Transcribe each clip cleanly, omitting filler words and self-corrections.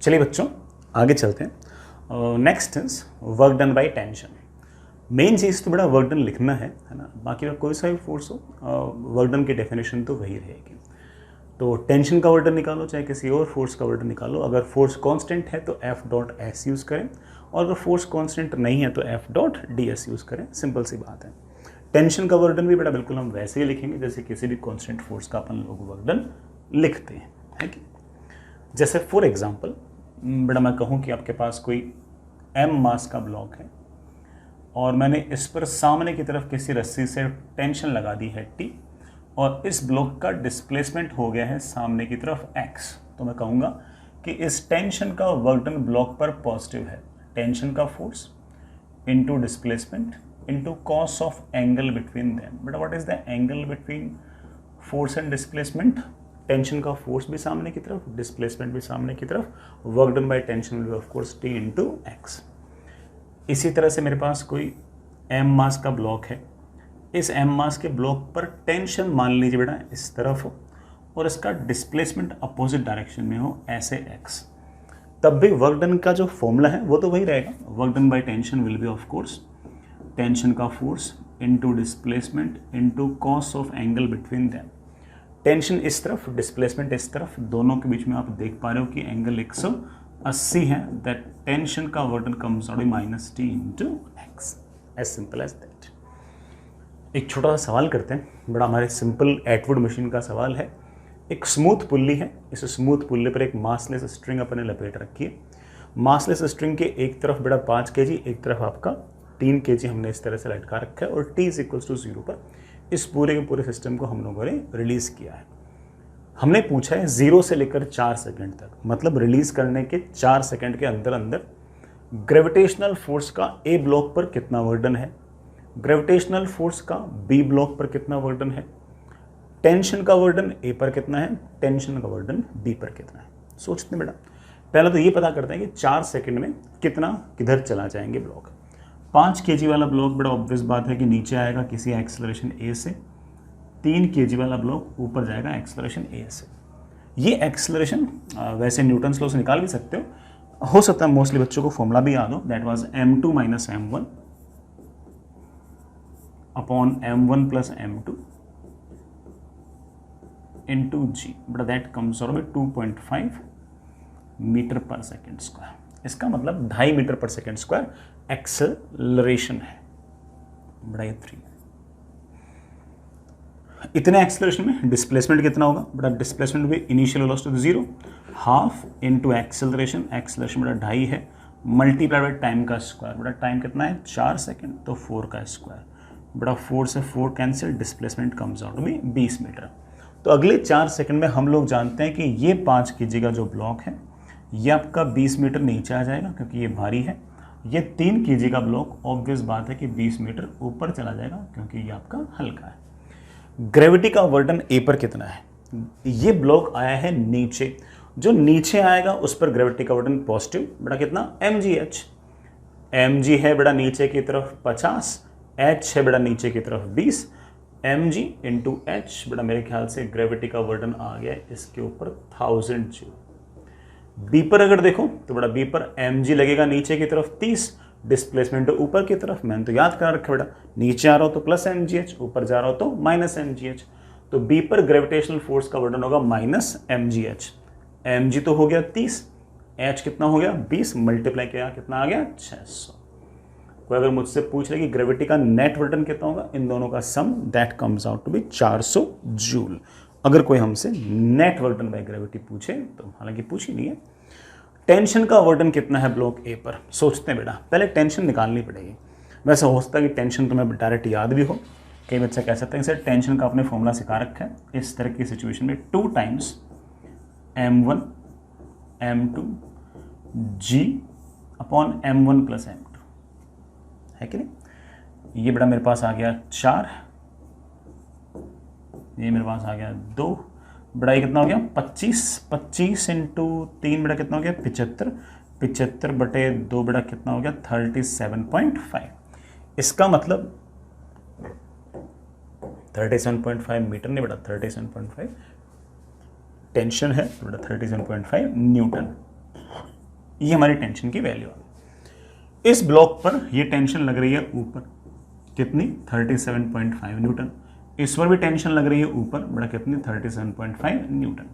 चलिए बच्चों आगे चलते हैं। Next is work done by tension. Main चीज़ तो बड़ा वर्क डन लिखना है ना, बाकी का कोई सा भी फोर्स हो वर्क डन की डेफिनेशन तो वही रहेगी। तो टेंशन का वर्क डन निकालो चाहे किसी और फोर्स का वर्क डन निकालो। अगर फोर्स कांस्टेंट है तो एफ डॉट एस यूज़ करें, और अगर फोर्स कांस्टेंट नहीं है तो F dot D S use करें। सिंपल सी बात है। टेंशन का वर्क डन भी बड़ा बिल्कुल हम वैसे ही लिखेंगे जैसे किसी भी कांस्टेंट फोर्स का अपन लोग वर्क डन लिखते हैं, है कि। जैसे फॉर एग्जांपल बड़ा मैं कहूँ कि आपके पास कोई एम मास का ब्लॉक है और मैंने इस पर सामने की तरफ किसी रस्सी से टेंशन लगा दी है टी, और इस ब्लॉक का डिस्प्लेसमेंट हो गया है सामने की तरफ x। तो मैं कहूँगा कि इस टेंशन का वर्क डन ब्लॉक पर पॉजिटिव है। टेंशन का force into displacement into cos of angle between them. But what is the angle between force and displacement? Tension का फोर्स भी सामने की तरफ, डिस्प्लेसमेंट भी सामने की तरफ, work done by tension will be of course T into x. इसी तरह से मेरे पास कोई एम मास का ब्लॉक है। इस एम मास के ब्लॉक पर टेंशन मान लीजिए बेटा इस तरफ हो और इसका डिस्प्लेसमेंट अपोजिट डायरेक्शन में हो ऐसे एक्स, तब भी वर्क डन का जो फॉर्मूला है वो तो वही रहेगा। Work done by tension will be of course tension का force into displacement into cos of angle between them. Tension इस तरफ, डिस्प्लेसमेंट इस तरफ, दोनों के बीच में आप देख पा रहे हो कि एंगल 180 है। दैट टेंशन का work done comes out minus T into X. As simple as that. एक छोटा सा सवाल करते हैं, बड़ा हमारे सिंपल एटवुड मशीन का सवाल है। एक स्मूथ पुल्ली है, इस स्मूथ पुल्ली पर एक मासलेस स्ट्रिंग अपने लपेट रखी है। मासलेस स्ट्रिंग के एक तरफ बेटा 5 kg, एक तरफ आपका 3 kg हमने इस तरह से लटका रखा है, और t इज इक्वल टू 0 पर इस पूरे के पूरे सिस्टम को हम लोगों ने रिलीज किया है। हमने पूछा है 0 से लेकर 4 सेकंड तक, मतलब रिलीज करने के 4 सेकंड के अंदर अंदर ग्रेविटेशनल फोर्स का ए ब्लॉक पर कितना वर्क डन है, ग्रेविटेशनल फोर्स का बी ब्लॉक पर कितना वर्क डन है, टेंशन का वर्क डन ए पर कितना है, टेंशन का वर्क डन बी पर कितना है। सोचते हैं बेटा, पहले तो ये पता करते हैं कि 4 सेकंड में कितना किधर चला जाएंगे ब्लॉक। 5 kg वाला ब्लॉक बड़ा ऑब्वियस बात है कि नीचे आएगा किसी एक्सेलरेशन ए से। 3 kg वाला ब्लॉक ऊपर जाएगा एक्सेलरेशन ए से। ये एक्सेलरेशन वैसे न्यूटन्स लॉ से निकाल भी सकते हो सकता है मोस्टली बच्चों को फॉर्मूला भी याद हो। That was m2 minus m1 upon m1 plus m2 into G. But that comes out by 2.5 metre पर सेकेंड स्क्वायर। इसका मतलब 2.5 मीटर पर सेकेंड स्क्वायर एक्सेलरेशन है। बड़ा ये 3 इतने एक्सेलरेशन में डिस्प्लेसमेंट कितना होगा? बड़ा डिस्प्लेसमेंट भी initial velocity 0 half into acceleration. Acceleration बड़ा 2.5 है, मल्टीप्लाई बाय टाइम का स्क्वायर। बड़ा टाइम कितना है 4 सेकंड, तो 4 का स्क्वायर। बड़ा 4 से 4 कैंसिल, डिस्प्लेसमेंट कम्स आउट में 20 मीटर। तो अगले 4 सेकंड में हम लोग जानते हैं कि ये 5 kg का जो ब्लॉक है ये आपका 20 मीटर नीचे आ जाएगा क्योंकि ये भारी है। ये 3 kg का ब्लॉक ऑब्वियस बात है कि 20 मीटर ऊपर चला जाएगा क्योंकि ये आपका हल्का है। ग्रेविटी का वर्क डन ए पर कितना है? ये ब्लॉक आया है नीचे, जो नीचे आएगा उस पर ग्रेविटी का वर्क डन पॉजिटिव। बड़ा कितना mgh। mg है बड़ा नीचे की तरफ 50, h है बड़ा नीचे की तरफ 20, mg इंटू h। बड़ा मेरे ख्याल से ग्रेविटी का वर्क डन आ गया इसके ऊपर 1000 जूल। बी पर अगर देखो तो बड़ा बी पर mg लगेगा नीचे की तरफ 30, डिस्प्लेसमेंट ऊपर की तरफ। मैंने तो याद करा रखा बेटा, नीचे आ रहा हो तो प्लस mgh, ऊपर जा रहा हो तो माइनस mgh। तो बी पर ग्रेविटेशनल फोर्स का वर्क डन होगा माइनस mgh। mg तो हो गया 30, h कितना हो गया 20, मल्टीप्लाई किया कितना आ गया 600। कोई अगर मुझसे पूछ ले कि ग्रेविटी का नेट वर्क डन कितना होगा, इन दोनों का sum, that comes out to be 400 joule. अगर कोई हमसे net work done by gravity पूछे, तो हालांकि पूछ ही नहीं है। टेंशन का वर्क डन कितना है ब्लॉक ए पर? सोचते हैं बेटा, पहले टेंशन निकालनी पड़ेगी। वैसे हो सकता है कि टेंशन तुम्हें डायरेक्ट याद भी हो। कई बच्चे कह सकते हैं सर टेंशन का आपने फॉर्मूला सिखा रखा है। इस तरह की सिचुएशन में 2 times m1 m2 g upon m1 plus m2 है कि नहीं। ये बेटा मेरे पास आ गया 4, ये मेरे पास आ गया 2, बड़ा ये कितना हो गया 25, 25 इंटू 3 बड़ा कितना हो गया 75, 75 बटे 2 बड़ा कितना हो गया 37.5। इसका मतलब 37.5 मीटर नहीं बड़ा 37.5 टेंशन है, बड़ा 37.5 न्यूटन। ये हमारी टेंशन की वैल्यू आ गई। इस ब्लॉक पर ये टेंशन लग रही है ऊपर, कितनी 37.5 न्यूटन। इस पर भी टेंशन लग रही है ऊपर, बड़ा कितनी 37.5 न्यूटन।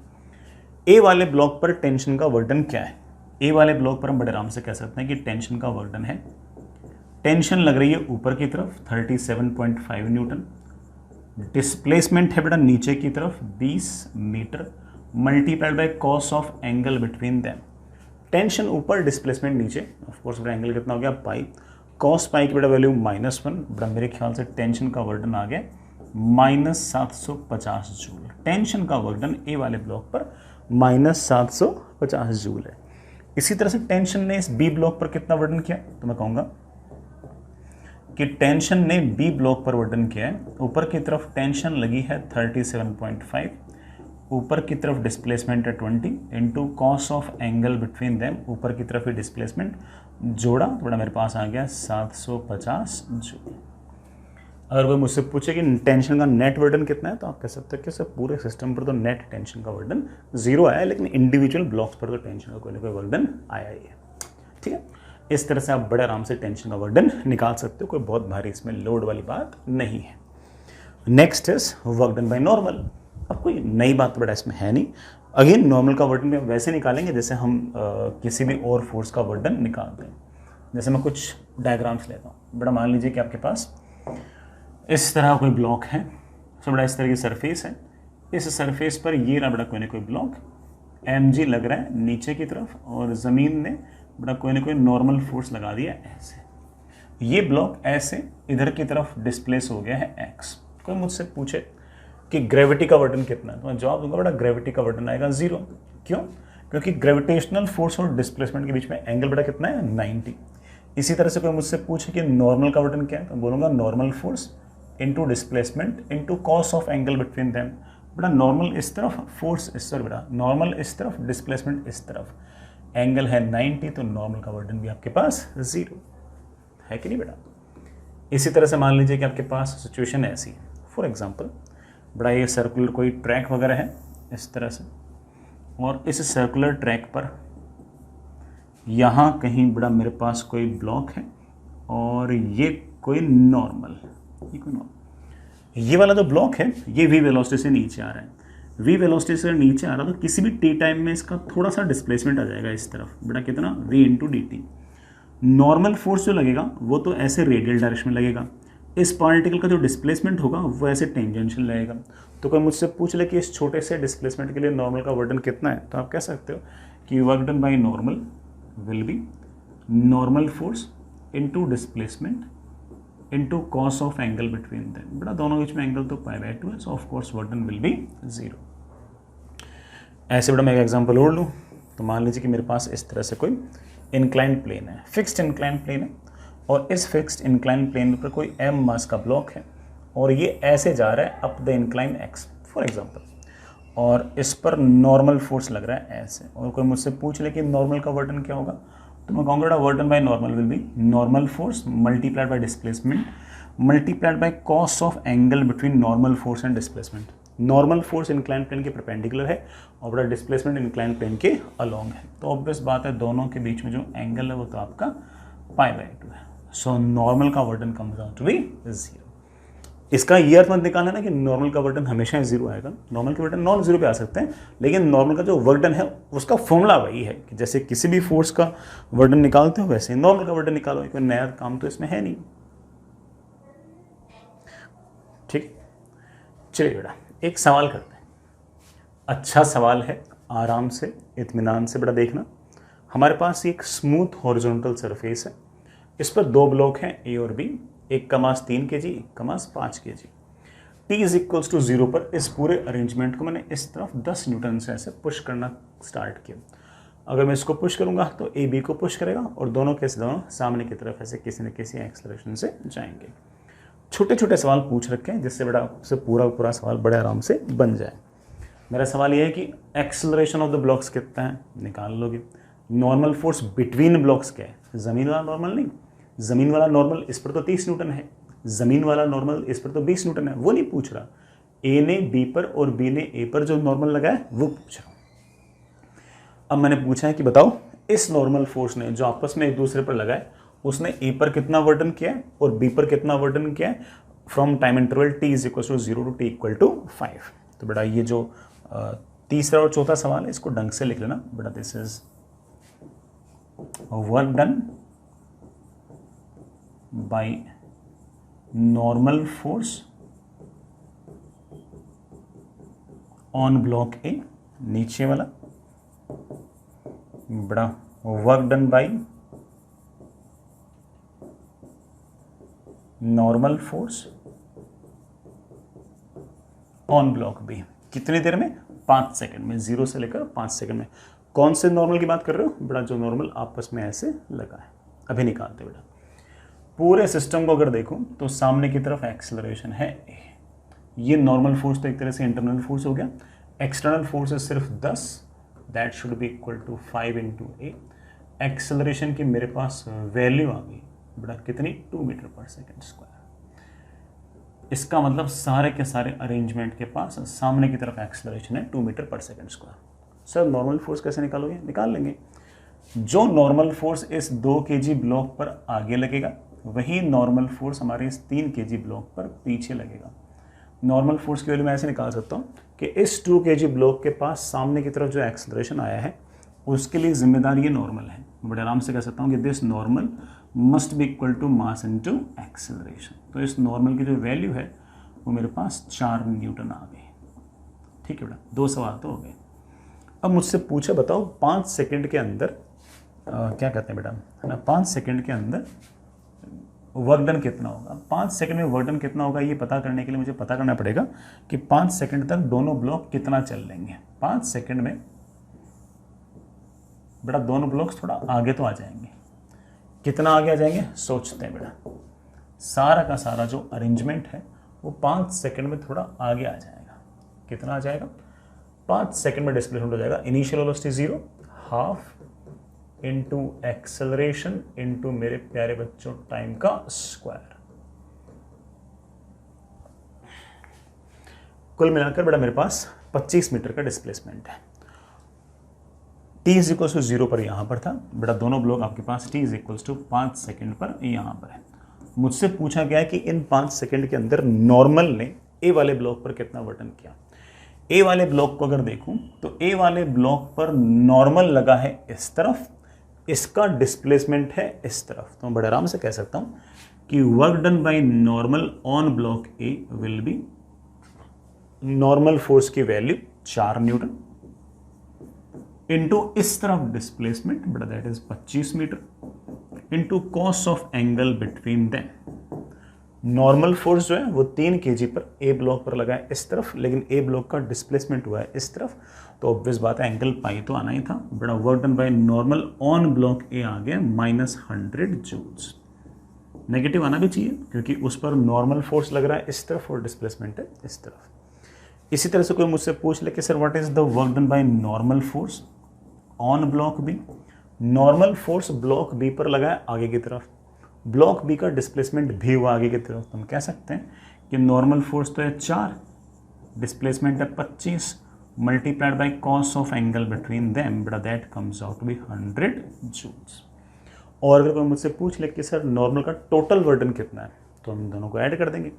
ए वाले ब्लॉक पर टेंशन का वर्डन क्या है? ए वाले ब्लॉक पर हम बड़े आराम से कह सकते हैं कि टेंशन का वर्डन है, टेंशन लग रही है ऊपर की तरफ 37.5 न्यूटन, डिस्प्लेसमेंट है बेटा नीचे की तरफ 20 metre, multiplied by cos of angle between them. Tension ऊपर, डिस्प्लेसमेंट नीचे, ऑफ कोर्स बेटा एंगल कितना हो गया पाई, कॉस पाई की बेटा वैल्यू -1, बेटा मेरे ख्याल से टेंशन का वर्डन आ गया -750 जूल। टेंशन का वर्डन ए वाले ब्लॉक पर -750 जूल है। इसी तरह से टेंशन ने इस बी ब्लॉक पर कितना वर्डन किया, तो मैं कहूँगा कि टेंशन ने बी ब्लॉक पर वर्डन किया है, ऊपर की तरफ टेंशन लगी है 37.5, ऊपर की तरफ डिस्प्लेसमेंट है 20 into cos of angle between them, ऊपर की तरफ ही डिस्प्लेसमेंट जोड़ा, थोड़ा मेरे पास आ गया 750 जूल। अगर कोई मुझसे पूछे कि टेंशन का नेट वर्डन कितना है, तो आप कह सकते हैं कि सर पूरे सिस्टम पर तो नेट टेंशन का वर्डन 0 आया है, लेकिन इंडिविजुअल ब्लॉक्स पर तो टेंशन का कोई ना कोई वर्डन आया ही है। ठीक है, इस तरह से आप बड़े आराम से टेंशन का वर्डन निकाल सकते हो, कोई बहुत भारी इसमें लोड वाली बात नहीं है। Next is work done by normal. अब कोई नई बात बड़ा इसमें है नहीं। अगेन नॉर्मल का वर्डन भी हम वैसे निकालेंगे जैसे हम किसी भी और फोर्स का वर्डन निकालते हैं। जैसे मैं कुछ डायग्राम्स लेता हूँ। बड़ा मान लीजिए कि आपके पास इस तरह कोई ब्लॉक है, तो बड़ा इस तरह की सरफेस है, इस सरफेस पर ये रहा बड़ा कोई ना कोई ब्लॉक mg लग रहा है नीचे की तरफ, और ज़मीन ने बड़ा कोई ना कोई नॉर्मल फोर्स लगा दिया ऐसे। ये ब्लॉक ऐसे इधर की तरफ डिस्प्लेस हो गया है x। कोई मुझसे पूछे कि ग्रेविटी का वर्डन कितना है, तो मैं जवाब दूंगा बड़ा ग्रेविटी का वर्डन आएगा 0। क्यों? क्योंकि ग्रेविटेशनल फोर्स और डिस्प्लेसमेंट के बीच में एंगल बड़ा कितना है 90। इसी तरह से कोई मुझसे पूछे कि नॉर्मल का वर्डन क्या है, तो बोलूँगा normal force into displacement into cos of angle between them. बेटा नॉर्मल इस तरफ, फोर्स इस तरफ, बेटा नॉर्मल इस तरफ, डिस्प्लेसमेंट इस तरफ, एंगल है 90, तो नॉर्मल का वर्डन भी आपके पास 0 है कि नहीं बेटा। इसी तरह से मान लीजिए कि आपके पास सिचुएशन ऐसी है, फॉर एग्जांपल बड़ा ये सर्कुलर कोई ट्रैक वगैरह है इस तरह से, और इस सर्कुलर ट्रैक पर यहाँ कहीं बड़ा मेरे पास कोई ब्लॉक है, और ये कोई नॉर्मल, ये वाला जो ब्लॉक है ये v वेलोसिटी से नीचे आ रहा है। v वेलोसिटी से नीचे आ रहा है तो किसी भी t टाइम में इसका थोड़ा सा डिस्प्लेसमेंट आ जाएगा इस तरफ, बड़ा कितना v into D T. Normal force जो लगेगा वो तो ऐसे रेडियल डायरेक्शन में लगेगा, इस पार्टिकल का जो डिस्प्लेसमेंट होगा वो ऐसे टेंजेंशियल लगेगा। तो कोई मुझसे पूछ ले कि इस छोटे से डिस्प्लेसमेंट के लिए नॉर्मल का वर्डन कितना है, तो आप कह सकते हो कि work done by normal will be normal force into displacement into cos of angle between them. बड़ा दोनों बीच में एंगल तो π/2 है, सो of course work done will B 0। ऐसे बड़ा मैं एक एग्जांपल और लूँ, तो मान लीजिए कि मेरे पास इस तरह से कोई इंक्लाइंड प्लेन है, फिक्स्ड इंक्लाइंड प्लेन है, और इस फिक्स्ड इंक्लाइंड प्लेन पर कोई m मास का ब्लॉक है, और ये ऐसे जा रहा है up the incline x for example, और इस पर नॉर्मल फोर्स लग रहा है ऐसे। और कोई मुझसे पूछ ले कि नॉर्मल का वर्डन क्या होगा, तो मैं कहूँगा work done by normal will be normal force multiplied by displacement multiplied by cos of angle between normal force and displacement. Normal force incline plane के परपेंडिकुलर है और बड़ा डिस्प्लेसमेंट इंक्लाइन प्लेन के अलोंग है, तो ऑब्वियस बात है दोनों के बीच में जो एंगल है वो तो आपका π/2 है। सो नॉर्मल का वर्डन कम्स आउट टू बी 0। इसका ये अर्थ मत निकालना ना कि नॉर्मल का वर्डन हमेशा 0 आएगा, नॉर्मल के वर्डन नॉन 0 पे आ सकते हैं, लेकिन नॉर्मल का जो वर्डन है उसका फॉर्मूला वही है कि जैसे किसी भी फोर्स का वर्डन निकालते हो वैसे नॉर्मल का वर्डन निकालो, कोई नया काम तो इसमें है नहीं। ठीक, चलिए बेटा एक सवाल करते हैं। अच्छा सवाल है, आराम से इत्मीनान से बेटा देखना। हमारे पास एक स्मूथ हॉरिजॉन्टल सरफेस है, इस पर दो ब्लॉक हैं ए और बी, एक का मास 3 kg, एक का mass 5 kg। t is equals to 0 पर इस पूरे अरेंजमेंट को मैंने इस तरफ 10 न्यूटन से ऐसे पुश करना स्टार्ट किया। अगर मैं इसको पुश करूंगा तो ए बी को पुश करेगा और दोनों के दोनों सामने की तरफ ऐसे किसी न किसी एक्सेलरेशन से जाएंगे। छोटे छोटे सवाल पूछ रखे हैं जिससे बड़ा से पूरा सवाल बड़े आराम से बन जाए। मेरा सवाल यह है कि एक्सेलरेशन ऑफ द ब्लॉक्स कितना है, निकाल लोगे। नॉर्मल फोर्स बिटवीन ब्लॉक्स क्या है, ज़मीन वाला नॉर्मल नहीं, ज़मीन वाला नॉर्मल इस पर तो 30 न्यूटन है, ज़मीन वाला नॉर्मल इस पर तो 20 न्यूटन है, वो नहीं पूछ रहा। ए ने बी पर और बी ने ए पर जो नॉर्मल लगा है वो पूछ रहा हूँ। अब मैंने पूछा है कि बताओ इस नॉर्मल फोर्स ने जो आपस में एक दूसरे पर लगा है उसने ए पर कितना वर्डन किया है और बी पर कितना वर्डन किया है from time interval T is equal to 0 to T equal to 5। तो बेटा ये जो तीसरा और चौथा सवाल है इसको ढंग से लिख लेना बेटा। This is work done by normal force on block A, नीचे वाला बड़ा work done by normal force on block B. कितनी देर में? 5 सेकंड में, 0 से लेकर 5 सेकंड में। कौन से नॉर्मल की बात कर रहे हो बेटा? जो नॉर्मल आपस में ऐसे लगा है। अभी निकालते बेटा। पूरे सिस्टम को अगर देखो तो सामने की तरफ एक्सेलरेशन है ए, ये नॉर्मल फोर्स तो एक तरह से इंटरनल फोर्स हो गया। एक्सटर्नल फोर्स है सिर्फ 10, that should be equal to 5 into A. Acceleration की मेरे पास वैल्यू आ गई बेटा कितनी? 2 मीटर पर सेकेंड स्क्वायर। इसका मतलब सारे के सारे अरेंजमेंट के पास सामने की तरफ एक्सेलरेशन है 2 मीटर पर second square. Sir normal force कैसे निकालोगे? निकाल लेंगे। जो नॉर्मल फोर्स इस 2 kg ब्लॉक पर आगे लगेगा वही नॉर्मल फोर्स हमारे इस 3 kg ब्लॉक पर पीछे लगेगा। नॉर्मल फोर्स की वैल्यू मैं ऐसे निकाल सकता हूँ कि इस 2 kg ब्लॉक के पास सामने की तरफ जो एक्सेलरेशन आया है उसके लिए जिम्मेदार ये नॉर्मल है। बड़े आराम से कह सकता हूँ कि this normal must be equal to mass into acceleration. तो इस नॉर्मल की जो वैल्यू है वो मेरे पास 4 न्यूटन आ गई। ठीक है बेटा, 2 सवाल तो हो गए। अब मुझसे पूछा बताओ 5 सेकंड के अंदर क्या कहते हैं बेटा, है ना, 5 सेकंड के अंदर वर्क डन कितना होगा। 5 सेकंड में वर्क डन कितना होगा ये पता करने के लिए मुझे पता करना पड़ेगा कि 5 सेकंड तक दोनों ब्लॉक कितना चल लेंगे। 5 सेकंड में बेटा दोनों ब्लॉक्स थोड़ा आगे तो आ जाएंगे। कितना आगे आ जाएंगे सोचते हैं बेटा। सारा का सारा जो अरेंजमेंट है वो 5 सेकंड में थोड़ा आगे आ जाएगा। कितना आ जाएगा? 5 सेकंड में डिस्प्लेसमेंट हो जाएगा initial velocity 0, half into acceleration into मेरे प्यारे बच्चों टाइम का स्क्वायर। कुल मिलाकर बेटा मेरे पास 25 मीटर का डिस्प्लेसमेंट है। t इज इक्वल टू 0 पर यहां पर था बेटा। दोनों ब्लॉक आपके पास t is equal to 5 second पर यहां पर है। मुझसे पूछा गया कि इन 5 सेकंड के अंदर नॉर्मल ने ए वाले ब्लॉक पर कितना वर्तन किया। ए वाले ब्लॉक को अगर देखूं तो ए वाले ब्लॉक पर नॉर्मल लगा है इस तरफ, इसका डिस्प्लेसमेंट है इस तरफ। तो मैं बड़े आराम से कह सकता हूं कि work done by normal on block A will be normal force की वैल्यू 4 न्यूटन इंटू इस तरफ डिस्प्लेसमेंट बेटा that is 25 metre into cos of angle between them. Normal force जो है वो 3 kg पर ए ब्लॉक पर लगा है इस तरफ, लेकिन ए ब्लॉक का डिस्प्लेसमेंट हुआ है इस तरफ। तो ऑब्वियस बात है एंगल पाई तो आना ही था बेटा। Work done by normal on block A आ गया -100 जूल्स। नेगेटिव आना भी चाहिए क्योंकि उस पर नॉर्मल फोर्स लग रहा है इस तरफ और डिस्प्लेसमेंट है इस तरफ। इसी तरह से कोई मुझसे पूछ ले कि sir what is the work done by normal force on block B. Normal force block B पर लगा है आगे की तरफ, ब्लॉक बी का डिस्प्लेसमेंट भी हुआ आगे की तरफ। तो हम कह सकते हैं कि नॉर्मल फोर्स तो है 4, डिस्प्लेसमेंट है 25 multiplied by cos of angle between them बेटा that comes out to be 100 joules. और अगर कोई मुझसे पूछ ले कि सर नॉर्मल का टोटल वर्डन कितना है तो हम दोनों को ऐड कर देंगे।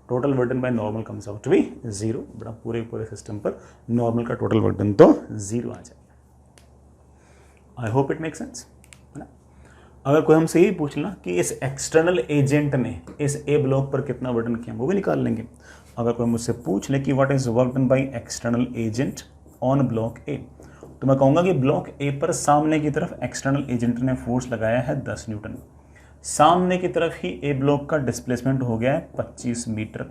Total work done by normal comes out to be 0 बेटा। पूरे सिस्टम पर नॉर्मल का टोटल वर्डन तो 0 आ जाएगा। I hope it make sense, है ना। अगर कोई हमसे यही पूछ लेना कि इस एक्सटर्नल एजेंट ने इस ए ब्लॉक पर कितना वर्डन किया वो भी निकाल लेंगे। अगर कोई मुझसे पूछ ले कि what is work done by external agent on block ए, तो मैं कहूँगा कि ब्लॉक ए पर सामने की तरफ एक्सटर्नल एजेंट ने फोर्स लगाया है 10 न्यूटन। सामने की तरफ ही ए ब्लॉक का डिस्प्लेसमेंट हो गया है 25 मीटर।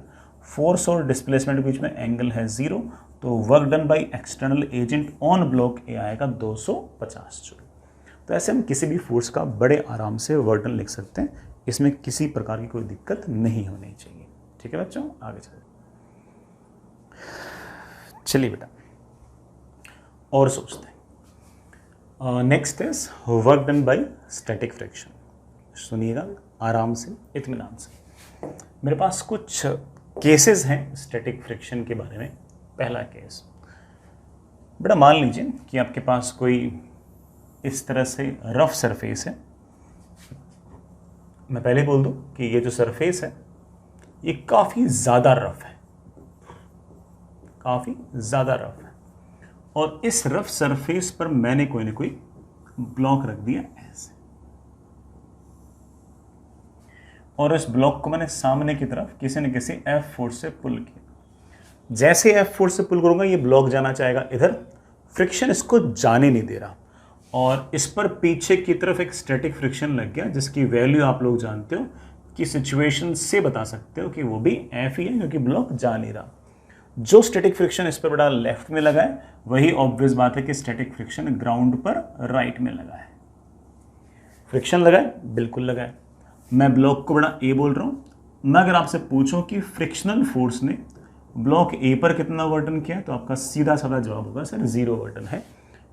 फोर्स और डिस्प्लेसमेंट के बीच में एंगल है 0, तो work done by external agent on block ए आएगा 250 जूल। तो ऐसे हम किसी भी फोर्स का बड़े आराम से वर्क डन लिख सकते हैं, इसमें किसी प्रकार की कोई दिक्कत नहीं होनी चाहिए। ठीक है बच्चों, आगे चलिए बेटा और सोचते हैं। Next is work done bye static friction. सुनिएगा आराम से, इत्मीनान से। मेरे पास कुछ केसेस हैं स्टैटिक फ्रिक्शन के बारे में। पहला केस बेटा, मान लीजिए कि आपके पास कोई इस तरह से रफ सरफेस है, मैं पहले बोल दूं कि ये जो सरफेस है ये काफ़ी ज़्यादा रफ है, काफ़ी ज़्यादा रफ है, और इस रफ सरफेस पर मैंने कोई ना कोई ब्लॉक रख दिया ऐसे, और इस ब्लॉक को मैंने सामने की तरफ किसी न किसी F फोर्स से पुल किया। जैसे F फोर्स से पुल करूंगा ये ब्लॉक जाना चाहेगा इधर, फ्रिक्शन इसको जाने नहीं दे रहा, और इस पर पीछे की तरफ एक स्टैटिक फ्रिक्शन लग गया, जिसकी वैल्यू आप लोग जानते हो कि सिचुएशन से बता सकते हो कि वो भी F ही है, क्योंकि ब्लॉक जा नहीं रहा। जो स्टैटिक फ्रिक्शन इस पर बड़ा लेफ्ट में लगा है, वही ऑब्वियस बात है कि स्टैटिक फ्रिक्शन ग्राउंड पर राइट में लगा है। फ्रिक्शन लगा है, बिल्कुल लगा है। मैं ब्लॉक को बड़ा ए बोल रहा हूं। मैं अगर आपसे पूछूं कि फ्रिक्शनल फोर्स ने ब्लॉक ए पर कितना वर्टन किया, तो आपका सीधा साधा जवाब होगा सर 0 वर्टन है।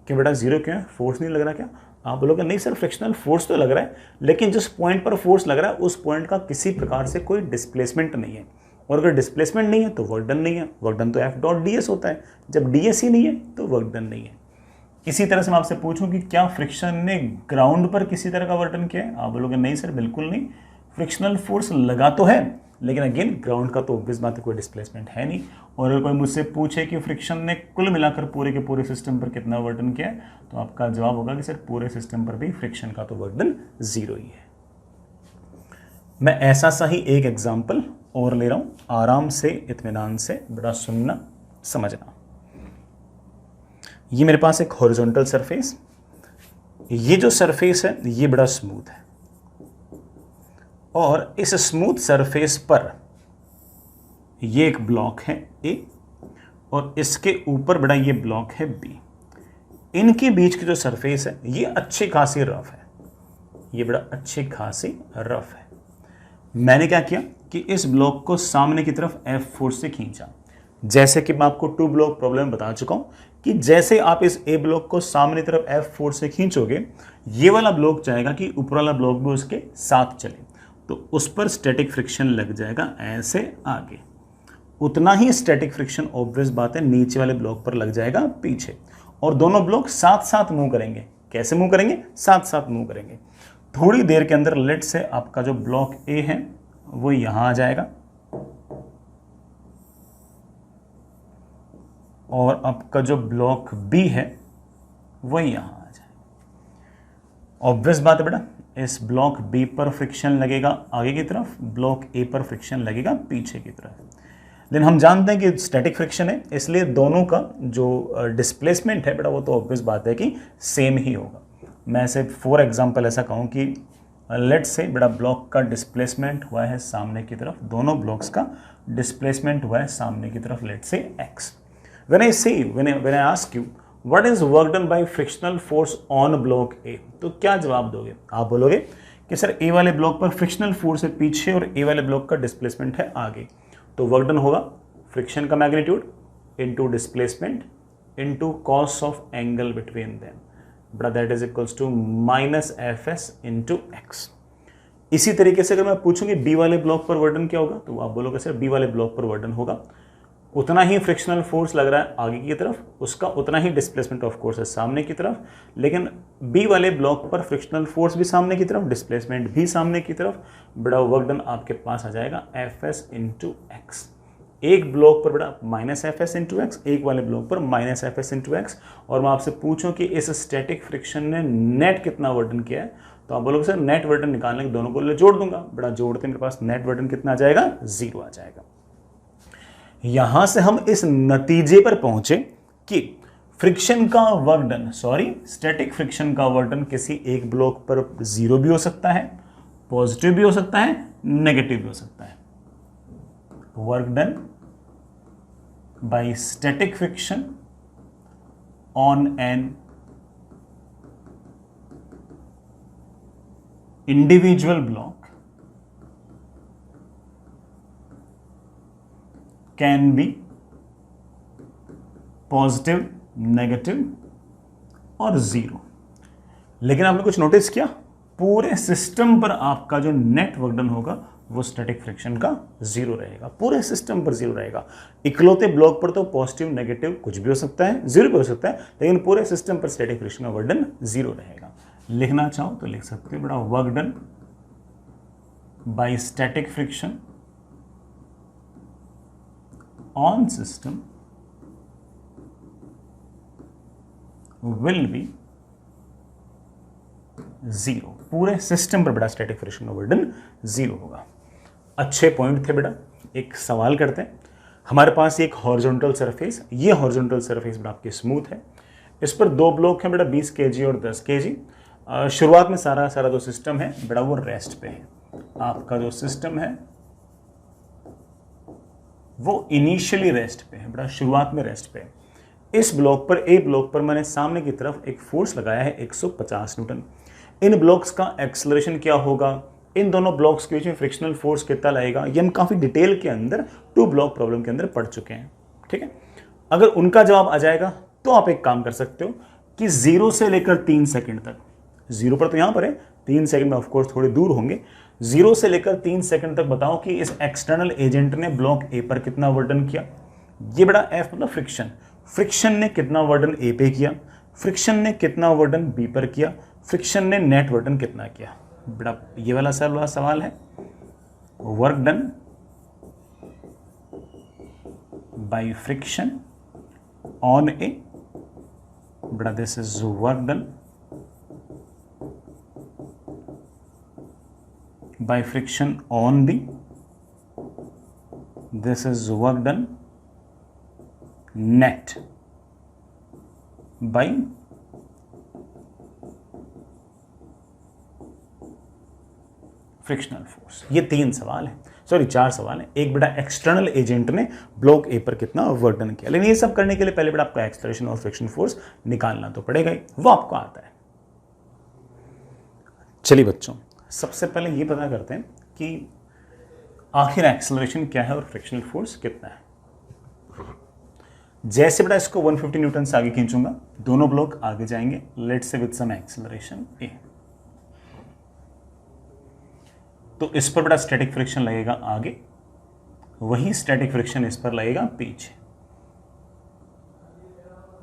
कि बेटा 0 क्यों है, फोर्स नहीं लग रहा क्या? आप बोलोगे नहीं सर, फ्रिक्शनल फोर्स तो लग रहा है, लेकिन जिस पॉइंट पर फोर्स लग रहा है उस पॉइंट का किसी प्रकार से कोई डिस्प्लेसमेंट नहीं है, और अगर डिस्प्लेसमेंट नहीं है तो वर्क डन नहीं है। वर्क डन तो एफ डॉट डी एस होता है, जब डी एस ही नहीं है तो वर्क डन नहीं है। इसी तरह से मैं आपसे पूछूं कि क्या फ्रिक्शन ने ग्राउंड पर किसी तरह का वर्क डन किया है, आप बोलोगे नहीं सर बिल्कुल नहीं, फ्रिक्शनल फोर्स लगा तो है, लेकिन अगेन ग्राउंड का तो ऑब्वियस बात है कोई डिस्प्लेसमेंट है नहीं। और अगर कोई मुझसे पूछे कि फ्रिक्शन ने कुल मिलाकर पूरे के पूरे सिस्टम पर कितना वर्क डन किया है, तो आपका जवाब होगा कि सर पूरे सिस्टम पर भी फ्रिक्शन का तो वर्क डन 0 ही है। मैं ऐसा सा ही एक एग्जाम्पल और ले रहा हूं, आराम से इत्मीनान से बड़ा सुनना समझना। ये मेरे पास एक हॉरिजॉन्टल सरफेस, ये जो सरफेस है ये बड़ा स्मूथ है, और इस स्मूथ सरफेस पर ये एक ब्लॉक है ए, और इसके ऊपर बड़ा ये ब्लॉक है बी। इनके बीच की जो सरफेस है ये अच्छी खासी रफ है, ये बड़ा अच्छी खासी रफ है। मैंने क्या किया कि इस ब्लॉक को सामने की तरफ F फोर्स से खींचा। जैसे कि मैं आपको 2 ब्लॉक प्रॉब्लम बता चुका हूं कि जैसे आप इस ए ब्लॉक को सामने तरफ F फोर्स से खींचोगे, ये वाला ब्लॉक चाहेगा कि ऊपर वाला ब्लॉक भी उसके साथ चले, तो उस पर स्टैटिक फ्रिक्शन लग जाएगा ऐसे आगे। उतना ही स्टैटिक फ्रिक्शन ऑब्वियस बात है नीचे वाले ब्लॉक पर लग जाएगा पीछे, और दोनों ब्लॉक साथ साथ मूव करेंगे। कैसे मूव करेंगे? साथ साथ मूव करेंगे। थोड़ी देर के अंदर लेट से आपका जो ब्लॉक ए है वो यहां आ जाएगा, और आपका जो ब्लॉक बी है वो यहां आ जाएगा। ऑब्वियस बात है बेटा, इस ब्लॉक बी पर फ्रिक्शन लगेगा आगे की तरफ, ब्लॉक ए पर फ्रिक्शन लगेगा पीछे की तरफ। लेकिन हम जानते हैं कि स्टैटिक फ्रिक्शन है, इसलिए दोनों का जो डिस्प्लेसमेंट है बेटा वो तो ऑब्वियस बात है कि सेम ही होगा। मैं ऐसे फॉर एग्जांपल ऐसा कहूँ कि लेट से बेटा ब्लॉक का डिस्प्लेसमेंट हुआ है सामने की तरफ, दोनों ब्लॉक्स का डिस्प्लेसमेंट हुआ है सामने की तरफ, लेट से x। When I ask you what is work done by frictional force on block ए, तो क्या जवाब दोगे? आप बोलोगे कि सर ए वाले ब्लॉक पर फ्रिक्शनल फोर्स है पीछे और ए वाले ब्लॉक का डिस्प्लेसमेंट है आगे, तो वर्क डन होगा फ्रिक्शन का magnitude into displacement into cos of angle between them, बड़ा that is equals to minus F S into X. इसी तरीके से अगर मैं पूछूंगी बी वाले ब्लॉक पर वर्क डन क्या होगा, तो आप बोलोगे सर बी वाले ब्लॉक पर वर्क डन होगा उतना ही फ्रिक्शनल फोर्स लग रहा है आगे की तरफ, उसका उतना ही डिस्प्लेसमेंट ऑफ कोर्स है सामने की तरफ, लेकिन बी वाले ब्लॉक पर फ्रिक्शनल फोर्स भी सामने की तरफ, डिस्प्लेसमेंट भी सामने की तरफ, बड़ा वर्क डन आपके पास आ जाएगा एफ एस इंटू एक्स। एक ब्लॉक पर बड़ा minus F S into x, एक वाले ब्लॉक पर minus F S into x. और मैं आपसे पूछूं कि इस स्टैटिक फ्रिक्शन ने नेट कितना वर्क डन किया है, तो आप बोलोगे सर नेट वर्क डन निकालने के दोनों को जोड़ दूंगा, बड़ा जोड़ते मेरे पास नेट वर्क डन कितना आ जाएगा? 0 आ जाएगा। यहां से हम इस नतीजे पर पहुंचे कि फ्रिक्शन का वर्क डन, स्टैटिक फ्रिक्शन का वर्क डन किसी एक ब्लॉक पर 0 भी हो सकता है, पॉजिटिव भी हो सकता है, नेगेटिव भी हो सकता है। Work done bye static friction on an individual block can be positive, negative और 0। लेकिन आपने कुछ नोटिस किया, पूरे सिस्टम पर आपका जो नेट वर्क डन होगा वो स्टैटिक फ्रिक्शन का 0 रहेगा, पूरे सिस्टम पर 0 रहेगा। इकलौते ब्लॉक पर तो पॉजिटिव नेगेटिव कुछ भी हो सकता है, 0 भी हो सकता है, लेकिन पूरे सिस्टम पर स्टैटिक फ्रिक्शन का वर्क डन 0 रहेगा। लिखना चाहो तो लिख सकते हो बड़ा work done bye static friction on system will B 0। पूरे सिस्टम पर बेटा स्टैटिक फ्रिक्शन का वर्क डन 0 होगा। अच्छे पॉइंट थे बेटा। एक सवाल करते हैं। हमारे पास एक हॉरिजॉन्टल सरफेस, ये हॉरिजॉन्टल सरफेस बेटा आपकी स्मूथ है, इस पर दो ब्लॉक हैं बेटा 20 kg और 10 kg। शुरुआत में सारा जो सिस्टम है बेटा वो रेस्ट पे है। आपका जो सिस्टम है वो इनिशियली रेस्ट पे है बेटा, शुरुआत में रेस्ट पे है। इस ब्लॉक पर, ए ब्लॉक पर मैंने सामने की तरफ एक फोर्स लगाया है 150 न्यूटन। इन ब्लॉक्स का एक्सेलरेशन क्या होगा, इन दोनों ब्लॉक्स के बीच में फ्रिक्शनल फोर्स कितना लगेगा, ये हम काफी डिटेल के अंदर 2 ब्लॉक प्रॉब्लम के अंदर पढ़ चुके हैं। ठीक है, अगर उनका जवाब आ जाएगा तो आप एक काम कर सकते हो कि 0 से लेकर 3 सेकंड तक, 0 पर तो यहां पर है, 3 सेकंड में ऑफकोर्स थोड़े दूर होंगे, 0 से लेकर 3 सेकंड तक बताओ कि इस एक्सटर्नल एजेंट ने ब्लॉक ए पर कितना वर्क डन किया। ये बड़ा एफ मतलब फ्रिक्शन, फ्रिक्शन ने कितना वर्क डन ए पे किया, फ्रिक्शन ने कितना वर्क डन बी पर किया, फ्रिक्शन ने नेट वर्क डन कितना किया। बड़ा ये वाला सवाल है, work done by friction on A, बड़ा this is work done by friction on B, this is work done net by frictional force. ये 3 सवाल है, सॉरी 4 सवाल है। एक बेटा एक्सटर्नल एजेंट ने ब्लॉक ए पर कितना वर्क डन किया, लेकिन ये सब करने के लिए पहले बेटा आपका एक्सेलरेशन और फ्रिक्शन फोर्स निकालना तो पड़ेगा ही, वो आपको आता है। चलिए बच्चों, सबसे पहले ये पता करते हैं कि आखिर एक्सेलरेशन क्या है और फ्रिक्शनल फोर्स कितना है। जैसे बेटा इसको 150 न्यूटन से आगे खींचूंगा, दोनों ब्लॉक आगे जाएंगे, let's say with some acceleration ए, तो इस पर बेटा स्टैटिक फ्रिक्शन लगेगा आगे, वही स्टैटिक फ्रिक्शन इस पर लगेगा पीछे।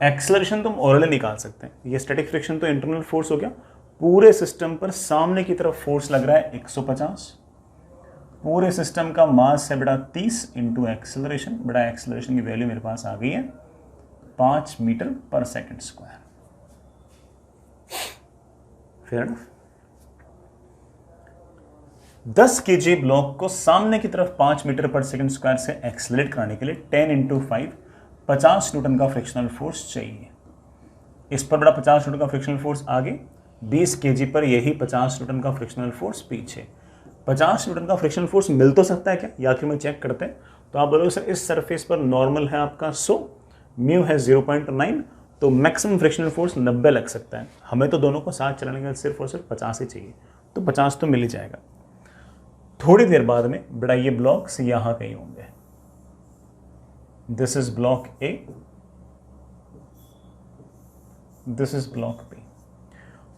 एक्सेलरेशन तो हम ऑलरेडी निकाल सकते हैं, ये स्टैटिक फ्रिक्शन तो इंटरनल फोर्स हो गया। पूरे सिस्टम पर सामने की तरफ फोर्स लग रहा है 150, पूरे सिस्टम का मास है बेटा 30 इंटू एक्सेलरेशन। बेटा एक्सेलरेशन की वैल्यू मेरे पास आ गई है 5 मीटर पर second square. Fair enough. 10 kg block को सामने की तरफ 5 मीटर पर सेकंड स्क्वायर से एक्सेलरेट कराने के लिए 10 इंटू 5 50 न्यूटन का फ्रिक्शनल फोर्स चाहिए। इस पर बड़ा 50 न्यूटन का फ्रिक्शनल फोर्स आगे, 20 kg पर यही 50 न्यूटन का फ्रिक्शनल फोर्स पीछे। 50 न्यूटन का फ्रिक्शनल फोर्स मिल तो सकता है क्या, या आखिर में चेक करते हैं। तो आप बोलोगे सर इस सरफेस पर नॉर्मल है आपका 100, म्यू है 0.9, तो मैक्सिमम फ्रिक्शनल फोर्स 90 लग सकता है। हमें तो दोनों को साथ चलाने का सिर्फ और सिर्फ 50 ही चाहिए, तो 50 तो मिल ही जाएगा। थोड़ी देर बाद में बेटा ये ब्लॉक्स यहां कहीं होंगे, this is block A, this is block B.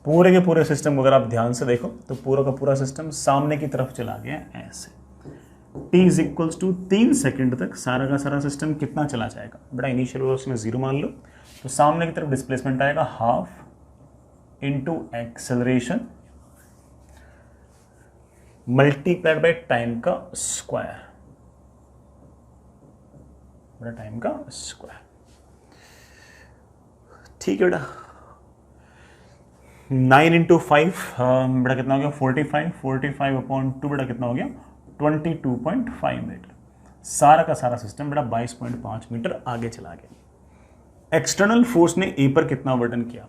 पूरे के पूरे सिस्टम को अगर आप ध्यान से देखो तो पूरा का पूरा सिस्टम सामने की तरफ चला गया ऐसे। t is equals to 3 second तक सारा का सारा सिस्टम कितना चला जाएगा, बेटा इनिशियल वेलोसिटी में 0 मान लो, तो सामने की तरफ डिस्प्लेसमेंट आएगा half into acceleration multiplied by time का स्क्वायर, बेटा टाइम का स्क्वायर। ठीक है बेटा, 9 इंटू 5 बेटा कितना हो गया 45, 45 अपॉन 2 बेटा कितना हो गया 22.5 मीटर। सारा का सारा सिस्टम बेटा 22.5 मीटर आगे चला गया। एक्सटर्नल फोर्स ने ए पर कितना वर्क डन किया,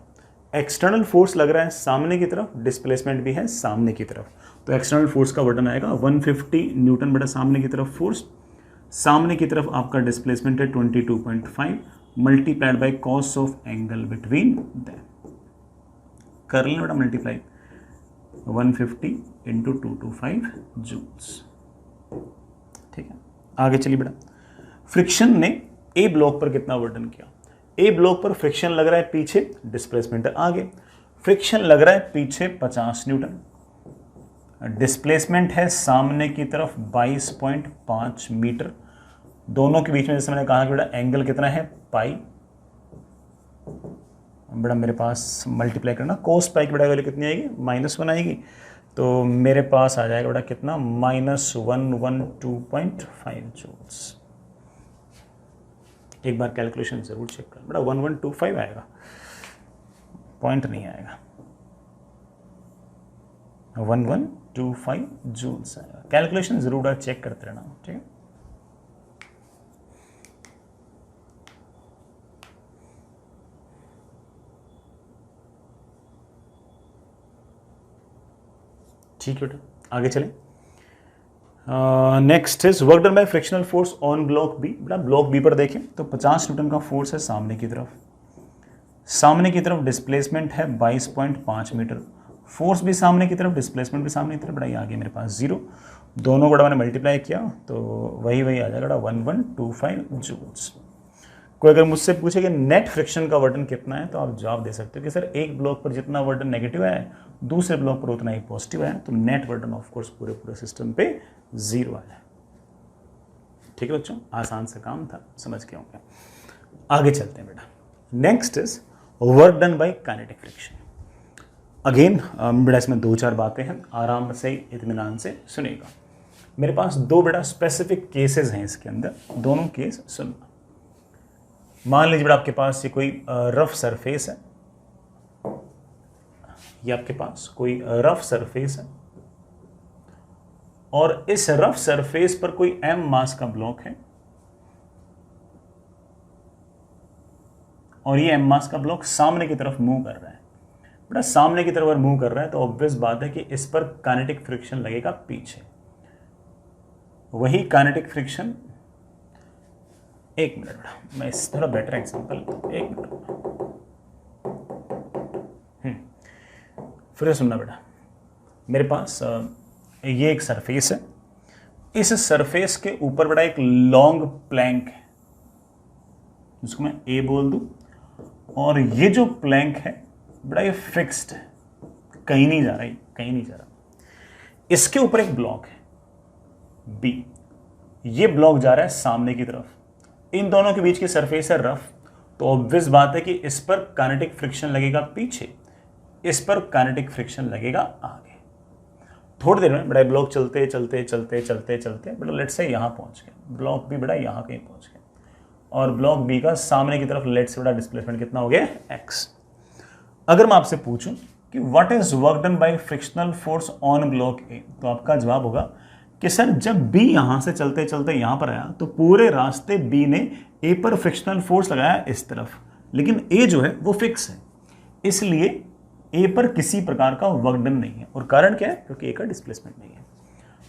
एक्सटर्नल फोर्स लग रहा है सामने की तरफ, डिस्प्लेसमेंट भी है सामने की तरफ, तो एक्सटर्नल फोर्स का वर्क डन आएगा 150 न्यूटन बेटा सामने की तरफ फोर्स, सामने की तरफ आपका डिस्प्लेसमेंट है 22.5 multiplied by cos of angle between them, कर लें बेटा मल्टीप्लाई 150 इंटू 225 जूल्स। ठीक है, आगे चलिए बेटा। फ्रिक्शन ने ए ब्लॉक पर कितना वर्क डन किया, ए ब्लॉक पर फ्रिक्शन लग रहा है पीछे, डिस्प्लेसमेंट है आगे, फ्रिक्शन लग रहा है पीछे 50 न्यूटन, डिस्प्लेसमेंट है सामने की तरफ 22.5 मीटर, दोनों के बीच में जैसे मैंने कहा कि बेटा एंगल कितना है पाई, बेटा मेरे पास मल्टीप्लाई करना कोस पाई की बेटा वैल्यू कितनी आएगी -1 आएगी, तो मेरे पास आ जाएगा बेटा कितना -112.5 जूल्स। एक बार कैलकुलेशन जरूर चेक कर बेटा, 1125 आएगा, पॉइंट नहीं आएगा, 1125 जूल्स आएगा। कैलकुलेशन जरूर चेक करते रहना, ठीक है। ठीक है बेटा, आगे चलें। Next is work done by frictional force on block B. बेटा ब्लॉक बी पर देखें तो 50 न्यूटन का फोर्स है सामने की तरफ, सामने की तरफ डिस्प्लेसमेंट है 22.5 मीटर, फोर्स भी सामने की तरफ, डिस्प्लेसमेंट भी सामने की तरफ, बड़ा ये आ गया मेरे पास 0, दोनों को मैंने मल्टीप्लाई किया तो वही आ जाएगा 1125 जूल्स। कोई अगर मुझसे पूछे कि नेट फ्रिक्शन का वर्डन कितना है तो आप जवाब दे सकते हो कि सर एक ब्लॉक पर जितना वर्डन नेगेटिव है दूसरे ब्लॉक पर उतना ही पॉजिटिव है, तो नेट वर्डन ऑफ कोर्स पूरे सिस्टम पे 0 आया। ठीक है बच्चों, आसान सा काम था, समझ के होंगे। आगे चलते हैं बेटा। Next is work done by kinetic friction. Again बेटा इसमें 2-4 बातें हैं, आराम से इत्मीनान से सुनेगा। मेरे पास 2 बेटा स्पेसिफिक केसेस हैं इसके अंदर, दोनों केस सुनना। मान लीजिए बेटा आपके पास ये कोई रफ सरफेस है, ये आपके पास कोई रफ सरफेस है और इस रफ सरफेस पर कोई m मास का ब्लॉक है और ये m मास का ब्लॉक सामने की तरफ मूव कर रहा है। बेटा सामने की तरफ अगर मूव कर रहा है तो ऑब्वियस बात है कि इस पर काइनेटिक फ्रिक्शन लगेगा पीछे। वही काइनेटिक फ्रिक्शन, एक मिनट बेटा मैं इस थोड़ा बेटर एग्जांपल, एक मिनट फिर से सुनना बेटा। मेरे पास ये एक सरफेस है, इस सरफेस के ऊपर बेटा एक लॉन्ग प्लैंक है जिसको मैं ए बोल दूं, और ये जो प्लैंक है बेटा ये फिक्स्ड है, कहीं नहीं जा रहा, कहीं नहीं जा रहा। इसके ऊपर एक ब्लॉक है बी, ये ब्लॉक जा रहा है सामने की तरफ, इन दोनों के बीच की सरफेस है रफ, तो ऑब्वियस बात है कि इस पर काइनेटिक फ्रिक्शन लगेगा पीछे, इस पर काइनेटिक फ्रिक्शन लगेगा आगे। थोड़ी देर में बड़ा ब्लॉक चलते चलते चलते चलते चलते बड़ा लेट्स से यहां पहुंच गया, ब्लॉक भी बड़ा यहां कहीं पहुंच गया और ब्लॉक बी का सामने की तरफ लेट्स से बड़ा डिस्प्लेसमेंट कितना हो गया x। अगर मैं आपसे पूछूं कि what is work done by frictional force on block ए, तो आपका जवाब होगा कि सर जब बी यहां से चलते चलते यहां पर आया तो पूरे रास्ते बी ने ए पर फ्रिक्शनल फोर्स लगाया इस तरफ, लेकिन ए जो है वो फिक्स है, इसलिए ए पर किसी प्रकार का वर्क डन नहीं है। और कारण क्या है? क्योंकि ए का डिस्प्लेसमेंट नहीं है।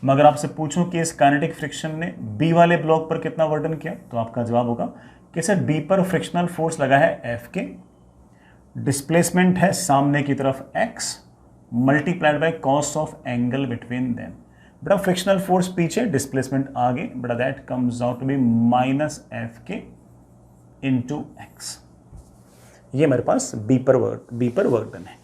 मगर आपसे पूछूं कि इस काइनेटिक फ्रिक्शन ने बी वाले ब्लॉक पर कितना वर्क डन किया, तो आपका जवाब होगा कि सर बी पर फ्रिक्शनल फोर्स लगा है एफ के, डिस्प्लेसमेंट है सामने की तरफ x multiplied by cos of angle between them. बेटा फ्रिक्शनल फोर्स पीछे, डिस्प्लेसमेंट आगे, बेटा that comes out to be minus F के इंटू एक्स। ये मेरे पास बी पर वर्क डन है।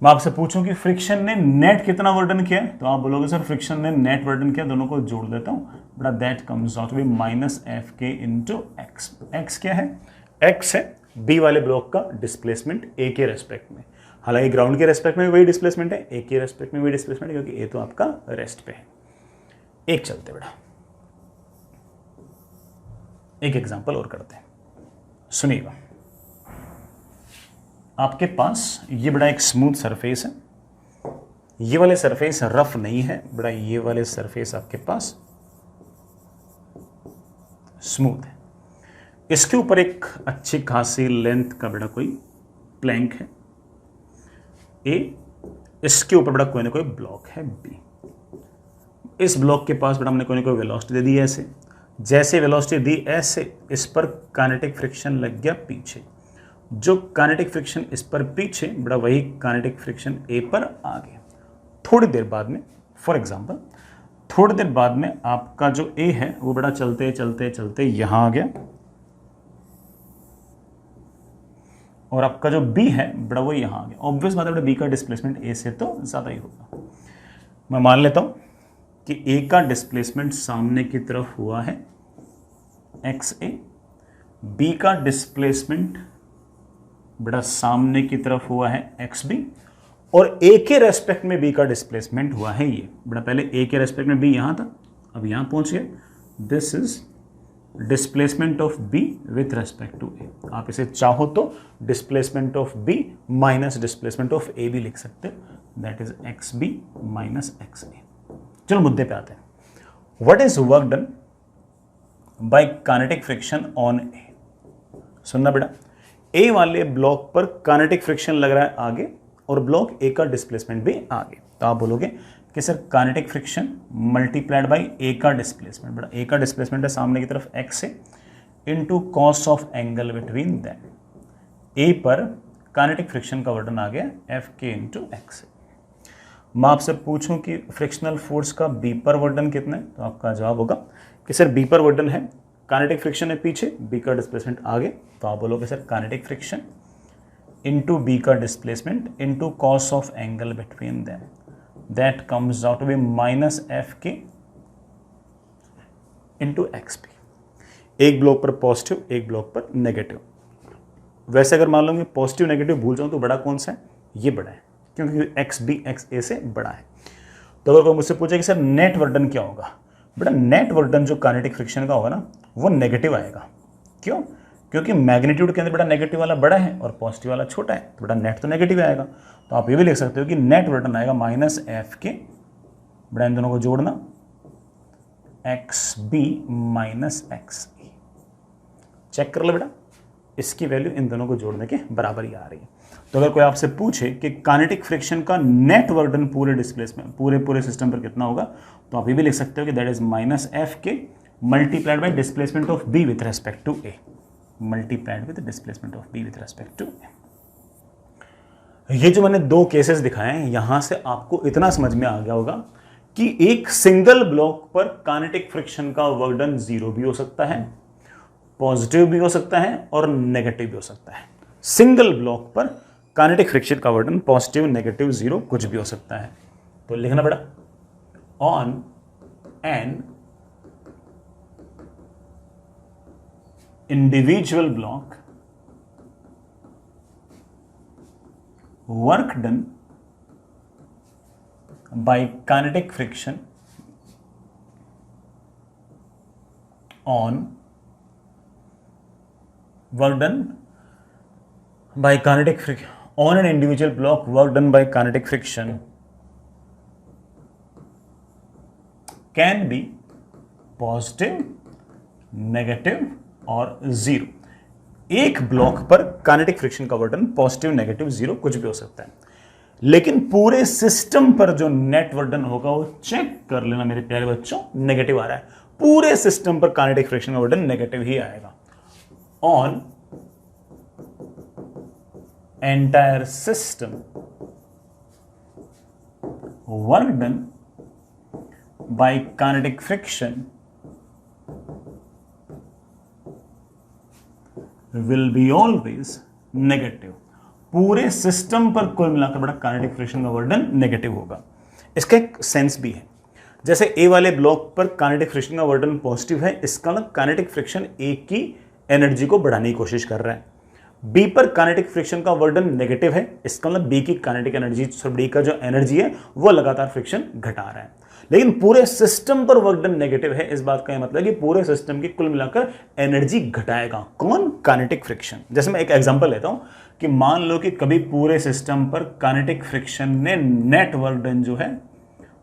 मैं आपसे पूछूं कि फ्रिक्शन ने नेट कितना वर्क डन किया, तो आप बोलोगे सर फ्रिक्शन ने नेट वर्क डन किया, दोनों को जोड़ देता हूं, बेटा that comes out to be minus F के इंटू एक्स। एक्स क्या है? एक्स है बी वाले ब्लॉक का डिस्प्लेसमेंट ए के रेस्पेक्ट में, हालांकि ग्राउंड के रेस्पेक्ट में वही डिस्प्लेसमेंट है, ए के रेस्पेक्ट में वही डिस्प्लेसमेंट है, क्योंकि ए तो आपका रेस्ट पे है। एक चलते बेटा, एक एग्जांपल और करते हैं, सुनिएगा। आपके पास ये बड़ा एक स्मूथ सरफेस है, ये वाले सरफेस रफ नहीं है बड़ा, ये वाले सरफेस आपके पास स्मूथ है। इसके ऊपर एक अच्छी खासी लेंथ का बड़ा कोई प्लैंक है ए, इसके ऊपर बड़ा कोई ना कोई ब्लॉक है बी। इस ब्लॉक के पास बड़ा हमने कोई ना कोई वेलोसिटी दे दी ऐसे, जैसे वेलोसिटी दी ऐसे इस पर काइनेटिक फ्रिक्शन लग गया पीछे, जो काइनेटिक फ्रिक्शन इस पर पीछे बड़ा वही काइनेटिक फ्रिक्शन ए पर आ गया। थोड़ी देर बाद में, फॉर एग्जांपल थोड़ी देर बाद में आपका जो ए है वो बड़ा चलते चलते चलते यहां आ गया, और आपका जो बी है बड़ा वो यहां आ गया। ऑब्वियस बात है बड़ा बी का डिस्प्लेसमेंट ए से तो ज्यादा ही होगा। मैं मान लेता हूं कि ए का डिस्प्लेसमेंट सामने की तरफ हुआ है एक्स ए, बी का डिस्प्लेसमेंट बेटा सामने की तरफ हुआ है एक्स बी, और ए के रेस्पेक्ट में बी का डिस्प्लेसमेंट हुआ है ये बेटा, पहले ए के रेस्पेक्ट में बी यहां था, अब यहां पहुंच गए। This is displacement of B with respect to A. आप इसे चाहो तो displacement of B minus displacement of A भी लिख सकते हो, that is X B minus X A. चलो मुद्दे पे आते हैं। What is work done by kinetic friction on A. सुनना बेटा, ए वाले ब्लॉक पर काइनेटिक फ्रिक्शन लग रहा है आगे और ब्लॉक ए का डिस्प्लेसमेंट भी आगे, तो आप बोलोगे कि sir kinetic friction multiplied by A का डिस्प्लेसमेंट। बेटा ए का डिस्प्लेसमेंट है सामने की तरफ एक्स है into cos of angle between them. A पर काइनेटिक फ्रिक्शन का वर्डन आ गया एफ के इंटू एक्स। मैं आपसे पूछूं कि फ्रिक्शनल फोर्स का बी पर वर्डन कितना है, तो आपका जवाब होगा कि सर बी पर वर्डन है, काइनेटिक फ्रिक्शन है पीछे, बी का डिस्प्लेसमेंट आगे, तो आप बोलोगे sir kinetic friction into B का displacement into cos of angle between them, that comes out to be minus F K into X P. एक ब्लॉक पर पॉजिटिव, एक ब्लॉक पर नेगेटिव। वैसे अगर मान लो कि पॉजिटिव नेगेटिव भूल जाऊं तो बड़ा कौन सा है, ये बड़ा है, क्योंकि एक्स बी एक्स ए से बड़ा है। तो अगर कोई मुझसे पूछे कि सर नेट वर्डन क्या होगा, बेटा नेट वर्डन जो काइनेटिक फ्रिक्शन का होगा ना वो नेगेटिव आएगा। क्यों? क्योंकि मैग्नीट्यूड के अंदर बेटा नेगेटिव वाला बड़ा है और पॉजिटिव वाला छोटा है, तो बेटा नेट तो नेगेटिव आएगा। तो आप ये भी लिख सकते हो कि नेट वर्डन आएगा माइनस एफ के, बेटा इन दोनों को जोड़ना, एक्स बी माइनस एक्स ए। चेक कर लो बेटा, इसकी वैल्यू इन दोनों को जोड़ने के बराबर ही आ रही है। तो अगर कोई आपसे पूछे कि काइनेटिक फ्रिक्शन का नेट वर्डन पूरे डिस्प्लेसमेंट पूरे सिस्टम पर कितना होगा, तो आप ये भी लिख सकते हो कि that is minus F K multiplied by displacement of B with respect to A, multiplied with displacement of B with respect to A. ये जो मैंने दो केसेस दिखाए हैं, यहां से आपको इतना समझ में आ गया होगा कि एक सिंगल ब्लॉक पर काइनेटिक फ्रिक्शन का वर्डन जीरो भी हो सकता है, पॉजिटिव भी हो सकता है और नेगेटिव भी हो सकता है। सिंगल ब्लॉक पर काइनेटिक फ्रिक्शन का वर्डन पॉजिटिव, नेगेटिव, जीरो कुछ भी हो सकता है। तो लिखना बेटा, on an individual block work done by kinetic friction on work done by kinetic friction on an individual block, work done by kinetic friction can be positive, negative और zero. एक ब्लॉक पर काइनेटिक फ्रिक्शन का वर्डन positive, negative, zero कुछ भी हो सकता है, लेकिन पूरे सिस्टम पर जो नेट वर्डन होगा वो चेक कर लेना मेरे प्यारे बच्चों, नेगेटिव आ रहा है। पूरे सिस्टम पर काइनेटिक फ्रिक्शन का वर्डन नेगेटिव ही आएगा। On entire system, work done by kinetic friction will be always negative। पूरे सिस्टम पर कुल मिलाकर बड़ा काइनेटिक फ्रिक्शन का वर्डन नेगेटिव होगा। इसका एक सेंस भी है, जैसे ए वाले ब्लॉक पर काइनेटिक फ्रिक्शन का वर्डन पॉजिटिव है, इसका मतलब काइनेटिक फ्रिक्शन ए की एनर्जी को बढ़ाने की कोशिश कर रहा है। बी पर काइनेटिक फ्रिक्शन का वर्डन नेगेटिव है, इसका मतलब बी की काइनेटिक एनर्जी, बी का जो एनर्जी है वो लगातार फ्रिक्शन घटा रहा है। लेकिन पूरे सिस्टम पर वर्क डन नेगेटिव है, इस बात का यह मतलब है कि पूरे सिस्टम की कुल मिलाकर एनर्जी घटाएगा कौन, काइनेटिक फ्रिक्शन। जैसे मैं एक एग्जांपल लेता हूं कि मान लो कि कभी पूरे सिस्टम पर काइनेटिक फ्रिक्शन ने नेट वर्क डन जो है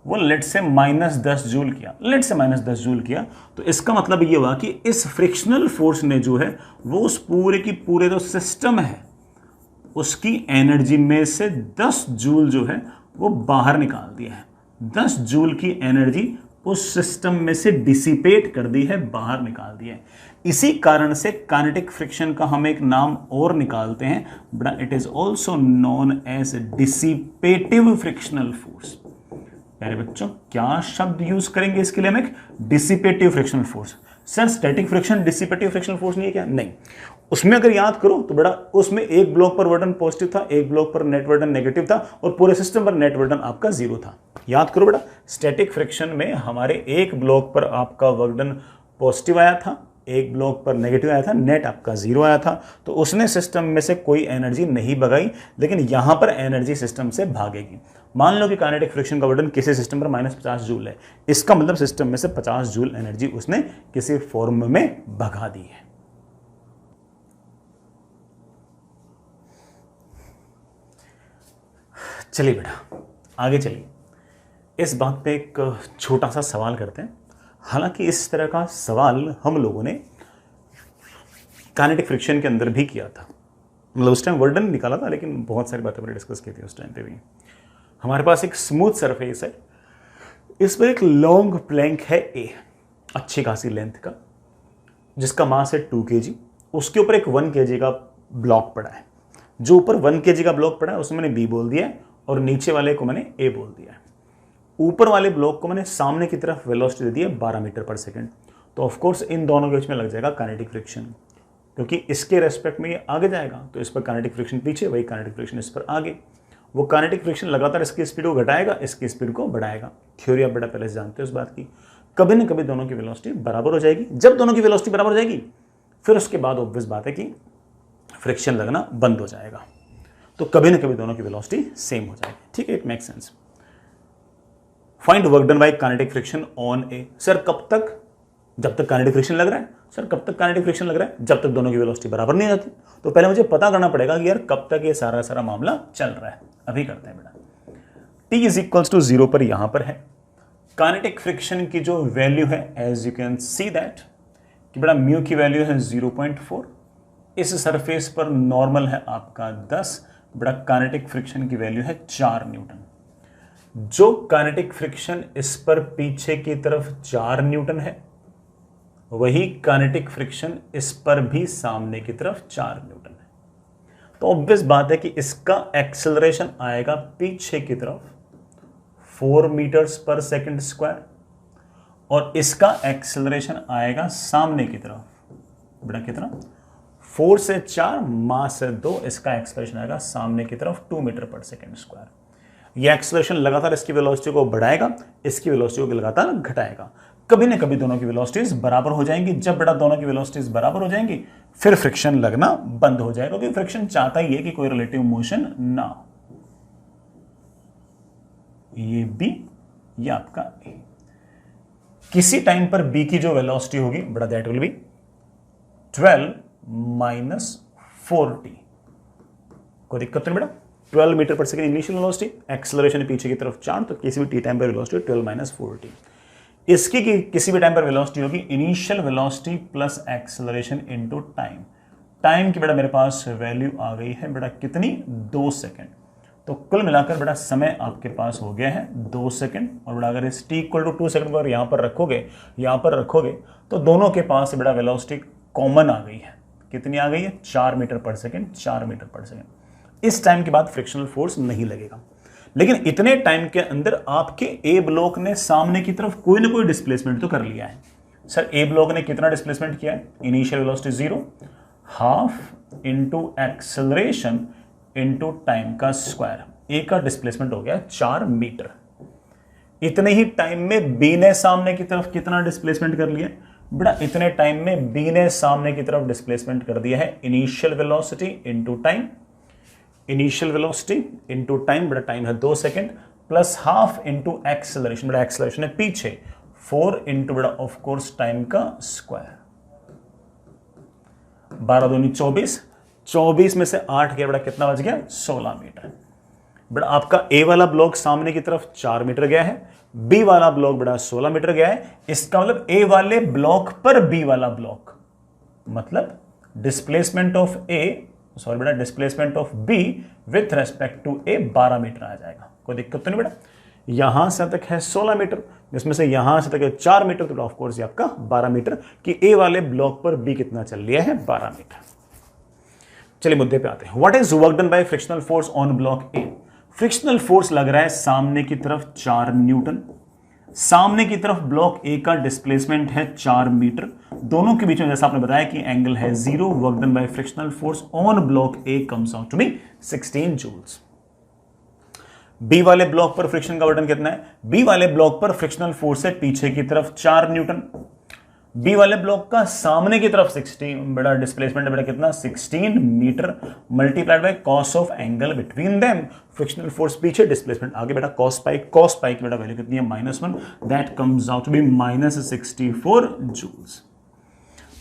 वो लेट से -10 जूल किया, लेट से -10 जूल किया, तो इसका मतलब ये हुआ कि इस फ्रिक्शनल फोर्स ने जो है वो उस पूरे की पूरे जो सिस्टम है उसकी एनर्जी में से 10 जूल जो है वो बाहर निकाल दिया है। 10 जूल की एनर्जी उस सिस्टम में से डिसिपेट कर दी है, बाहर निकाल दिया है। इसी कारण से काइनेटिक फ्रिक्शन का हम एक नाम और निकालते हैं, but it is also known as dissipative frictional force. प्यारे बच्चों, क्या शब्द यूज करेंगे इसके लिए हम, एक dissipative frictional force. Sir static friction dissipative frictional force नहीं है क्या? नहीं, उसमें अगर याद करो तो बड़ा उसमें एक ब्लॉक पर वर्डन पॉजिटिव था, एक ब्लॉक पर नेट वर्डन नेगेटिव था और पूरे सिस्टम पर नेट वर्डन आपका जीरो था। याद करो बेटा, स्टैटिक फ्रिक्शन में हमारे एक ब्लॉक पर आपका वर्क डन पॉजिटिव आया था, एक ब्लॉक पर नेगेटिव आया था, नेट आपका 0 आया था। तो उसने सिस्टम में से कोई एनर्जी नहीं भगाई, लेकिन यहां पर एनर्जी सिस्टम से भागेगी। मान लो कि काइनेटिक फ्रिक्शन का वर्डन किसी सिस्टम पर -50 जूल है, इसका मतलब सिस्टम में से 50 जूल एनर्जी उसने किसी फॉर्म में भगा दी है। चलिए बेटा आगे चलिए, इस बात पे एक छोटा सा सवाल करते हैं। हालांकि इस तरह का सवाल हम लोगों ने काइनेटिक फ्रिक्शन के अंदर भी किया था, मतलब उस टाइम वर्डन निकाला था, लेकिन बहुत सारी बातें मैंने डिस्कस की थी उस टाइम पे भी। हमारे पास एक स्मूथ सरफेस है, इस पर एक लॉन्ग प्लैंक है ए, अच्छी खासी लेंथ का, जिसका मास है 2 kg। उसके ऊपर एक 1 kg का ब्लॉक पड़ा है। जो ऊपर 1 kg का ब्लॉक पड़ा है उसमें मैंने बी बोल दिया है, और नीचे वाले को मैंने ए बोल दिया है। ऊपर वाले ब्लॉक को मैंने सामने की तरफ वेलोसिटी दे दी है 12 मीटर पर सेकंड। तो ऑफ कोर्स इन दोनों के बीच में लग जाएगा काइनेटिक फ्रिक्शन, क्योंकि इसके रेस्पेक्ट में ये आगे जाएगा तो इस पर काइनेटिक फ्रिक्शन पीछे, वही काइनेटिक फ्रिक्शन इस पर आगे। वो काइनेटिक फ्रिक्शन लगातार इसकी स्पीड को घटाएगा, इसकी स्पीड को बढ़ाएगा। थ्योरी आप बेटा पहले से जानते हो इस बात की। कभी ना कभी दोनों की वेलोसिटी बराबर हो जाएगी। जब दोनों की वेलोसिटी बराबर हो जाएगी फिर उसके बाद ऑब्वियस बात है कि फ्रिक्शन लगना बंद हो जाएगा। तो कभी ना कभी दोनों की वेलोसिटी सेम हो जाएगी। ठीक है, it make sense. Find work done by kinetic friction on A. Sir कब तक? जब तक काइनेटिक फ्रिक्शन लग रहा है। सर कब तक काइनेटिक फ्रिक्शन लग रहा है? जब तक दोनों की वेलोसिटी बराबर नहीं होती। तो पहले मुझे पता करना पड़ेगा कि यार कब तक ये सारा मामला चल रहा है। अभी करते हैं बेटा। T इज इक्वल्स टू 0 पर यहां पर है काइनेटिक फ्रिक्शन की जो वैल्यू है, as you can see that कि बेटा म्यू की वैल्यू है 0.4। इस सरफेस पर नॉर्मल है आपका 10। बेटा काइनेटिक फ्रिक्शन की वैल्यू है 4 न्यूटन। जो काइनेटिक फ्रिक्शन इस पर पीछे की तरफ 4 न्यूटन है, वही काइनेटिक फ्रिक्शन इस पर भी सामने की तरफ 4 न्यूटन है। तो ऑब्वियस बात है कि इसका एक्सेलरेशन आएगा पीछे की तरफ 4 मीटर्स पर सेकंड स्क्वायर, और इसका एक्सेलरेशन आएगा सामने की तरफ बेटा कितना, 4 से 4 मास से 2, इसका एक्सेलरेशन आएगा सामने की तरफ 2 मीटर पर सेकंड स्क्वायर। यह एक्सेलरेशन लगातार इसकी वेलोसिटी को बढ़ाएगा, इसकी वेलोसिटी को लगातार घटाएगा। कभी ना कभी दोनों की वेलोसिटीज बराबर हो जाएंगी। जब बेटा दोनों की वेलोसिटीज बराबर हो जाएंगी फिर फ्रिक्शन लगना बंद हो जाएगा, क्योंकि फ्रिक्शन चाहता ही है कि कोई रिलेटिव मोशन ना हो। ये बी, ये आपका ए। किसी टाइम पर बी की जो वेलोसिटी होगी बेटा that will be 12 minus 4t। कोई दिक्कत नहीं बेटा। 12 मीटर पर सेकंड इनिशियल वेलोसिटी, एक्सेलरेशन पीछे की तरफ 4, तो किसी भी टी टाइम पर वेलोसिटी 12 माइनस 4t। इसकी किसी भी टाइम पर वेलोसिटी होगी initial velocity plus acceleration into time. Time की बेटा मेरे पास वैल्यू आ गई है बेटा कितनी, 2 सेकंड। तो कुल मिलाकर बेटा समय आपके पास हो गया है 2 सेकंड। और बेटा अगर इस t इक्वल टू 2 सेकंड को यहां पर रखोगे तो दोनों के पास बेटा वेलोसिटी कॉमन आ गई है। कितनी आ गई है? 4 मीटर पर सेकंड, 4 मीटर पर सेकंड। इस टाइम के बाद फ्रिक्शनल फोर्स नहीं लगेगा, लेकिन इतने टाइम के अंदर आपके ए ब्लॉक ने सामने की तरफ कोई ना कोई डिस्प्लेसमेंट तो कर लिया है। सर ए ब्लॉक ने कितना डिस्प्लेसमेंट किया है? Initial velocity 0, half into acceleration into time का स्क्वायर। ए का डिस्प्लेसमेंट हो गया 4 मीटर। इतने ही टाइम में बी ने सामने की तरफ कितना डिस्प्लेसमेंट कर लिया बेटा? इतने टाइम में बी ने सामने की तरफ डिस्प्लेसमेंट कर दिया है initial velocity into time. Initial velocity into time, बेटा टाइम है 2 second, plus half into acceleration, बेटा एक्सेलरेशन है पीछे 4 इंटू बेटा ऑफ कोर्स टाइम का स्क्वायर। 12 दूनी 24, 24 में से 8 गया बेटा कितना बच गया? 16 मीटर। बेटा आपका ए वाला ब्लॉक सामने की तरफ 4 मीटर गया है, बी वाला ब्लॉक बेटा 16 मीटर गया है। इसका मतलब ए वाले ब्लॉक पर बी वाला ब्लॉक, मतलब डिस्प्लेसमेंट ऑफ ए, सॉरी बेटा displacement of B with respect to A 12 meter आ जाएगा। कोई दिक्कत तो नहीं बेटा। यहां से तक है 16 मीटर, जिसमें से यहां से तक है 4 मीटर, तो ऑफ कोर्स ये आपका 12 मीटर कि ए वाले ब्लॉक पर बी कितना चल लिया है? 12 मीटर। चलिए मुद्दे पे आते हैं। What is work done by frictional force on block A? Frictional force लग रहा है सामने की तरफ 4 न्यूटन। सामने की तरफ ब्लॉक ए का डिस्प्लेसमेंट है 4 मीटर। दोनों के बीच में जैसा आपने बताया कि एंगल है 0। Work done by frictional force on block A comes out to be 16 joules. B वाले ब्लॉक पर फ्रिक्शन का बर्डन कितना है? बी वाले ब्लॉक पर फ्रिक्शनल फोर्स है पीछे की तरफ 4 न्यूटन, बी वाले ब्लॉक का सामने की तरफ 16 बड़ा डिस्प्लेसमेंट बड़ा कितना 16 metre multiplied by cos of angle between them, frictional force पीछे डिस्प्लेसमेंट आगे बेटा कॉस पाई की बेटा वैल्यू कितनी है -1, that comes out to be -64 joules.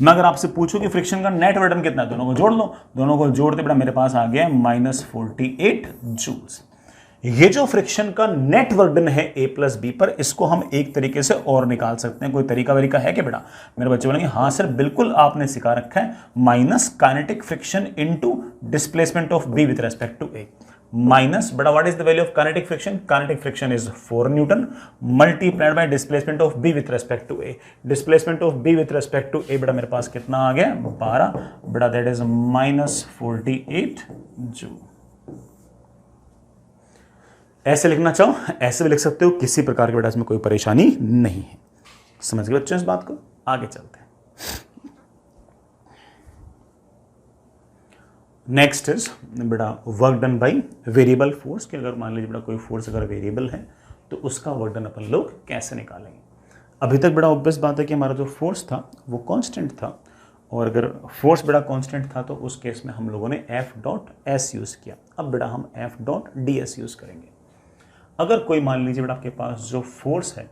मैं अगर आपसे पूछूं कि फ्रिक्शन का नेट बर्डन कितना है, दोनों को जोड़ लो, दोनों को जोड़ते बेटा मेरे पास आ गया -48 जूल्स। ये जो फ्रिक्शन का नेट बर्डन है ए प्लस बी पर, इसको हम एक तरीके से और निकाल सकते हैं। कोई तरीका वरीका है कि बेटा? मेरे बच्चे बोलेंगे हाँ सर बिल्कुल, आपने सिखा रखा है minus kinetic friction into displacement of B with respect to A, minus बड़ा what is the value of kinetic friction? Kinetic friction is 4 newton multiplied by displacement of B with respect to A, displacement of B with respect to A बेटा मेरे पास कितना आ गया 12 बेटा, that is -48 joule. ऐसे लिखना चाहो ऐसे भी लिख सकते हो, किसी प्रकार के बेटा इसमें कोई परेशानी नहीं है। समझ गए बच्चों इस बात को? आगे चलते हैं। नेक्स्ट इज बेटा work done by variable force, कि अगर मान लीजिए बेटा कोई फोर्स अगर वेरिएबल है तो उसका वर्क डन अपन लोग कैसे निकालेंगे। अभी तक बड़ा ऑब्वियस बात है कि हमारा जो फोर्स था वो कांस्टेंट था, और अगर फोर्स बेटा कांस्टेंट था तो उस केस में हम लोगों ने F.S यूज किया। अब बेटा हम F.DS यूज करेंगे। अगर कोई मान लीजिए बेटा आपके पास जो फोर्स है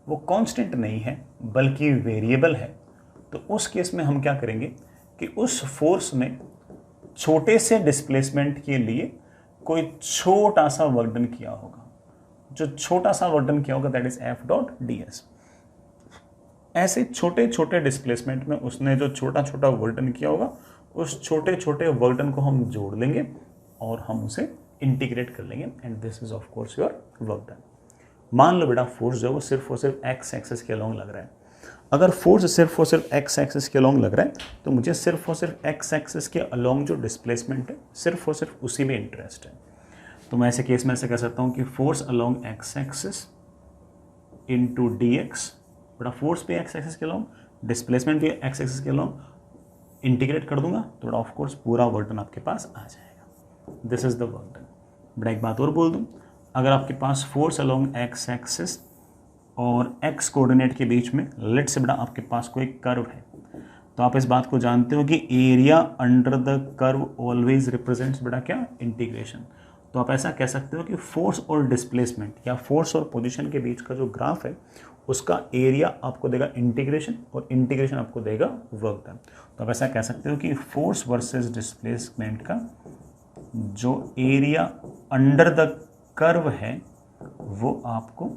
वो कांस्टेंट नहीं है बल्कि वेरिएबल है, तो उस केस में हम क्या करेंगे कि उस फोर्स ने छोटे से डिस्प्लेसमेंट के लिए कोई छोटा सा वर्क डन किया होगा। जो छोटा सा वर्क डन किया होगा दैट इज F.DS। ऐसे छोटे छोटे डिस्प्लेसमेंट में उसने जो छोटा छोटा वर्क डन किया होगा, उस छोटे छोटे वर्क डन को हम जोड़ लेंगे और हम उसे इंटीग्रेट कर लेंगे, and this is of course your work done. मान लो बेटा फोर्स जो है वो सिर्फ और सिर्फ एक्स एक्सिस के अलोंग लग रहा है। अगर फोर्स सिर्फ और सिर्फ एक्स एक्सिस के अलोंग लग रहा है तो मुझे सिर्फ और सिर्फ एक्स एक्सिस के अलोंग जो डिस्प्लेसमेंट है सिर्फ और सिर्फ उसी में इंटरेस्ट है। तो मैं ऐसे केस में ऐसे कह सकता हूँ कि force along x axis into D x, बेटा फोर्स भी एक्स एक्सिस के अलोंग, डिस्प्लेसमेंट भी एक्स एक्सिस के अलोंग, इंटीग्रेट कर दूंगा तो बेटा ऑफ कोर्स पूरा वर्क डन आपके पास आ जाएगा। This is the work done. बेटा एक बात और बोल दूं, अगर आपके पास फोर्स अलोंग एक्स एक्सिस और एक्स कोऑर्डिनेट के बीच में लेट से बेटा आपके पास कोई कर्व है, तो आप इस बात को जानते हो कि area under the curve always represents बेटा क्या? इंटीग्रेशन। तो आप ऐसा कह सकते हो कि फोर्स और डिस्प्लेसमेंट या फोर्स और पोजीशन के बीच का जो ग्राफ है उसका एरिया आपको देगा इंटीग्रेशन और इंटीग्रेशन आपको देगा वर्क डन। तो आप ऐसा कह सकते हो कि फोर्स वर्सेस डिस्प्लेसमेंट का जो एरिया अंडर द कर्व है वो आपको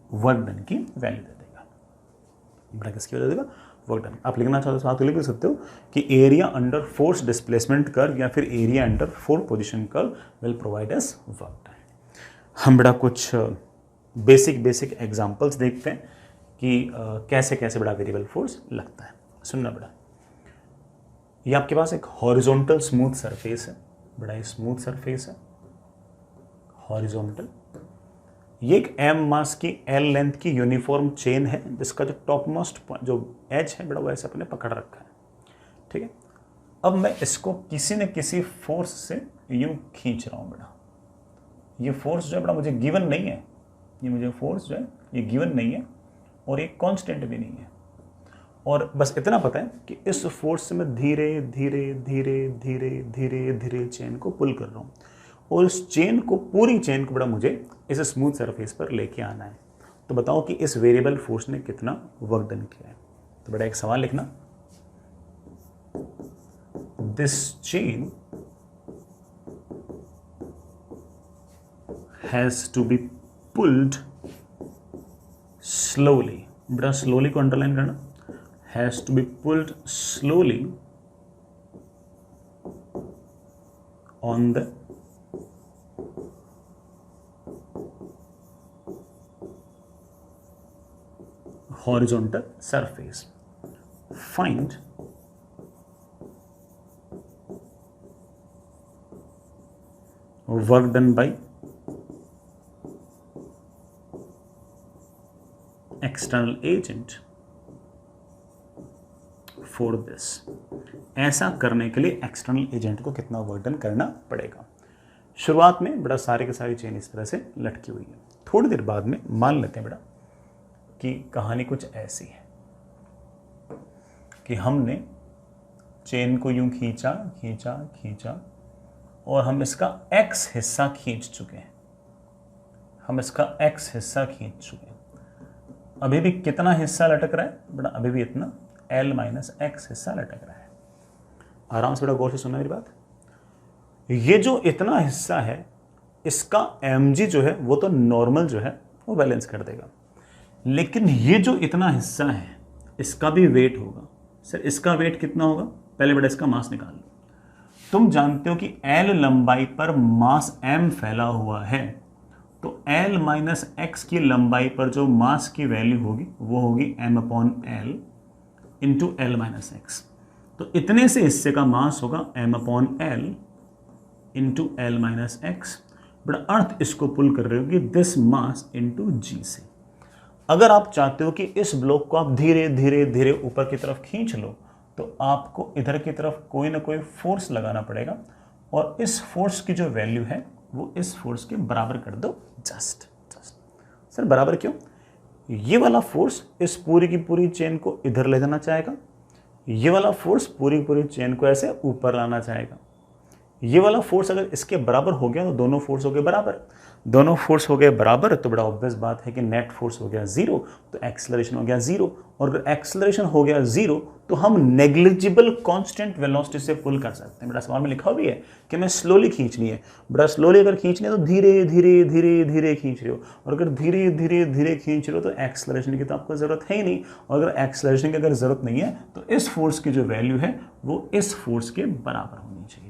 वर्क डन की वैल्यू दे देगा। बड़ा किसकी वैल्यू देगा? Work done. आप लिखना चाहते हो तो लिख सकते हो कि area under force displacement curve या फिर area under force position curve will provide us work done. हम बड़ा कुछ बेसिक एग्जांपल्स देखते हैं कि कैसे कैसे बड़ा वेरिएबल फोर्स लगता है। सुनना बड़ा, ये आपके पास एक हॉरिजॉन्टल स्मूथ सरफेस है, बड़ा ही स्मूथ सरफेस है हॉरिजॉन्टल। ये एक m मास की l लेंथ की यूनिफॉर्म चेन है जिसका जो टॉप मोस्ट जो एज है बड़ा वो ऐसे अपने पकड़ रखा है, ठीक है। अब मैं इसको किसी न किसी फोर्स से यूं खींच रहा हूं बेटा। ये फोर्स जो है बड़ा मुझे गिवन नहीं है, ये मुझे फोर्स जो है ये गिवन नहीं है और ये कांस्टेंट भी नहीं है, और बस इतना पता है कि इस फोर्स से मैं धीरे धीरे धीरे धीरे धीरे धीरे चेन को पुल कर रहा हूँ और इस चेन को पूरी चेन को बड़ा मुझे इस स्मूथ सरफेस पर लेके आना है। तो बताओ कि इस वेरिएबल फोर्स ने कितना वर्क डन किया है। तो बड़ा एक सवाल लिखना, this chain has to be pulled slowly, बड़ा स्लोली को अंडरलाइन करना, has to be pulled slowly on the horizontal surface. Find work done by external agent for this. ऐसा करने के लिए एक्सटर्नल एजेंट को कितना वर्क डन करना पड़ेगा। शुरुआत में बड़ा सारे के सारी चेन इस तरह से लटकी हुई है। थोड़ी देर बाद में मान लेते हैं बड़ा कि कहानी कुछ ऐसी है कि हमने चेन को यूं खींचा खींचा खींचा और हम इसका एक्स हिस्सा खींच चुके हैं। हम इसका एक्स हिस्सा खींच चुके हैं। अभी भी कितना हिस्सा लटक रहा है बड़ा? अभी भी इतना L माइनस एक्स हिस्सा लटक रहा है। आराम से बड़ा गौर से सुनना मेरी बात। ये जो इतना हिस्सा है इसका mg जो है वो तो नॉर्मल जो है वो बैलेंस कर देगा, लेकिन ये जो इतना हिस्सा है इसका भी वेट होगा। सर इसका वेट कितना होगा? पहले बड़ा इसका मास निकाल लो। तुम जानते हो कि L लंबाई पर मास m फैला हुआ है, तो L माइनस एक्स की लंबाई पर जो मास की वैल्यू होगी वो होगी m upon L into L minus x. तो इतने से हिस्से का मास होगा m upon L into L minus x. बड़ा अर्थ इसको पुल कर रहे हो कि दिस मास इंटू जी से। अगर आप चाहते हो कि इस ब्लॉक को आप धीरे धीरे धीरे ऊपर की तरफ खींच लो तो आपको इधर की तरफ कोई ना कोई फोर्स लगाना पड़ेगा, और इस फोर्स की जो वैल्यू है वो इस फोर्स के बराबर कर दो। जस्ट सर बराबर क्यों? ये वाला फोर्स इस पूरी की पूरी चेन को इधर ले जाना चाहेगा, ये वाला फोर्स पूरी की पूरी चेन को ऐसे ऊपर लाना चाहेगा। ये वाला फोर्स अगर इसके बराबर हो गया तो दोनों फोर्स हो गए बराबर। दोनों फोर्स हो गए बराबर तो बड़ा ऑब्वियस बात है कि नेट फोर्स हो गया जीरो, तो एक्सेलरेशन हो गया जीरो। और अगर एक्सेलरेशन हो गया जीरो तो हम नेग्लिजिबल कांस्टेंट वेलोसिटी से पुल कर सकते हैं। बड़ा सवाल में लिखा भी है कि मैं स्लोली खींचनी है। बड़ा स्लोली अगर खींचनी है तो धीरे धीरे धीरे धीरे खींच रहे हो, और अगर धीरे धीरे धीरे खींच रहे हो तो एक्सेलरेशन की तो आपको जरूरत है ही नहीं। और अगर एक्सेलरेशन की अगर जरूरत नहीं है तो इस फोर्स की जो वैल्यू है वो इस फोर्स के बराबर होनी चाहिए।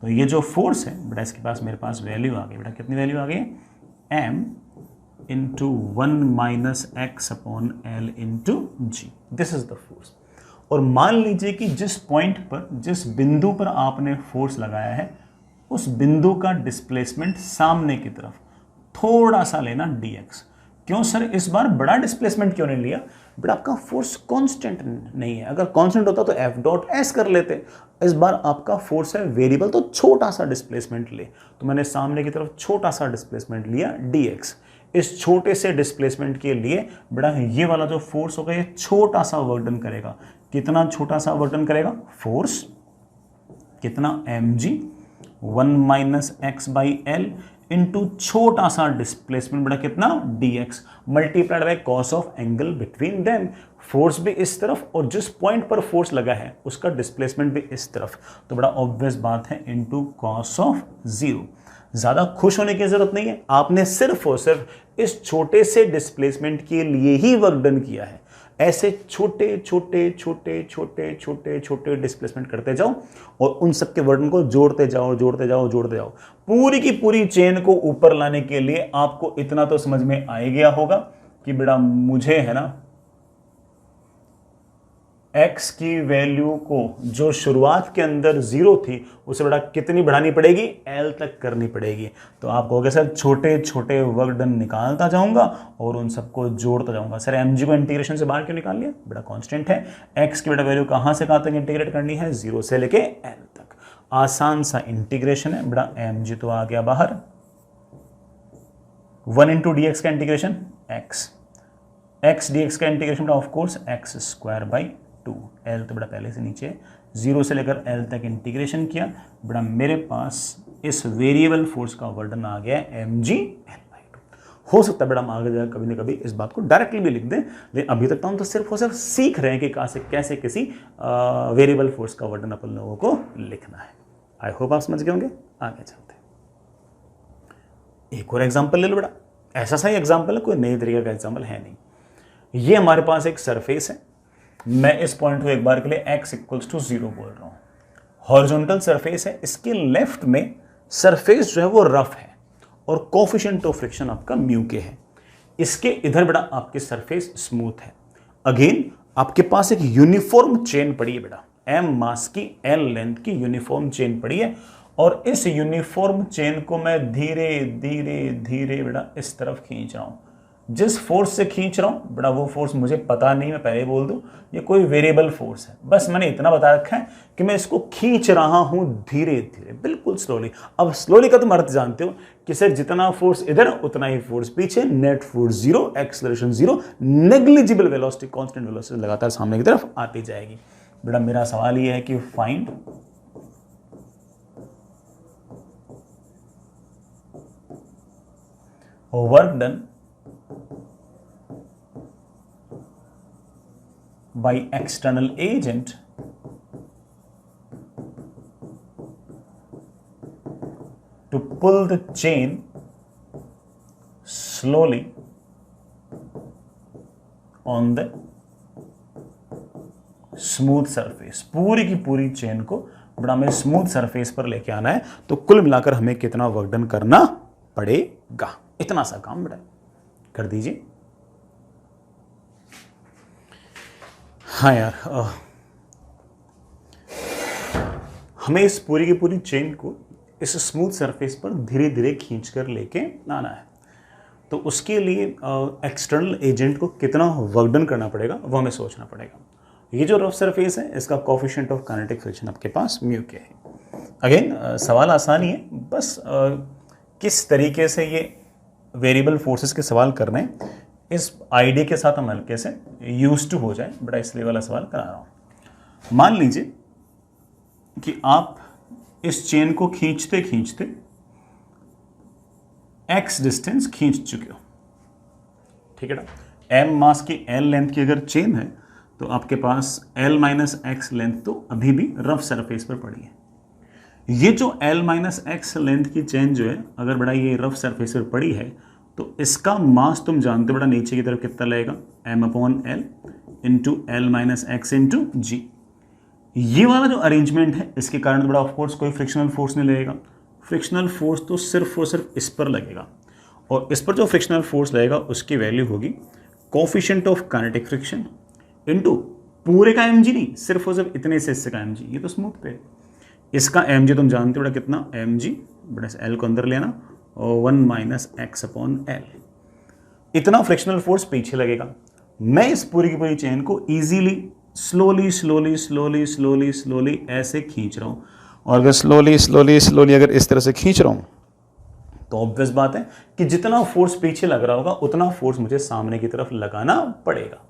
तो ये जो फोर्स है बेटा इसके पास मेरे पास वैल्यू आ गई। बेटा कितनी वैल्यू आ गई? m into 1 minus x upon L into g. This is the force. और मान लीजिए कि जिस पॉइंट पर, जिस बिंदु पर आपने फोर्स लगाया है उस बिंदु का डिस्प्लेसमेंट सामने की तरफ थोड़ा सा लेना dx। क्यों सर इस बार बड़ा डिस्प्लेसमेंट क्यों नहीं लिया? बट आपका फोर्स कांस्टेंट नहीं है। अगर कांस्टेंट होता तो f डॉट एस कर लेते। इस बार आपका फोर्स है वेरिएबल, तो छोटा सा डिस्प्लेसमेंट ले। तो मैंने सामने की तरफ छोटा सा डिस्प्लेसमेंट लिया dx। इस छोटे से डिस्प्लेसमेंट के लिए बड़ा ये वाला जो फोर्स होगा ये छोटा सा वर्क डन करेगा। कितना छोटा सा वर्क डन करेगा? फोर्स कितना? mg 1 minus x by L into छोटा सा डिस्प्लेसमेंट बड़ा कितना? dx multiplied by cos of angle between them. Force भी इस तरफ और जिस पॉइंट पर फोर्स लगा है उसका डिस्प्लेसमेंट भी इस तरफ, तो बड़ा ऑब्वियस बात है इनटू कॉस ऑफ जीरो। ज्यादा खुश होने की जरूरत नहीं है, आपने सिर्फ और सिर्फ इस छोटे से डिस्प्लेसमेंट के लिए ही वर्क डन किया है। ऐसे छोटे छोटे छोटे छोटे छोटे छोटे डिस्प्लेसमेंट करते जाओ और उन सबके वर्डन को जोड़ते जाओ जोड़ते जाओ जोड़ते जाओ। पूरी की पूरी चेन को ऊपर लाने के लिए आपको इतना तो समझ में आ ही गया होगा कि बेटा मुझे है ना x की वैल्यू को जो शुरुआत के अंदर जीरो थी उसे बड़ा कितनी बढ़ानी पड़ेगी? L तक करनी पड़ेगी। तो आप कहोगे सर छोटे छोटे वर्क डन निकालता जाऊंगा और उन सबको जोड़ता जाऊंगा। सर mg को इंटीग्रेशन से बाहर क्यों निकाल लिया? बड़ा कांस्टेंट है। x की बेटा वैल्यू कहां से कहां तक इंटीग्रेट करनी है? जीरो से लेके L तक। आसान सा इंटीग्रेशन है। बड़ा mg तो आ गया बाहर। 1 इंटू डी एक्स का इंटीग्रेशन x dx का integration of course x square by 2। L तो बड़ा पहले से नीचे, जीरो से लेकर L तक इंटीग्रेशन किया। बड़ा मेरे पास इस वेरिएबल फोर्स का वर्डन आ गया mg L/2। हो सकता है बड़ा हम आगे जाकर कभी ना कभी इस बात को डायरेक्टली भी लिख दें, लेकिन अभी तक तो हम तो सिर्फ और सिर्फ सीख रहे हैं कि कैसे किसी वेरिएबल फोर्स का वर्डन अपन लोगों को लिखना है। आई होप आप समझ गए होंगे। आगे चलते हैं, एक और एग्जाम्पल ले लो। बड़ा ऐसा सा ही एग्जाम्पल है, कोई नई तरीके का एग्जाम्पल है नहीं। ये हमारे पास एक सरफेस है। मैं इस पॉइंट को एक बार के लिए x इक्वल्स टू 0 बोल रहा हूं। हॉरिजॉन्टल सरफेस है, इसके लेफ्ट में सरफेस जो है वो रफ है और कोफिशिएंट ऑफ फ्रिक्शन आपका म्यू के है। इसके इधर बेटा आपकी सरफेस स्मूथ है। अगेन आपके पास एक यूनिफॉर्म चेन पड़ी है बेटा, m मास की l लेंथ की यूनिफॉर्म चेन पड़ी है, और इस यूनिफॉर्म चेन को मैं धीरे धीरे धीरे बेटा इस तरफ खींच रहा हूं। जिस फोर्स से खींच रहा हूं बड़ा वो फोर्स मुझे पता नहीं, मैं पहले बोल दूं ये कोई वेरिएबल फोर्स है, बस मैंने इतना बता रखा है कि मैं इसको खींच रहा हूं धीरे धीरे, बिल्कुल स्लोली। अब स्लोली का तुम अर्थ जानते हो कि सर जितना फोर्स इधर उतना ही फोर्स पीछे, net force zero, acceleration zero, negligible velocity, constant velocity लगातार सामने की तरफ आती जाएगी। बेटा मेरा सवाल यह है कि find work done by external agent to pull the chain slowly on the smooth surface. पूरी की पूरी चेन को बड़ा हमें स्मूथ सरफेस पर लेके आना है, तो कुल मिलाकर हमें कितना वर्क डन करना पड़ेगा, इतना सा काम बड़ा कर दीजिए। हाँ यार, हमें इस पूरी की पूरी चेन को इस स्मूथ सरफेस पर धीरे धीरे खींचकर लेके आना है, तो उसके लिए एक्सटर्नल एजेंट को कितना वर्क डन करना पड़ेगा वो हमें सोचना पड़ेगा। ये जो रफ सरफेस है इसका कोफिशिएंट ऑफ काइनेटिक फ्रिक्शन आपके पास म्यू के है। अगेन सवाल आसानी है, बस किस तरीके से ये वेरिएबल फोर्सेस के सवाल करने हैं इस आइडिया के साथ हम हल्के से यूज टू हो जाए, बड़ा इसलिए वाला सवाल करा रहा हूं। मान लीजिए कि आप इस चेन को खींचते खींचते x डिस्टेंस खींच चुके हो, ठीक है ना। m मास की l लेंथ की अगर चेन है तो आपके पास l माइनस एक्स लेंथ तो अभी भी रफ सरफेस पर पड़ी है। ये जो l माइनस एक्स लेंथ की चेन जो है अगर बड़ा ये रफ सरफेस पर पड़ी है तो इसका मास तुम जानते हो बड़ा नीचे की तरफ कितना लगेगा, m upon L into L minus X into G. ये वाला जो अरेंजमेंट है इसके कारण बड़ा ऑफकोर्स कोई फ्रिक्शनल फोर्स नहीं लगेगा। फ्रिक्शनल फोर्स तो सिर्फ और सिर्फ इस पर लगेगा, और इस पर जो फ्रिक्शनल फोर्स लगेगा उसकी वैल्यू होगी coefficient of kinetic friction into पूरे का mg नहीं, सिर्फ और सिर्फ इतने से हिस्से का mg। ये तो स्मूथ पे इसका mg तुम जानते हो बड़ा कितना, mg बड़ा एल को अंदर लेना और 1 माइनस एक्स अपॉन एल, इतना फ्रिक्शनल फोर्स पीछे लगेगा। मैं इस पूरी की पूरी चेन को easily slowly slowly slowly slowly slowly ऐसे खींच रहा हूं, और अगर स्लोली स्लोली स्लोली अगर इस तरह से खींच रहा हूं तो ऑब्वियस बात है कि जितना फोर्स पीछे लग रहा होगा उतना फोर्स मुझे सामने की तरफ लगाना पड़ेगा।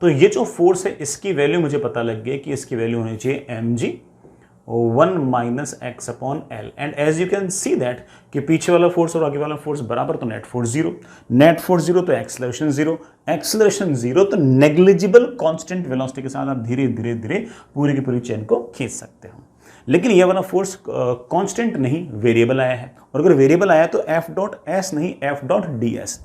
तो ये जो फोर्स है इसकी वैल्यू मुझे पता लग गई कि इसकी वैल्यू होनी चाहिए mg 1 minus x upon l. And as you can see that कि पीछे वाला फोर्स और आगे वाला फोर्स बराबर, तो net force zero, net force zero तो एक्सेलरेशन जीरो, एक्सेलरेशन जीरो तो नेग्लिजिबल कांस्टेंट वेलोसिटी के साथ आप धीरे धीरे धीरे पूरी की पूरी चेन को खींच सकते हो। लेकिन ये वाला फोर्स कांस्टेंट नहीं, वेरिएबल आया है, और अगर वेरिएबल आया तो एफ डॉट एस नहीं एफ डॉट डी एस।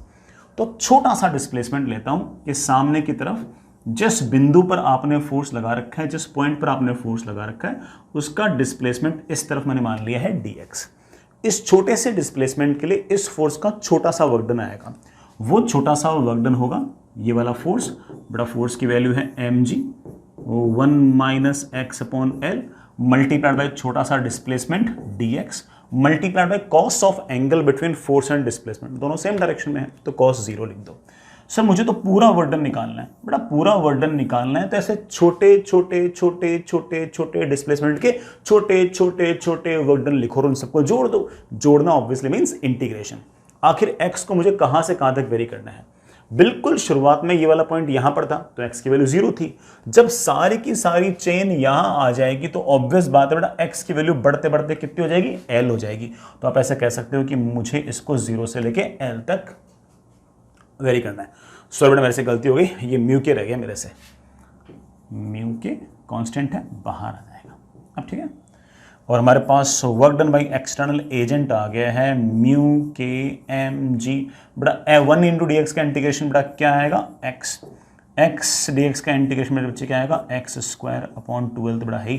तो छोटा सा डिस्प्लेसमेंट लेता हूं कि सामने की तरफ जिस बिंदु पर आपने फोर्स लगा रखा है, जिस पॉइंट पर आपने फोर्स लगा रखा है उसका डिस्प्लेसमेंट इस तरफ मैंने मान लिया है dx। इस छोटे से डिस्प्लेसमेंट के लिए इस फोर्स का छोटा सा वर्क डन आएगा, वो छोटा सा वर्क डन होगा ये वाला फोर्स। बड़ा फोर्स की वैल्यू है mg 1 minus x upon L multiplied by छोटा सा displacement dx multiplied by cos of angle between force and displacement, दोनों सेम डायरेक्शन में है तो कॉस जीरो लिख दो। सर मुझे तो पूरा वर्क डन निकालना है, बड़ा पूरा वर्क डन निकालना है तो ऐसे छोटे छोटे छोटे छोटे छोटे डिस्प्लेसमेंट के छोटे छोटे छोटे वर्क डन लिखो और उन सबको जोड़ दो। जोड़ना ऑब्वियसली मींस इंटीग्रेशन। आखिर x को मुझे कहां से कहां तक वेरी करना है। बिल्कुल शुरुआत में ये वाला पॉइंट यहां पर था तो x की वैल्यू जीरो थी। जब सारी की सारी चेन यहां आ जाएगी तो ऑब्वियस बात है बेटा x की वैल्यू बढ़ते बढ़ते कितनी हो जाएगी, l हो जाएगी। तो आप ऐसे कह सकते हो कि मुझे इसको जीरो से लेके l तक वेरी करना है। सॉरी बेटा मेरे से गलती हो गई, ये म्यू के रह गया मेरे से, म्यू के कांस्टेंट है बाहर आ जाएगा अब, ठीक है। और हमारे पास work done by external agent आ गया है म्यू के एम जी। बड़ा 1 इंटू डी एक्स का इंटीग्रेशन बड़ा क्या आएगा, एक्स एक्स डी एक्स का इंटीग्रेशन मेरे बच्चे क्या आएगा, एक्स स्क्वायर अपॉन 12। तो बड़ा है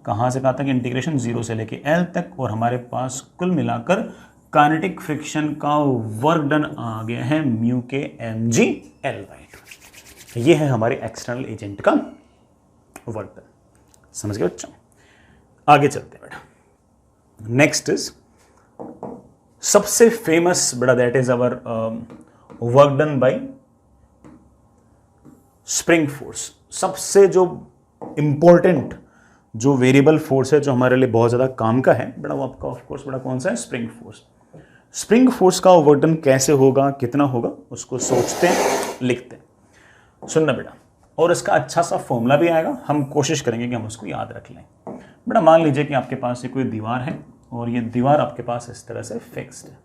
कहाँ से कहाँ तक इंटीग्रेशन, जीरो से लेके एल तक। और हमारे पास कुल मिलाकर काइनेटिक फ्रिक्शन का वर्क डन आ गया है म्यू के एम जी एल बाई 2। ये है हमारे एक्सटर्नल एजेंट का वर्क डन। समझ गए बच्चों, आगे चलते हैं बेटा। नेक्स्ट इज सबसे फेमस बेटा, that is our work done bye spring force. सबसे जो इंपॉर्टेंट जो वेरिएबल फोर्स है जो हमारे लिए बहुत ज्यादा काम का है बड़ा, वो आपका ऑफ कोर्स बड़ा कौन सा है, स्प्रिंग फोर्स। स्प्रिंग फोर्स का वर्क डन कैसे होगा, कितना होगा, उसको सोचते हैं, लिखते हैं। सुनना बेटा, और इसका अच्छा सा फॉर्मूला भी आएगा, हम कोशिश करेंगे कि हम उसको याद रख लें। बेटा मान लीजिए कि आपके पास ये कोई दीवार है और ये दीवार आपके पास इस तरह से फिक्स्ड है।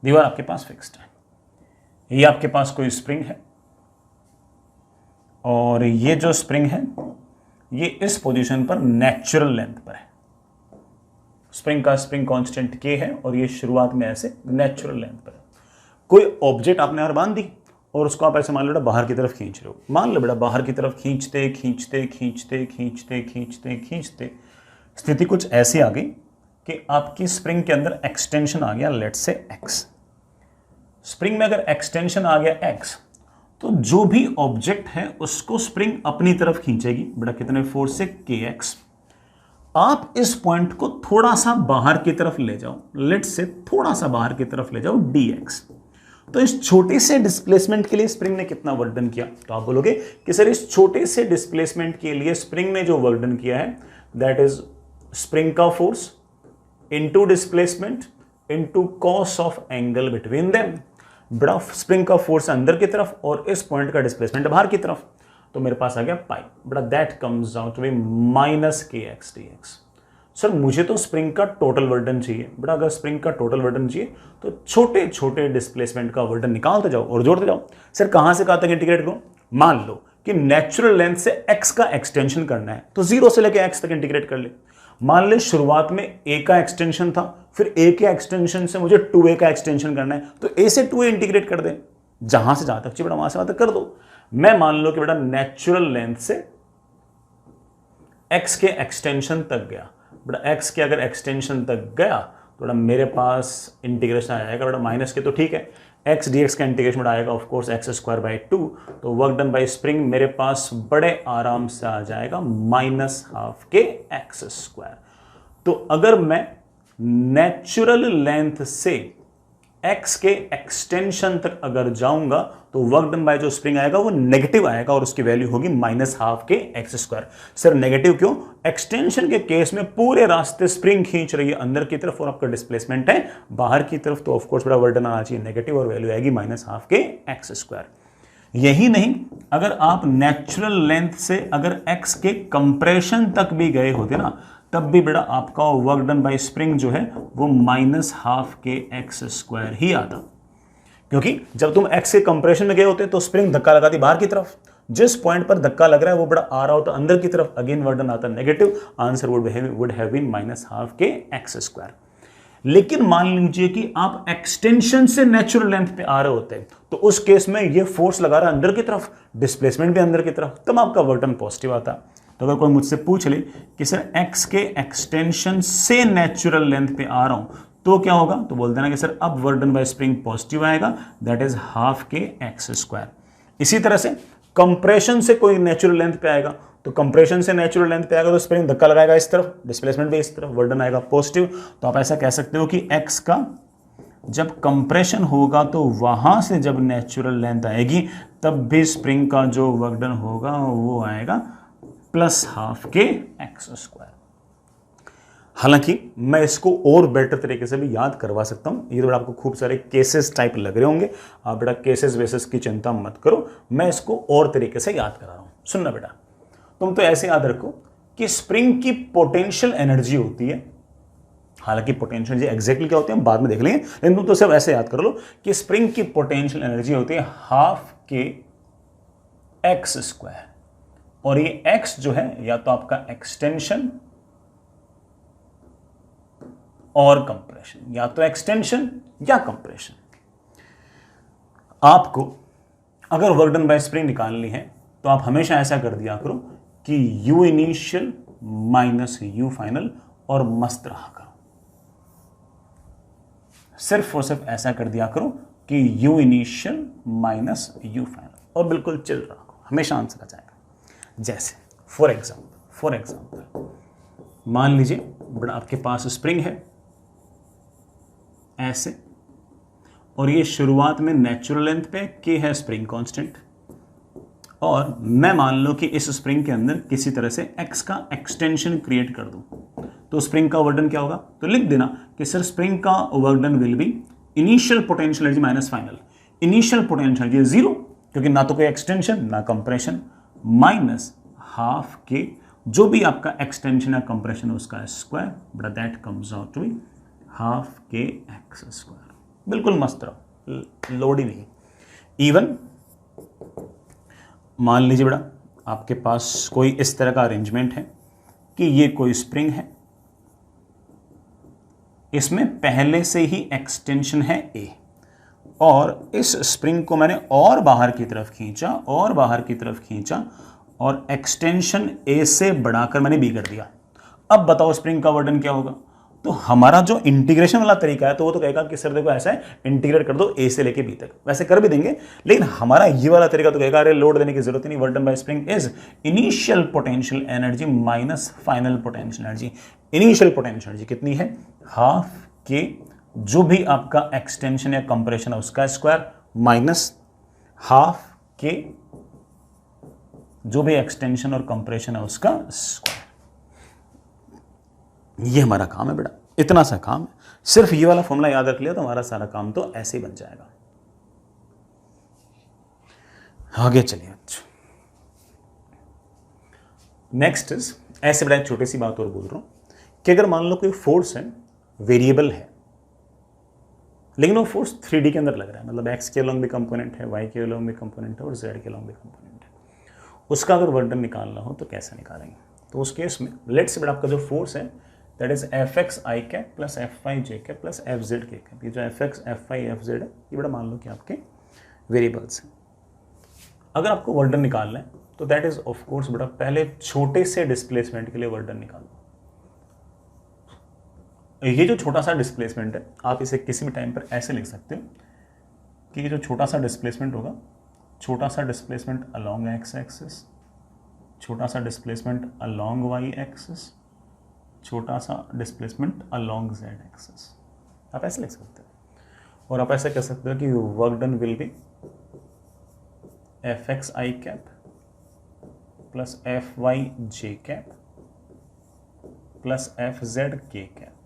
दीवार आपके पास फिक्स्ड है, ये आपके पास कोई स्प्रिंग है और ये जो स्प्रिंग है ये इस पोजीशन पर नेचुरल लेंथ पर है। स्प्रिंग का स्प्रिंग कांस्टेंट के है और ये शुरुआत में ऐसे नेचुरल लेंथ पर है। कोई ऑब्जेक्ट आपने यार बांध दी और उसको आप ऐसे मान लो बेटा बाहर की तरफ खींच रहे हो। मान लो बेटा बाहर की तरफ खींचते खींचते खींचते खींचते खींचते खींचते स्थिति कुछ ऐसी आ गई कि आपकी स्प्रिंग के अंदर एक्सटेंशन आ गया, लेट्स से एक्स। स्प्रिंग में अगर एक्सटेंशन आ गया एक्स, तो जो भी ऑब्जेक्ट है उसको स्प्रिंग अपनी तरफ खींचेगी बेटा, कितने फोर्स से, के एक्स। आप इस पॉइंट को थोड़ा सा बाहर की तरफ ले जाओ, लेट्स से थोड़ा सा बाहर की तरफ ले जाओ, डी एक्स। तो इस छोटे से डिस्प्लेसमेंट के लिए स्प्रिंग ने कितना वर्क डन किया, तो आप बोलोगे कि सर इस छोटे से डिस्प्लेसमेंट के लिए स्प्रिंग ने जो वर्क डन किया है दैट इज स्प्रिंग का force into displacement into cos of angle between them. बड़ा स्प्रिंग का फोर्स अंदर की तरफ और इस पॉइंट का डिस्प्लेसमेंट बाहर की तरफ, तो मेरे पास आ गया पाई। बड़ा that comes out to be minus k x D x. Sir मुझे तो स्प्रिंग का टोटल वर्क डन चाहिए। बड़ा अगर स्प्रिंग का टोटल वर्क डन चाहिए तो छोटे छोटे डिस्प्लेसमेंट का वर्क डन निकालते जाओ और जोड़ते जाओ। सर कहां से कहां तक इंटीग्रेट करो, मान लो कि नेचुरल लेंथ से एक्स का एक्सटेंशन करना है तो 0 से लेकर एक्स तक इंटीग्रेट कर ले। मान ले शुरुआत में ए का एक्सटेंशन था, फिर ए के एक्सटेंशन से मुझे 2a का एक्सटेंशन करना है तो a से 2a इंटीग्रेट कर दे, जहां से जहां तक चाहिए बेटा वहां से वहां तक कर दो। मैं मान लो कि बेटा नेचुरल लेंथ से x के एक्सटेंशन तक गया, बेटा x के अगर एक्सटेंशन तक गया तो बेटा मेरे पास इंटीग्रेशन आ जाएगा बेटा माइनस के, तो ठीक है x dx का इंटीग्रेशन आएगा of course x square by 2, तो वर्क डन बाई स्प्रिंग मेरे पास बड़े आराम से आ जाएगा माइनस हाफ के x स्क्वायर। तो अगर मैं नेचुरल लेंथ से x के एक्सटेंशन तक अगर जाऊंगा तो वर्क डन बाय जो स्प्रिंग आएगा वो नेगेटिव आएगा और उसकी वैल्यू होगी minus half k x square. Sir negative क्यों, एक्सटेंशन के केस में पूरे रास्ते स्प्रिंग खींच रही है अंदर की तरफ और आपका डिस्प्लेसमेंट है बाहर की तरफ, तो ऑफकोर्स बड़ा वर्क डन आना चाहिए नेगेटिव और वैल्यू आएगी minus half k x square. यही नहीं, अगर आप नेचुरल लेंथ से अगर x के कंप्रेशन तक भी गए होते ना तब भी बेटा आपका वर्क डन बाय स्प्रिंग जो है वो minus half k x square ही आता, क्योंकि जब तुम x के कंप्रेशन में गए होते तो स्प्रिंग धक्का लगाती बाहर की तरफ, जिस पॉइंट पर धक्का लग रहा है वो बड़ा आ रहा होता अंदर की तरफ, अगेन वर्क डन आता negative, answer would have been minus half k x square. लेकिन मान लीजिए कि आप एक्सटेंशन से नेचुरल लेंथ पे आ रहे होते हैं तो उस केस में ये फोर्स लगा रहा है अंदर की तरफ, डिस्प्लेसमेंट भी अंदर की तरफ, तब आपका वर्क डन पॉजिटिव आता। तो अगर कोई मुझसे पूछ ले कि सर x के एक्सटेंशन से नेचुरल लेंथ पे आ रहा हूं तो क्या होगा, तो बोल देना कि सर अब work done bye spring positive आएगा, that is half k x square. इसी तरह से कंप्रेशन से कोई नेचुरल लेंथ पे आएगा तो कंप्रेशन से नेचुरल लेंथ पे आएगा तो स्प्रिंग धक्का लगाएगा इस तरफ, डिस्प्लेसमेंट भी इस तरफ, वर्क डन आएगा पॉजिटिव। तो आप ऐसा कह सकते हो कि x का जब कंप्रेशन होगा तो वहां से जब नेचुरल लेंथ आएगी तब भी स्प्रिंग का जो वर्क डन होगा वो आएगा plus half k x square. हालांकि मैं इसको और बेटर तरीके से भी याद करवा सकता हूं, ये तो आपको खूब सारे केसेस टाइप लग रहे होंगे, आप बेटा केसेस बेसिस की चिंता मत करो, मैं इसको और तरीके से याद करा रहा हूं। सुनना बेटा, तुम तो ऐसे याद रखो कि स्प्रिंग की पोटेंशियल एनर्जी होती है, हालांकि पोटेंशियल एनर्जी एग्जैक्टली क्या होती है हम बाद में देख लेंगे, लेकिन तुम तो सिर्फ ऐसे याद कर लो कि स्प्रिंग की पोटेंशियल एनर्जी होती है हाफ के एक्स स्क्वायर, और ये x जो है या तो आपका एक्सटेंशन और कंप्रेशन, या तो एक्सटेंशन या कंप्रेशन। आपको अगर वर्क डन बाय स्प्रिंग निकालनी है तो आप हमेशा ऐसा कर दिया करो कि u initial minus u final और मस्त रहा करो, सिर्फ और सिर्फ ऐसा कर दिया करो कि u initial minus u final और बिल्कुल चिल रहा करो, हमेशा आंसर आ जाएगा। जैसे फॉर एग्जाम्पल मान लीजिए बड़ा आपके पास स्प्रिंग है ऐसे, और ये शुरुआत में नेचुरल लेंथ पे के है स्प्रिंग कांस्टेंट, और मैं मान लो कि इस स्प्रिंग के अंदर किसी तरह से एक्स का एक्सटेंशन क्रिएट कर दूं, तो स्प्रिंग का वर्क डन क्या होगा? तो लिख देना कि सर स्प्रिंग का work done will B initial potential energy minus final, initial potential energy zero, क्योंकि ना तो कोई एक्सटेंशन ना कंप्रेशन, माइनस हाफ के जो भी आपका एक्सटेंशन या कंप्रेशन उसका square, but that comes out to be half k x square. बिल्कुल मस्त रहो, लोड ही नहीं। इवन मान लीजिए बेटा आपके पास कोई इस तरह का अरेंजमेंट है कि ये कोई स्प्रिंग है, इसमें पहले से ही एक्सटेंशन है ए, और इस स्प्रिंग को मैंने और बाहर की तरफ खींचा और बाहर की तरफ खींचा, और एक्सटेंशन ए से बढ़ाकर मैंने बी कर दिया। अब बताओ स्प्रिंग का वर्डन क्या होगा? तो हमारा जो इंटीग्रेशन वाला तरीका है तो वो तो कहेगा कि सर देखो ऐसा है, इंटीग्रेट कर दो ए से लेके बी तक, वैसे कर भी देंगे, लेकिन हमारा ये वाला तरीका तो कहेगा अरे लोड देने की जरूरत ही नहीं, work done bye spring is initial potential energy minus final potential energy. Initial potential energy कितनी है? हाफ के जो भी आपका एक्सटेंशन या कंप्रेशन है उसका स्क्वायर, माइनस हाफ के जो भी एक्सटेंशन और कंप्रेशन है उसका स्क्वायर। ये हमारा काम है बेटा, इतना सा काम है, सिर्फ ये वाला फॉर्मूला याद रख लिया तो हमारा सारा काम तो ऐसे ही बन जाएगा। आगे चलिए। अच्छा नेक्स्ट इज, ऐसे बड़ा छोटी सी बात और बोल रहा हूं कि अगर मान लो कोई फोर्स है, वेरिएबल है, लेकिन वो फोर्स 3D के अंदर लग रहा है, मतलब x के अलोंग भी कंपोनेंट है, y के अलोंग भी कंपोनेंट है और z के अलोंग भी कंपोनेंट है, उसका अगर वर्क डन निकालना हो तो कैसे निकालेंगे? तो उस केस में लेट्स से बड़ा आपका जो फोर्स है that is f x i cap plus f y j cap plus f z k cap. ये जो f x f y f z है ये बड़ा मान लो कि आपके वेरिएबल्स हैं। अगर आपको वर्क डन निकालना है तो दैट इज ऑफ कोर्स बड़ा पहले छोटे से डिस्प्लेसमेंट के लिए वर्क डन निकालो। ये जो छोटा सा डिस्प्लेसमेंट है आप इसे किसी भी टाइम पर ऐसे लिख सकते हो कि ये जो छोटा सा डिस्प्लेसमेंट होगा, छोटा सा डिस्प्लेसमेंट अलोंग एक्स एक्सिस, छोटा सा डिस्प्लेसमेंट अलोंग वाई एक्सिस, छोटा सा डिस्प्लेसमेंट अलोंग जेड एक्सिस, आप ऐसे लिख सकते हो। और आप ऐसे कह सकते हो कि work done will be f x i cap plus f y j cap plus f z k cap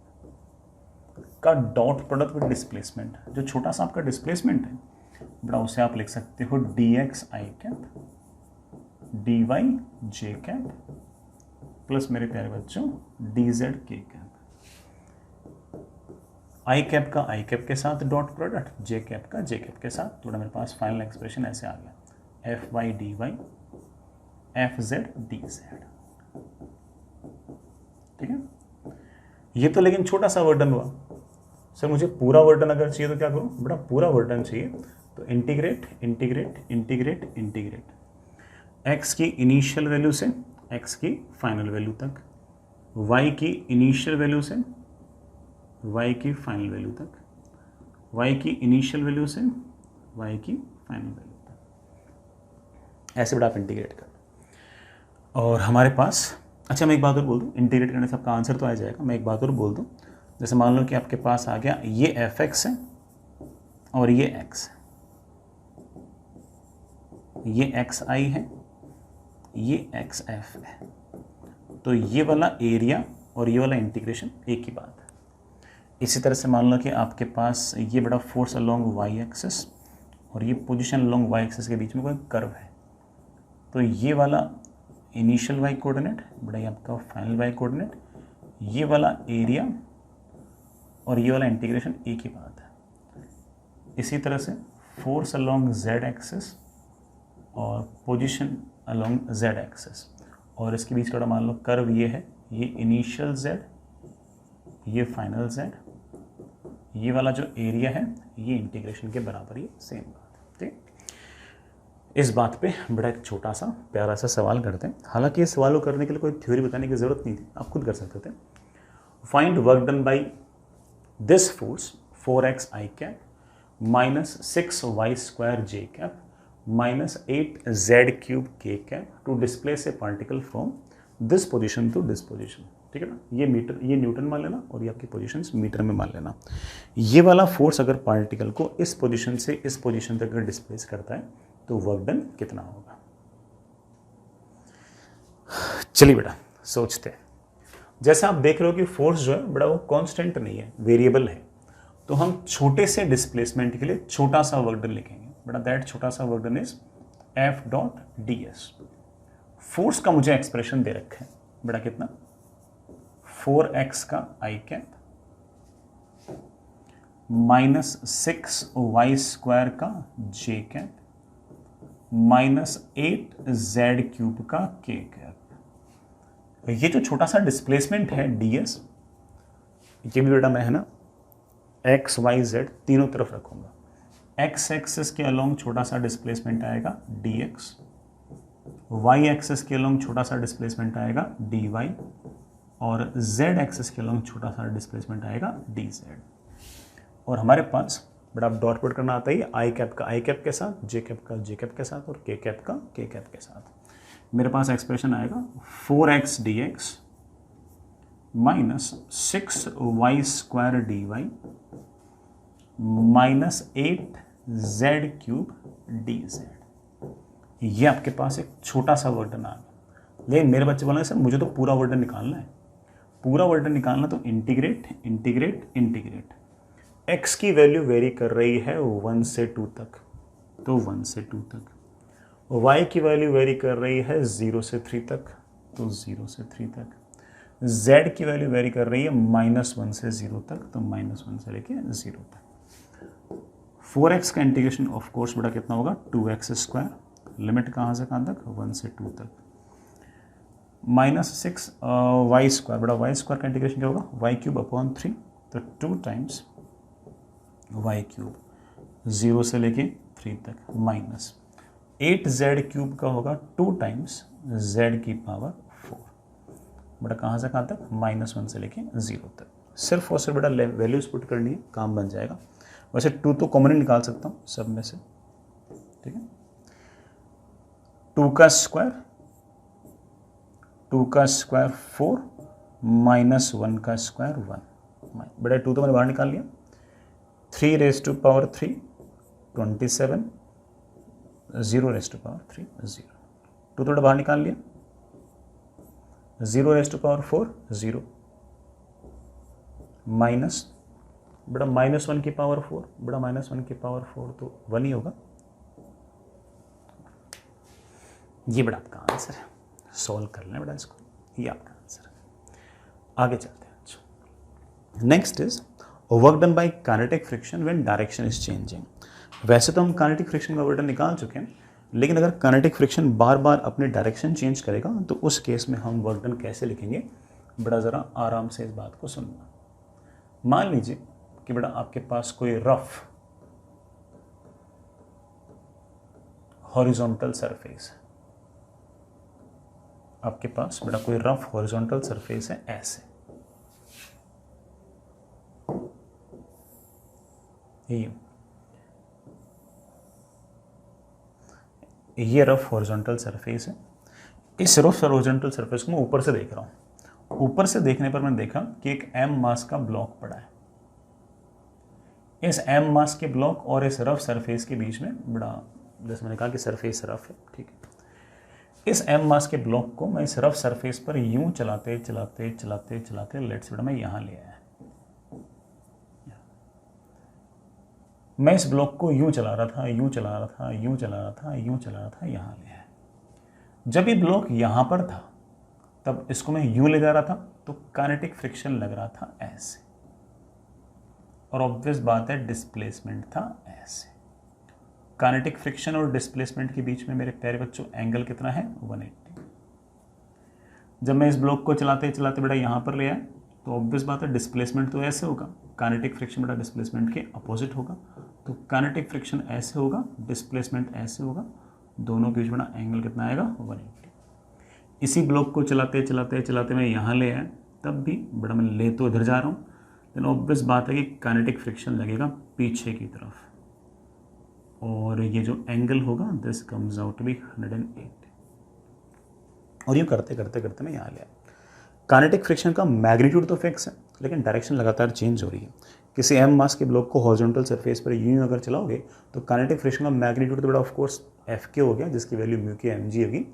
का डॉट प्रोडक्ट विद डिस्प्लेसमेंट। जो छोटा सा आपका डिस्प्लेसमेंट है बड़ा उसे आप लिख सकते हो D x i cap D Y j cap plus मेरे प्यारे बच्चों डी जेड के कैप। आई कैप का आई कैप के साथ डॉट प्रोडक्ट, जे कैप का जे कैप के साथ, तो मेरे पास फाइनल एक्सप्रेशन ऐसे आ गया f y d y f z d z. ठीक है, ये तो लेकिन छोटा सा वर्डन हुआ। सर मुझे पूरा वर्डन अगर चाहिए तो क्या करूं? बड़ा पूरा वर्डन चाहिए तो integrate integrate integrate integrate x की इनिशियल वैल्यू से एक्स की फाइनल वैल्यू तक, वाई की इनिशियल वैल्यू से वाई की फाइनल वैल्यू तक, वाई की इनिशियल वैल्यू से वाई की फाइनल वैल्यू तक, ऐसे बड़ा आप इंटीग्रेट कर। और हमारे पास, अच्छा मैं एक बात और बोल दूँ, इंटीग्रेट करने से आपका आंसर तो आ जाएगा। मैं एक बात और बोल दूँ, जैसे मान लो कि आपके पास आ गया ये एफ एक्स है और ये एक्स है, ये एक्स आई है, ये एक्स एफ है, तो ये वाला एरिया और ये वाला इंटीग्रेशन एक ही बात है। इसी तरह से मान लो कि आपके पास ये बड़ा फोर्स अलोंग वाई एक्सिस और ये पोजीशन अलोंग वाई एक्सिस के बीच में कोई कर्व है, तो ये वाला इनिशियल वाई कोऑर्डिनेट बड़ा ये आपका फाइनल वाई कोऑर्डिनेट, ये वाला एरिया और ये वाला इंटीग्रेशन एक ही बात है। इसी तरह से फोर्स अलोंग जेड एक्सिस और पोजीशन अलोंग जेड एक्सिस, और इसके बीच का मान लो कर्व ये है, ये इनिशियल जेड, ये फाइनल जेड, ये वाला जो एरिया है ये इंटीग्रेशन के बराबर, ये सेम बात है। ठीक, इस बात पे बड़ा एक छोटा सा प्यारा सा सवाल करते हैं। हालांकि ये सवाल करने के लिए कोई थ्योरी बताने की जरूरत नहीं थी, आप खुद कर सकते थे। Find work done by this force 4x I cap minus 6y square J cap minus 8z cube K cap to displace a particle from this position to this position. ठीक है ना। ये मीटर, ये न्यूटन मान लेना और ये आपकी पोजीशंस मीटर में मान लेना। ये वाला फोर्स अगर पार्टिकल को इस पोजीशन से इस पोजीशन तक अगर डिस्प्लेस करता है तो वर्क डन कितना होगा। चलिए बेटा सोचते हैं। जैसे आप देख रहे हो कि फोर्स जो है बड़ा वो कांस्टेंट नहीं है, वेरिएबल है, तो हम छोटे से डिस्प्लेसमेंट के लिए छोटा सा वर्क डन लिखेंगे बेटा। दैट छोटा सा work done is F dot D S. Force का मुझे एक्सप्रेशन दे रखा है बेटा कितना, 4x का आई कैप माइनस 6y² का जे कैप माइनस 8z³ का के कैप। ये जो छोटा सा डिस्प्लेसमेंट है ds, ये भी बेटा मैं है ना x y z तीनों तरफ रखूंगा। x एक्सिस के अलोंग छोटा सा डिस्प्लेसमेंट आएगा dx, y एक्सिस के अलोंग छोटा सा डिस्प्लेसमेंट आएगा dy और z एक्सिस के अलोंग छोटा सा डिस्प्लेसमेंट आएगा dz। और हमारे पास बड़ा डॉट पुट करना आता है आई कैप का आई कैप के साथ, जे कैप का जे कैप के साथ और के कैप का के कैप के साथ। मेरे पास एक्सप्रेशन आएगा 4x dx minus 6y² dy minus 8z³ dz। ये आपके पास एक छोटा सा वर्डन आ गया। लेकिन मेरे बच्चे बोलेंगे सर मुझे तो पूरा वर्डन निकालना है। पूरा वर्डन निकालना तो इंटीग्रेट इंटीग्रेट इंटीग्रेट। x की वैल्यू वेरी कर रही है 1 से 2 तक, तो 1 से 2 तक। y की वैल्यू वेरी कर रही है 0 से 3 तक, तो 0 से 3 तक। z की वैल्यू वेरी कर रही है -1 से 0 तक, तो -1 से लेके 0 तक। 4x का इंटीग्रेशन ऑफ कोर्स बेटा कितना होगा 2x²। लिमिट कहाँ से कहाँ तक 1 से 2 तक। -6y² बेटा y² का इंटीग्रेशन क्या होगा y³ 3, तो 2 टाइम्स y³ 0 से लेके 3 तक माइनस 8z³ का होगा 2 टाइम्स z⁴ बेटा कहाँ से कहाँ तक -1 से लेके 0 तक। सिर्फ और सिर्फ बेटा वैल्यूज पुट करनी है, काम बन जाएगा। वैसे 2 तो कॉमन निकाल सकता हूँ सब में से, ठीक है। 2 का स्क्वायर 4 माइनस 1 का स्क्वायर 1 बेटा 2 तो मैंने बाहर निकाल लिया। 3⁻³ 27, 0⁻³ 0। 2 तो बाहर निकाल लिया। 0⁻⁴ 0 माइनस बेटा -1 की पावर 4 बेटा -1 की पावर 4 तो 1 ही होगा। ये बेटा आपका आंसर है। सॉल्व कर लें बेटा इसको, ये आपका आंसर है। आगे चलते हैं। Next is work done by kinetic friction when direction is changing. वैसे तो हम काइनेटिक फ्रिक्शन का वर्क डन निकाल चुके हैं, लेकिन अगर काइनेटिक फ्रिक्शन बार बार अपनी डायरेक्शन चेंज करेगा तो उस केस में हम वर्क डन कैसे लिखेंगे बेटा, ज़रा आराम से इस बात को सुनना। मान लीजिए कि बेटा आपके पास कोई रफ हॉरिजॉन्टल सरफेस है, आपके पास बेटा कोई रफ हॉरिजॉन्टल सरफेस है ऐसे, ये रफ हॉरिजॉन्टल सरफेस है। इस रफ हॉरिजॉन्टल सरफेस को मैं ऊपर से देख रहा हूं। ऊपर से देखने पर मैंने देखा कि एक m मास का ब्लॉक पड़ा है। इस m मास के ब्लॉक और इस रफ सरफेस के बीच में बड़ा, जैसे मैंने कहा कि सरफेस रफ है, ठीक है। इस m मास के ब्लॉक को मैं इस रफ सरफेस पर यूं चलाते चलाते चलाते चलाते लेट्स बेटा मैं यहां ले आया। मैं इस ब्लॉक को यूं चला रहा था, यूं चला रहा था, यूं चला रहा था, यूं चला रहा था, यहां ले आया। जब ये ब्लॉक यहां पर था तब इसको मैं यूं ले जा रहा था तो काइनेटिक फ्रिक्शन लग रहा था ऐसे, और ऑब्वियस बात है डिस्प्लेसमेंट था ऐसे। काइनेटिक फ्रिक्शन और डिस्प्लेसमेंट के बीच में मेरे प्यारे बच्चों एंगल कितना है 180। जब मैं इस ब्लॉक को चलाते चलाते बेटा यहाँ पर ले आया तो ऑब्वियस बात है डिस्प्लेसमेंट तो ऐसे होगा, काइनेटिक फ्रिक्शन बेटा डिस्प्लेसमेंट के अपोजिट होगा, तो काइनेटिक फ्रिक्शन ऐसे होगा, डिस्प्लेसमेंट ऐसे होगा, दोनों के बीच में एंगल कितना आएगा 180। इसी ब्लॉक को चलाते चलाते चलाते मैं यहाँ ले आया, तब भी बेटा मैं ले तो इधर जा रहा हूँ, लेकिन ऑब्वियस बात है कि काइनेटिक फ्रिक्शन लगेगा पीछे की तरफ, और ये जो एंगल होगा this comes out to be 180। और ये करते करते करते मैं यहाँ ले आया। काइनेटिक फ्रिक्शन का मैग्नीट्यूड तो फिक्स है, लेकिन डायरेक्शन लगातार चेंज हो रही है। किसी एम मास के ब्लॉक को हॉरिजॉन्टल सरफेस पर यूं अगर चलाओगे तो काइनेटिक फ्रिक्शन का मैग्नीट्यूड तो बड़ा ऑफ कोर्स एफ के हो गया, जिसकी वैल्यू म्यू के एम जी होगी,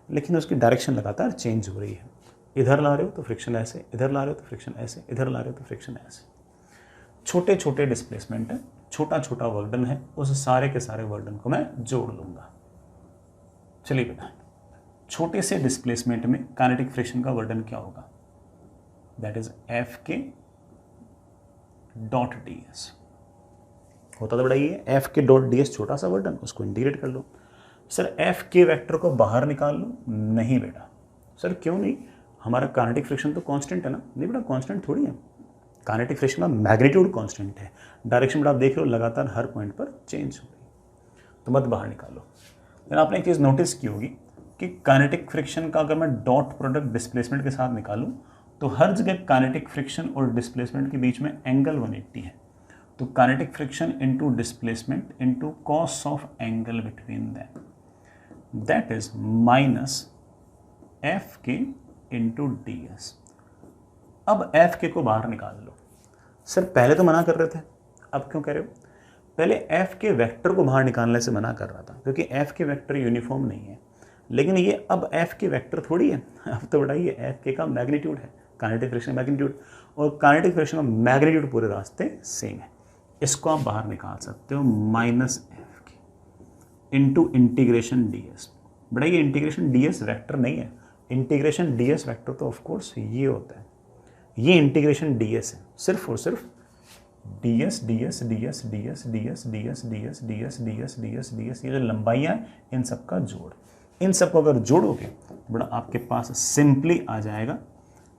लेकिन उसकी डायरेक्शन लगातार चेंज हो रही है। इधर ला रहे हो तो फ्रिक्शन ऐसे, इधर ला रहे हो तो फ्रिक्शन ऐसे, इधर ला रहे हो तो फ्रिक्शन ऐसे। छोटे छोटे डिस्प्लेसमेंट है, छोटा छोटा वर्क डन है, उस सारे के सारे वर्क डन को मैं जोड़ लूंगा। चलिए बेटा, छोटे से डिस्प्लेसमेंट में काइनेटिक फ्रिक्शन का वर्क डन क्या होगा? दैट इज एफ के डॉट डी एस। होता तो बड़ा ही है, एफ के डॉट डी एस छोटा सा वर्क डन, उसको इंटीग्रेट कर लो। सर एफ के वेक्टर को बाहर निकाल लो। नहीं बेटा। सर क्यों नहीं? हमारा काइनेटिक फ्रिक्शन तो कांस्टेंट है ना। नहीं बेटा, कांस्टेंट थोड़ी है। काइनेटिक फ्रिक्शन का मैग्नीट्यूड कांस्टेंट है, डायरेक्शन बेटा आप देख रहे हो लगातार हर पॉइंट पर चेंज हो रही, तो मत बाहर निकालो। लेकिन आपने एक चीज़ नोटिस की होगी कि काइनेटिक फ्रिक्शन का अगर मैं डॉट प्रोडक्ट डिस्प्लेसमेंट के साथ निकालूं तो हर जगह काइनेटिक फ्रिक्शन और डिस्प्लेसमेंट के बीच में एंगल 180 है। तो kinetic friction into displacement into cos of angle between them, that is minus F के इंटू डी एस। अब एफ के को बाहर निकाल लो। सर पहले तो मना कर रहे थे, अब क्यों कह रहे हो? पहले एफ के वेक्टर को बाहर निकालने से मना कर रहा था, क्योंकि एफ के वेक्टर यूनिफॉर्म नहीं है। लेकिन ये अब एफ के वेक्टर थोड़ी है, अब तो बड़ा ये एफ के का मैग्नीट्यूड है, काइनेटिक फ्रिक्शन मैग्नीट्यूड, और काइनेटिक फ्रिक्शन का मैग्नीट्यूड पूरे रास्ते सेम है। इसको आप बाहर निकाल सकते हो, माइनस एफ के इंटू इंटीग्रेशन डी एस। बड़ा ये इंटीग्रेशन डी एस वैक्टर नहीं है, इंटीग्रेशन डी एस वैक्टर तो ऑफकोर्स ये होता है, ये इंटीग्रेशन डी एस है, सिर्फ और सिर्फ D S D S D S D S D S D S D S D S D S D S D S, ये जो लंबाइयाँ हैं इन सब का जोड़। इन सबको अगर जोड़ोगे तो बड़ा आपके पास सिंपली आ जाएगा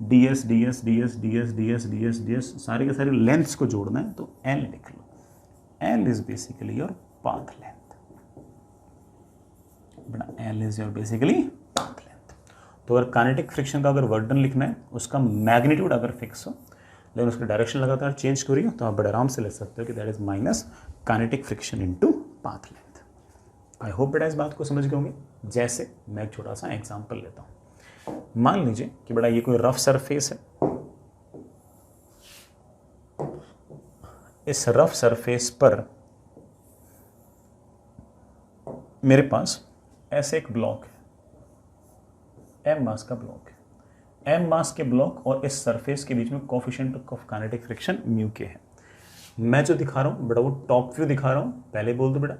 D S D S D S D S D S D S D S, सारे के सारे लेंथ्स को जोड़ना है तो एल लिख लो। L is basically your path length, बड़ा L is your basically path length. तो अगर काइनेटिक फ्रिक्शन का अगर वर्क डन लिखना है, उसका मैग्नीट्यूड अगर फिक्स हो लेकिन उसकी डायरेक्शन लगातार चेंज हो रही हो, तो आप बड़े आराम से ले सकते हो कि that is minus kinetic friction into path length. I hope बेटा इस बात को समझ गए होंगे। जैसे मैं एक छोटा सा एग्जांपल लेता हूं। मान लीजिए कि बेटा ये कोई रफ सरफेस है, इस रफ सरफेस पर मेरे पास ऐसे एक ब्लॉक है, एम मास का ब्लॉक है। एम मास के ब्लॉक और इस सरफेस के बीच में coefficient of kinetic friction mu के है। मैं जो दिखा रहा हूं बेटा वो टॉप व्यू दिखा रहा हूं, पहले बोल दो बेटा,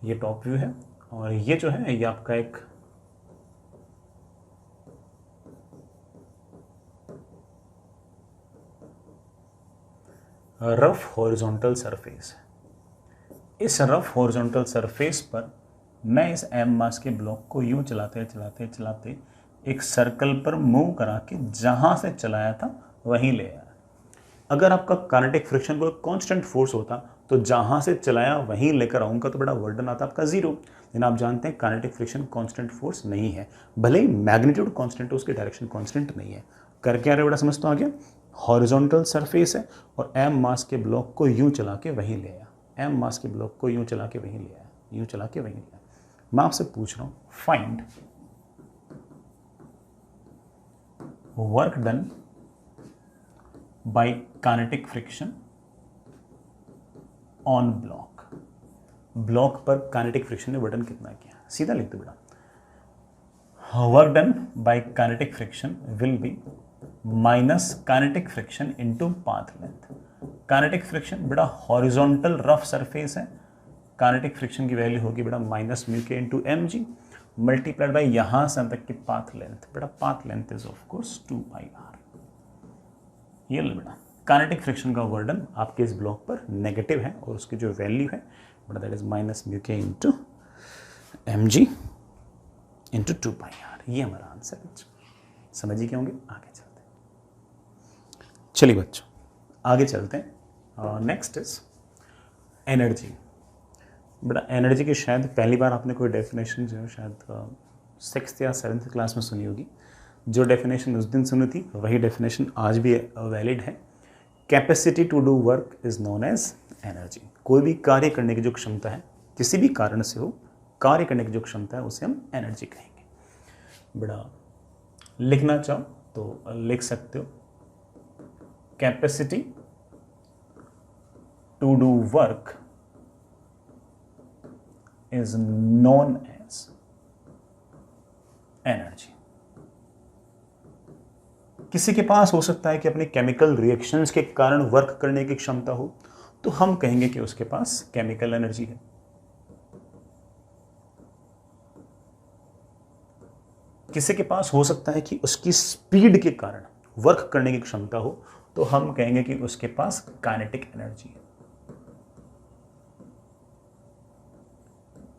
ये टॉप व्यू है और ये जो है ये आपका एक रफ हॉरिजॉन्टल सरफेस है। इस रफ हॉरिजॉन्टल सरफेस पर मैं इस एम मास के ब्लॉक को यूं चलाते चलाते चलाते एक सर्कल पर मूव करा के जहां से चलाया था वहीं ले आया। अगर आपका काइनेटिक फ्रिक्शन कोई कांस्टेंट फोर्स होता तो जहां से चलाया वहीं लेकर आऊंगा तो बड़ा वर्क डन आता आपका 0। लेकिन आप जानते हैं काइनेटिक फ्रिक्शन कांस्टेंट फोर्स नहीं है, भले ही मैग्नीट्यूड कांस्टेंट है, उसकी डायरेक्शन कांस्टेंट नहीं है। कर क्या रहे बड़ा समझ तो आ गया? हॉरिजॉन्टल सरफेस है और एम मास के ब्लॉक को यूं चला के वहीं ले आया, एम मास के ब्लॉक को यूं चला के वहीं ले आया, यूं चला के वहीं ले आया। मैं आपसे पूछ रहा हूं, find work done by kinetic friction on block. Block पर काइनेटिक फ्रिक्शन ने वर्क डन कितना किया? सीधा लिख दो बेटा, work done by kinetic friction will be minus kinetic friction into path length. Kinetic friction बेटा हॉरिजॉन्टल रफ सरफेस है, काइनेटिक फ्रिक्शन की वैल्यू होगी बेटा minus mu k into m g multiplied by यहां से तक की पाथ लेंथ। बेटा path length is of course 2πr। ये लो बेटा, काइनेटिक फ्रिक्शन का वर्क डन आपके इस ब्लॉक पर नेगेटिव है और उसकी जो वैल्यू है बेटा that is minus mu k into m g into 2πr। ये हमारा आंसर है। समझ ही क्या होंगे? आगे चलते हैं। चलिए बच्चों आगे चलते हैं। Next is energy. बेटा एनर्जी की शायद पहली बार आपने कोई डेफिनेशन जो है शायद 6th या 7th क्लास में सुनी होगी। जो डेफिनेशन उस दिन सुनी थी वही डेफिनेशन आज भी वैलिड है। Capacity to do work is known as energy. कोई भी कार्य करने की जो क्षमता है, किसी भी कारण से हो कार्य करने की जो क्षमता है उसे हम एनर्जी कहेंगे। बेटा लिखना चाहो तो लिख सकते हो capacity to do work is known as energy. किसी के पास हो सकता है कि अपने केमिकल रिएक्शंस के कारण वर्क करने की क्षमता हो, तो हम कहेंगे कि उसके पास केमिकल एनर्जी है। किसी के पास हो सकता है कि उसकी स्पीड के कारण वर्क करने की क्षमता हो, तो हम कहेंगे कि उसके पास काइनेटिक एनर्जी है।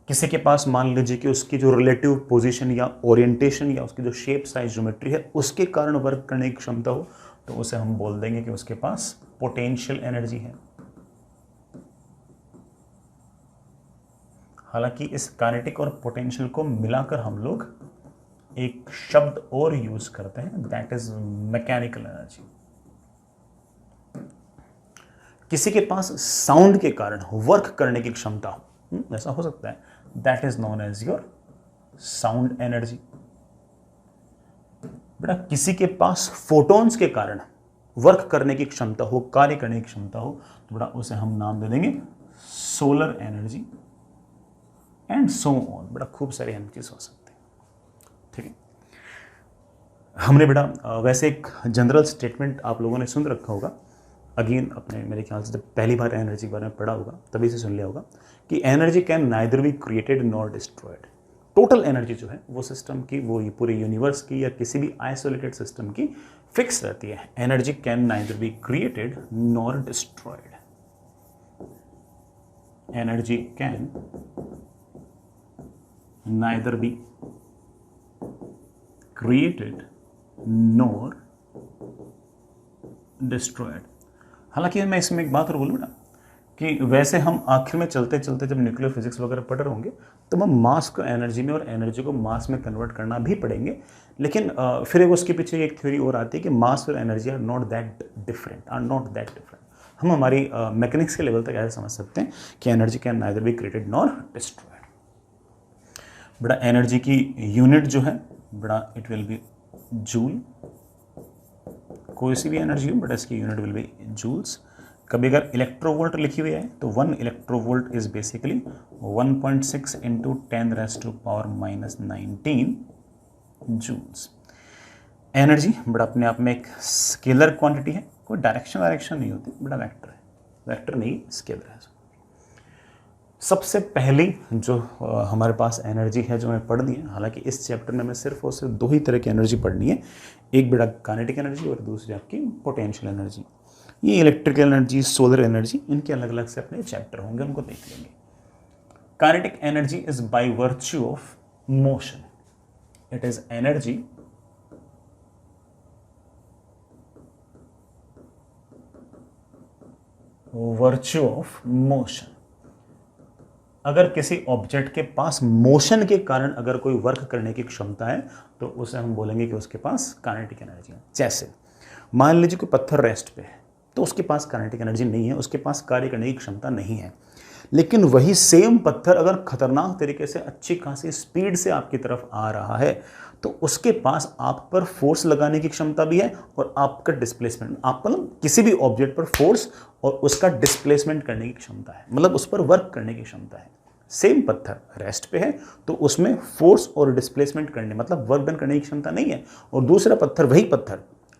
किसी के पास मान लीजिए कि उसकी जो रिलेटिव पोजीशन या ओरिएंटेशन या उसकी जो शेप साइज ज्योमेट्री है उसके कारण वर्क करने की क्षमता हो, तो उसे हम बोल देंगे कि उसके पास पोटेंशियल एनर्जी है। हालांकि इस काइनेटिक और पोटेंशियल को मिलाकर हम लोग एक शब्द और यूज करते हैं, दैट इज मैकेनिकल एनर्जी। किसी के पास साउंड के कारण वर्क करने की क्षमता हो, ऐसा हो सकता है, that is known as your sound energy. बेटा किसी के पास फोटॉन्स के कारण वर्क करने की क्षमता हो, कार्य करने की क्षमता हो, तो बेटा उसे हम नाम दे देंगे solar energy and so on. बेटा खूब सारे एनर्जीज हो सकते हैं, ठीक है। हमने बेटा वैसे एक जनरल स्टेटमेंट आप लोगों ने सुन रखा होगा, अगेन अपने मेरे ख्याल से जब पहली बार एनर्जी के बारे में पढ़ा होगा तभी से सुन लिया होगा कि energy can neither be created nor destroyed. Total energy जो है वो सिस्टम की, वो पूरे यूनिवर्स की या किसी भी आइसोलेटेड सिस्टम की फिक्स रहती है। Energy can neither be created nor destroyed. Energy can neither be created nor destroyed. हालांकि मैं इसमें एक बात और बोलूँ ना कि वैसे हम आखिर में चलते चलते जब न्यूक्लियर फिजिक्स वगैरह पढ़ रहे होंगे तो हम मास को एनर्जी में और एनर्जी को मास में कन्वर्ट करना भी पड़ेंगे, लेकिन फिर एक उसके पीछे एक थ्योरी और आती है कि मास और energy are not that different. हम हमारी मैकेनिक्स के लेवल तक ऐसे समझ सकते हैं कि energy can neither be created nor destroyed. बड़ा एनर्जी की यूनिट जो है बड़ा इट विल बी जूल। कोई सी भी एनर्जी हो बट इसकी यूनिट विल बी जूल्स। कभी अगर इलेक्ट्रोवोल्ट लिखी हुई है तो 1 electronvolt is basically 1.6 into 10⁻⁻19 joules. Energy बड़ा अपने आप में एक स्केलर क्वांटिटी है, कोई डायरेक्शन नहीं होती, बड़ा वेक्टर है, वेक्टर नहीं स्केलर है। सबसे पहली जो हमारे पास एनर्जी है जो हमें पढ़नी है, हालांकि इस चैप्टर में हमें सिर्फ और सिर्फ दो ही तरह की एनर्जी पढ़नी है, एक बेटा काइनेटिक एनर्जी और दूसरी आपकी पोटेंशियल एनर्जी। ये इलेक्ट्रिकल एनर्जी, सोलर एनर्जी, इनके अलग अलग से अपने चैप्टर होंगे, उनको देख लेंगे। Kinetic energy is by virtue of motion, it is energy virtue of motion. अगर किसी ऑब्जेक्ट के पास मोशन के कारण अगर कोई वर्क करने की क्षमता है तो उसे हम बोलेंगे कि उसके पास काइनेटिक एनर्जी है। जैसे मान लीजिए कोई पत्थर रेस्ट पे है तो उसके पास काइनेटिक एनर्जी नहीं है, उसके पास कार्य करने की क्षमता नहीं है। लेकिन वही सेम पत्थर अगर खतरनाक तरीके से अच्छी खासी स्पीड से आपकी तरफ आ रहा है तो उसके पास आप पर फोर्स लगाने की क्षमता भी है और आपका डिस्प्लेसमेंट, आप मतलब किसी भी ऑब्जेक्ट पर फोर्स और उसका डिस्प्लेसमेंट करने की क्षमता है, मतलब उस पर वर्क करने की क्षमता है। सेम पत्थर रेस्ट पे है तो उसमें फोर्स और डिस्प्लेसमेंट करने मतलब वर्क डन करने की क्षमता नहीं है, और दूसरा पत्थर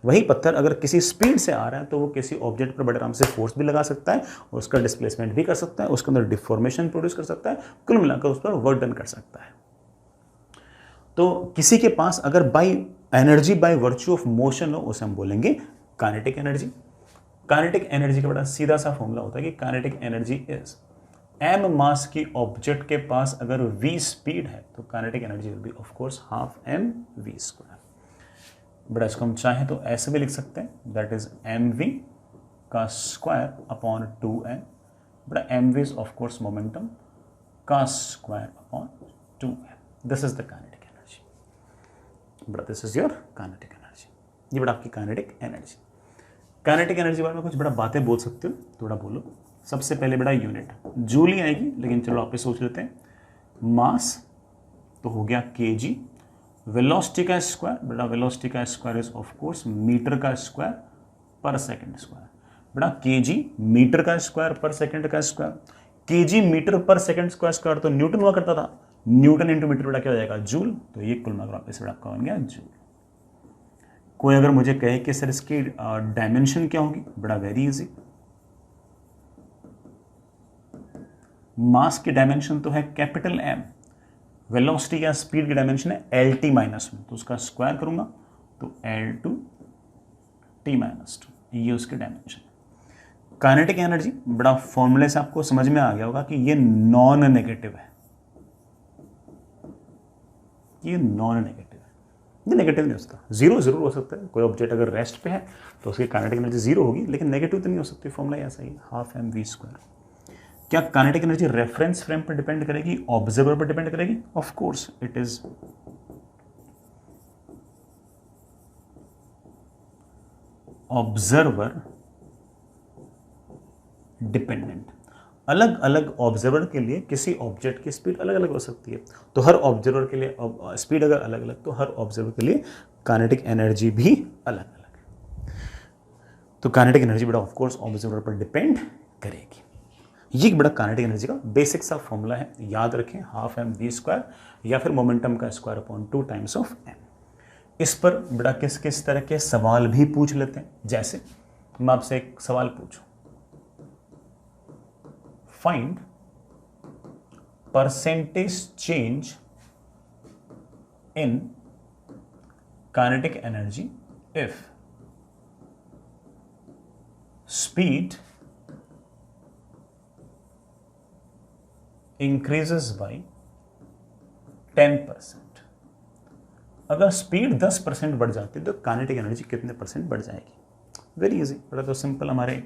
वही पत्थर अगर किसी स्पीड से आ रहा है तो वो किसी ऑब्जेक्ट पर बड़े आराम से फोर्स भी लगा सकता है और उसका डिस्प्लेसमेंट भी कर सकता है, उसके अंदर डिफॉर्मेशन प्रोड्यूस कर सकता है, कुल मिलाकर उस पर वर्क डन कर सकता है। तो किसी के पास अगर by energy by virtue of motion हो उसे हम बोलेंगे काइनेटिक एनर्जी। काइनेटिक एनर्जी का बड़ा सीधा सा फॉर्मूला होता है कि काइनेटिक एनर्जी इज m मास की ऑब्जेक्ट के पास अगर v स्पीड है तो kinetic energy will be of course half mv²। बड़ा इसको हम चाहें तो ऐसे भी लिख सकते हैं, दैट इज mv का स्क्वायर अपॉन 2n। बड़ा mv is of course momentum का square upon 2n। This is the kinetic energy. बड़ा this is your kinetic energy. ये बड़ा आपकी काइनेटिक एनर्जी। काइनेटिक एनर्जी के बारे में कुछ बड़ा बातें बोल सकते हो, थोड़ा बोलो। सबसे पहले बड़ा यूनिट जूल ही आएगी, लेकिन चलो आप सोच लेते हैं। मास तो हो गया kg, वेलोसिटी का स्क्वायर, बेटा वेलोसिटी का square is of course metre का स्क्वायर पर सेकंड स्क्वायर। बेटा केजी मीटर का स्क्वायर पर सेकंड का स्क्वायर, केजी मीटर पर सेकंड स्क्वायर स्क्वायर तो न्यूटन हुआ करता था, न्यूटन इंटू मीटर बेटा क्या हो जाएगा, जूल, तो ये कुल मिलाकर वापस बेटा आपका बन गया जूल। कोई अगर मुझे कहे कि सर इसकी डायमेंशन क्या होगी, बड़ा वेरी इजी, मास की डायमेंशन तो है कैपिटल एम, वेलोसिटी या स्पीड की डायमेंशन है एल टी माइनस वन, तो उसका स्क्वायर करूंगा तो L two T minus two, ये उसकी डायमेंशन। काइनेटिक एनर्जी बड़ा फॉर्मूले से आपको समझ में आ गया होगा कि ये नॉन नेगेटिव है, ये नॉन नेगेटिव है, ये नेगेटिव नहीं हो सकता, जीरो जरूर हो सकता है, कोई ऑब्जेक्ट अगर रेस्ट पे है तो उसकी काइनेटिक एनर्जी जीरो होगी, लेकिन नेगेटिव तो नहीं हो सकती, फॉर्मूला ऐसा ही, हाफ एम वी स्क्वायर। क्या काइनेटिक एनर्जी रेफरेंस फ्रेम पर डिपेंड करेगी, ऑब्जर्वर पर डिपेंड करेगी, of course it is observer dependent. अलग अलग ऑब्जर्वर के लिए किसी ऑब्जेक्ट की स्पीड अलग अलग हो सकती है, तो हर ऑब्जर्वर के लिए स्पीड अगर अलग अलग तो हर ऑब्जर्वर के लिए काइनेटिक एनर्जी भी अलग अलग। तो काइनेटिक एनर्जी बड़ा ऑफ कोर्स ऑब्जर्वर पर डिपेंड करेगी। ये बड़ा काइनेटिक एनर्जी का बेसिक सा फॉर्मूला है, याद रखें, हाफ एम वी स्क्वायर या फिर मोमेंटम का square upon 2 times of m. इस पर बड़ा किस किस तरह के सवाल भी पूछ लेते हैं, जैसे मैं आपसे एक सवाल पूछूं, find percentage change in kinetic energy if speed increases by 10%। अगर स्पीड 10% बढ़ जाती है तो काइनेटिक एनर्जी कितने परसेंट बढ़ जाएगी। वेरी इजी, बड़ा तो सिंपल हमारे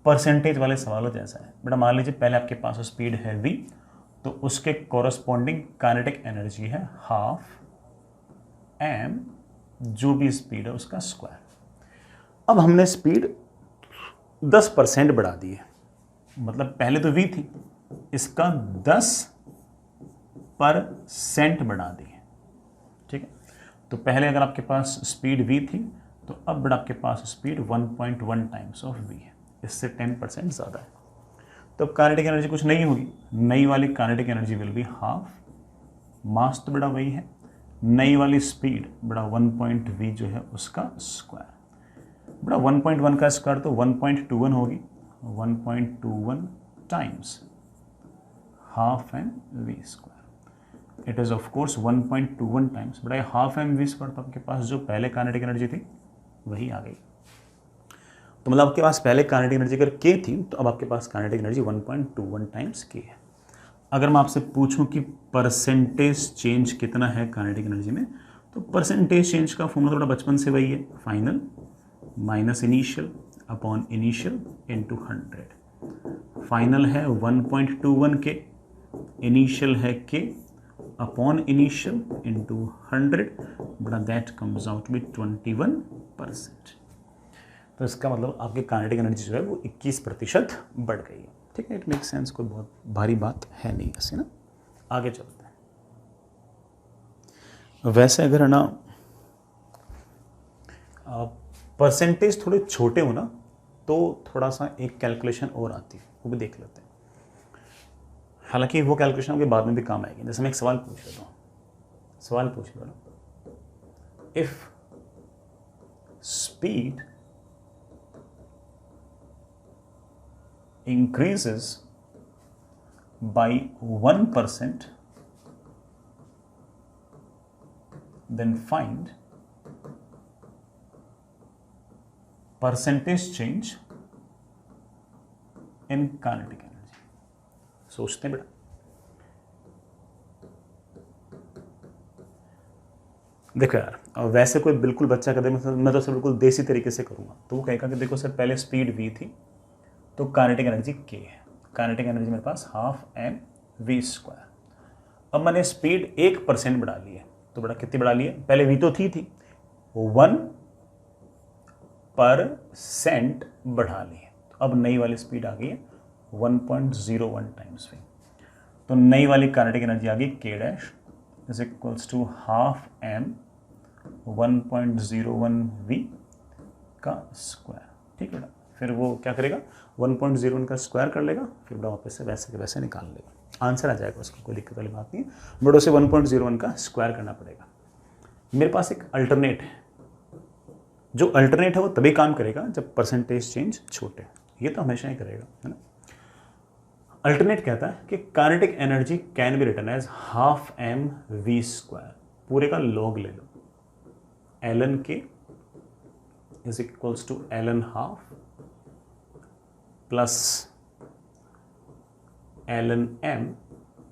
परसेंटेज वाले सवालों जैसा है। बेटा मान लीजिए पहले आपके पास स्पीड है v, तो उसके कॉरस्पॉन्डिंग काइनेटिक एनर्जी है हाफ एम, जो भी स्पीड है उसका स्क्वायर। अब हमने स्पीड 10% बढ़ा दी है, मतलब पहले तो v थी, इसका 10% बढ़ा दी है, ठीक है। तो पहले अगर आपके पास स्पीड v थी तो अब बड़ा आपके पास स्पीड 1.1 टाइम्स ऑफ v है, इससे 10% ज़्यादा है। तो अब काइनेटिक एनर्जी कुछ नहीं होगी, नई वाली kinetic energy will be half, mass तो बड़ा वही है, नई वाली स्पीड बड़ा 1.v जो है उसका स्क्वायर, बड़ा 1.1 का स्क्वायर तो 1.21 होगी, 1.21 times half m v square, it is of course 1.21 times, बड़ा हाफ एम वी स्क्वायर, तो आपके पास जो पहले काइनेटिक एनर्जी थी वही आ गई। तो मतलब आपके पास पहले काइनेटिक एनर्जी अगर k थी तो अब आपके पास काइनेटिक एनर्जी 1.21 टाइम्स k है। अगर मैं आपसे पूछूं कि परसेंटेज चेंज कितना है काइनेटिक एनर्जी में, तो परसेंटेज चेंज का फॉर्मूला थोड़ा बचपन से वही है, final minus initial upon initial into 100। Final है 1.21 के, इनिशियल है k अपॉन इनिशियल इनटू 100, बड़ा दैट कम्स आउट विद 21%। तो इसका मतलब आपकी काइनेटिक एनर्जी जो है वो 21% बढ़ गई है, ठीक है। इट मेक सेंस, कोई बहुत भारी बात है नहीं ऐसे ना। आगे चलते हैं। वैसे अगर है ना परसेंटेज थोड़े छोटे हो ना तो थोड़ा सा एक कैलकुलेशन और आती है, वो भी देख लेते हैं। हालांकि वो कैलकुलेशन आपके बाद में भी काम आएगी। जैसे मैं एक सवाल पूछ लेता हूँ, सवाल पूछ लो ना, if speed increases by 1%, then find percentage change in kinetic energy। सोचते हैं बेटा, देखो यार, वैसे कोई बिल्कुल बच्चा कर दे, मैं तो सर बिल्कुल देसी तरीके से करूँगा, तो वो कहेगा कि देखो सर पहले स्पीड v थी तो काइनेटिक एनर्जी k है, काइनेटिक एनर्जी मेरे पास हाफ एम वी स्क्वायर। अब मैंने स्पीड 1% बढ़ा ली है, तो बड़ा कितनी बढ़ा ली है, पहले v तो थी 1% बढ़ा ली है, तो अब नई वाली स्पीड आ गई है 1.01 टाइम्स v। तो नई वाली काइनेटिक एनर्जी आ गई k dash is equals to half m 1.01 v का स्क्वायर। ठीक है बेटा, फिर वो क्या करेगा 1.01 का स्क्वायर कर लेगा, फिर बेटा वापस से वैसे के वैसे निकाल लेगा, आंसर आ जाएगा, उसको कोई दिक्कत वाली बात नहीं है, बट उसे 1.01 का स्क्वायर करना पड़ेगा। मेरे पास एक अल्टरनेट है, जो अल्टरनेट है वो तभी काम करेगा जब परसेंटेज चेंज छोटे, ये तो हमेशा ही करेगा, है ना। अल्टरनेट कहता है कि kinetic energy can be written as half m v square, पूरे का लॉग ले लो, ln k is equals to ln half plus ln m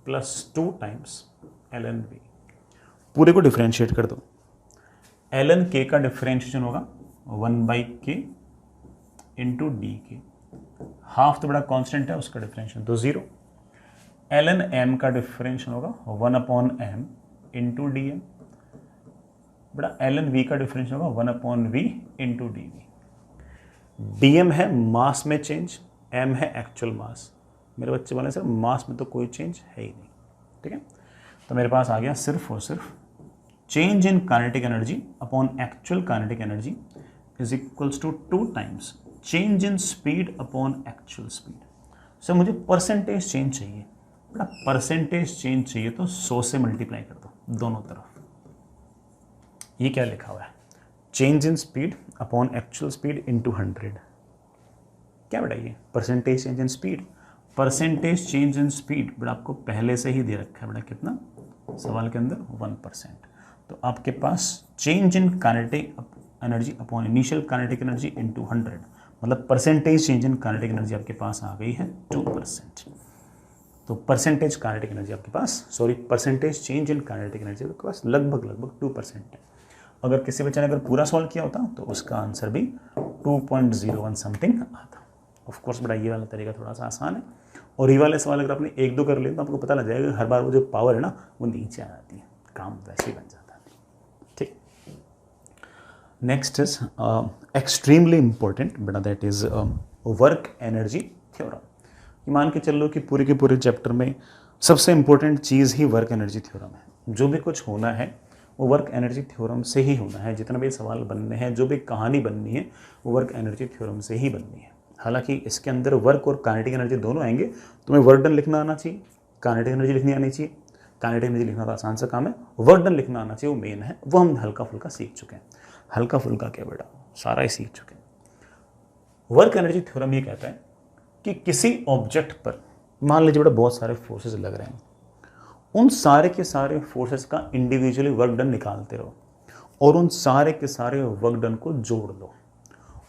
plus 2 times ln v, पूरे को डिफरेंशिएट कर दो। ln k का डिफरेंशिएशन होगा 1/k इंटू डी के, हाफ तो बड़ा कांस्टेंट है, उसका डिफरेंशिएशन तो 0। ln m का डिफरेंशिएशन होगा 1/m इंटू डी एम, बड़ा ln v का डिफरेंशिएशन होगा 1/v into d v. D m है मास में चेंज, m है एक्चुअल मास, मेरे बच्चे बोले सर मास में तो कोई चेंज है ही नहीं, ठीक है। तो मेरे पास आ गया सिर्फ और सिर्फ change in kinetic energy upon actual kinetic energy is equals to 2 times change in speed upon actual speed. Sir मुझे परसेंटेज चेंज चाहिए, बेटा परसेंटेज चेंज चाहिए तो 100 से मल्टीप्लाई कर दो दोनों तरफ। ये क्या लिखा हुआ है, change in speed upon actual speed into 100, क्या बेटा ये percentage change in speed, percentage change in speed बेटा आपको पहले से ही दे रखा है बेटा, कितना सवाल के अंदर 1%। तो आपके पास change in kinetic energy upon initial kinetic energy into 100, मतलब percentage change in kinetic energy आपके पास आ गई है 2%। तो परसेंटेज काइनेटिक एनर्जी आपके पास, sorry percentage change in kinetic energy आपके पास लगभग 2% है। अगर किसी बच्चे ने अगर पूरा सॉल्व किया होता तो उसका आंसर भी 2.01 समथिंग आता। ऑफ कोर्स बेटा ये वाला तरीका थोड़ा सा आसान है, और ये वाले सवाल अगर आपने 1-2 कर लिए तो आपको पता लग जाएगा हर बार वो जो पावर है ना वो नीचे आ जाती है, काम वैसे ही बन जाता है। ठीक, नेक्स्ट इज एक्सट्रीमली इंपॉर्टेंट बेटा, that is work energy theorem. मान के चल लो कि पूरे के पूरे चैप्टर में सबसे इंपॉर्टेंट चीज़ ही वर्क एनर्जी थ्योरम है। जो भी कुछ होना है वो वर्क एनर्जी थ्योरम से ही होना है, जितना भी सवाल बनने हैं, जो भी कहानी बननी है वो वर्क एनर्जी थ्योरम से ही बननी है। हालांकि इसके अंदर वर्क और काइनेटिक एनर्जी दोनों आएंगे, तुम्हें वर्क डन लिखना आना चाहिए, काइनेटिक एनर्जी लिखनी आनी चाहिए। काइनेटिक एनर्जी लिखना तो आसान सा काम है, वर्क डन लिखना आना चाहिए, वो मेन है, वो हम हल्का फुल्का सीख चुके हैं। हल्का फुल्का क्या बेटा, सारा ही सीख चुके हैं। वर्क एनर्जी थ्योरम ये कहता है कि किसी ऑब्जेक्ट पर मान लीजिए बेटा बहुत सारे फोर्सेस लग रहे हैं, उन सारे के सारे फोर्सेस का इंडिविजुअली वर्क डन निकालते रहो और उन सारे के सारे वर्क डन को जोड़ लो।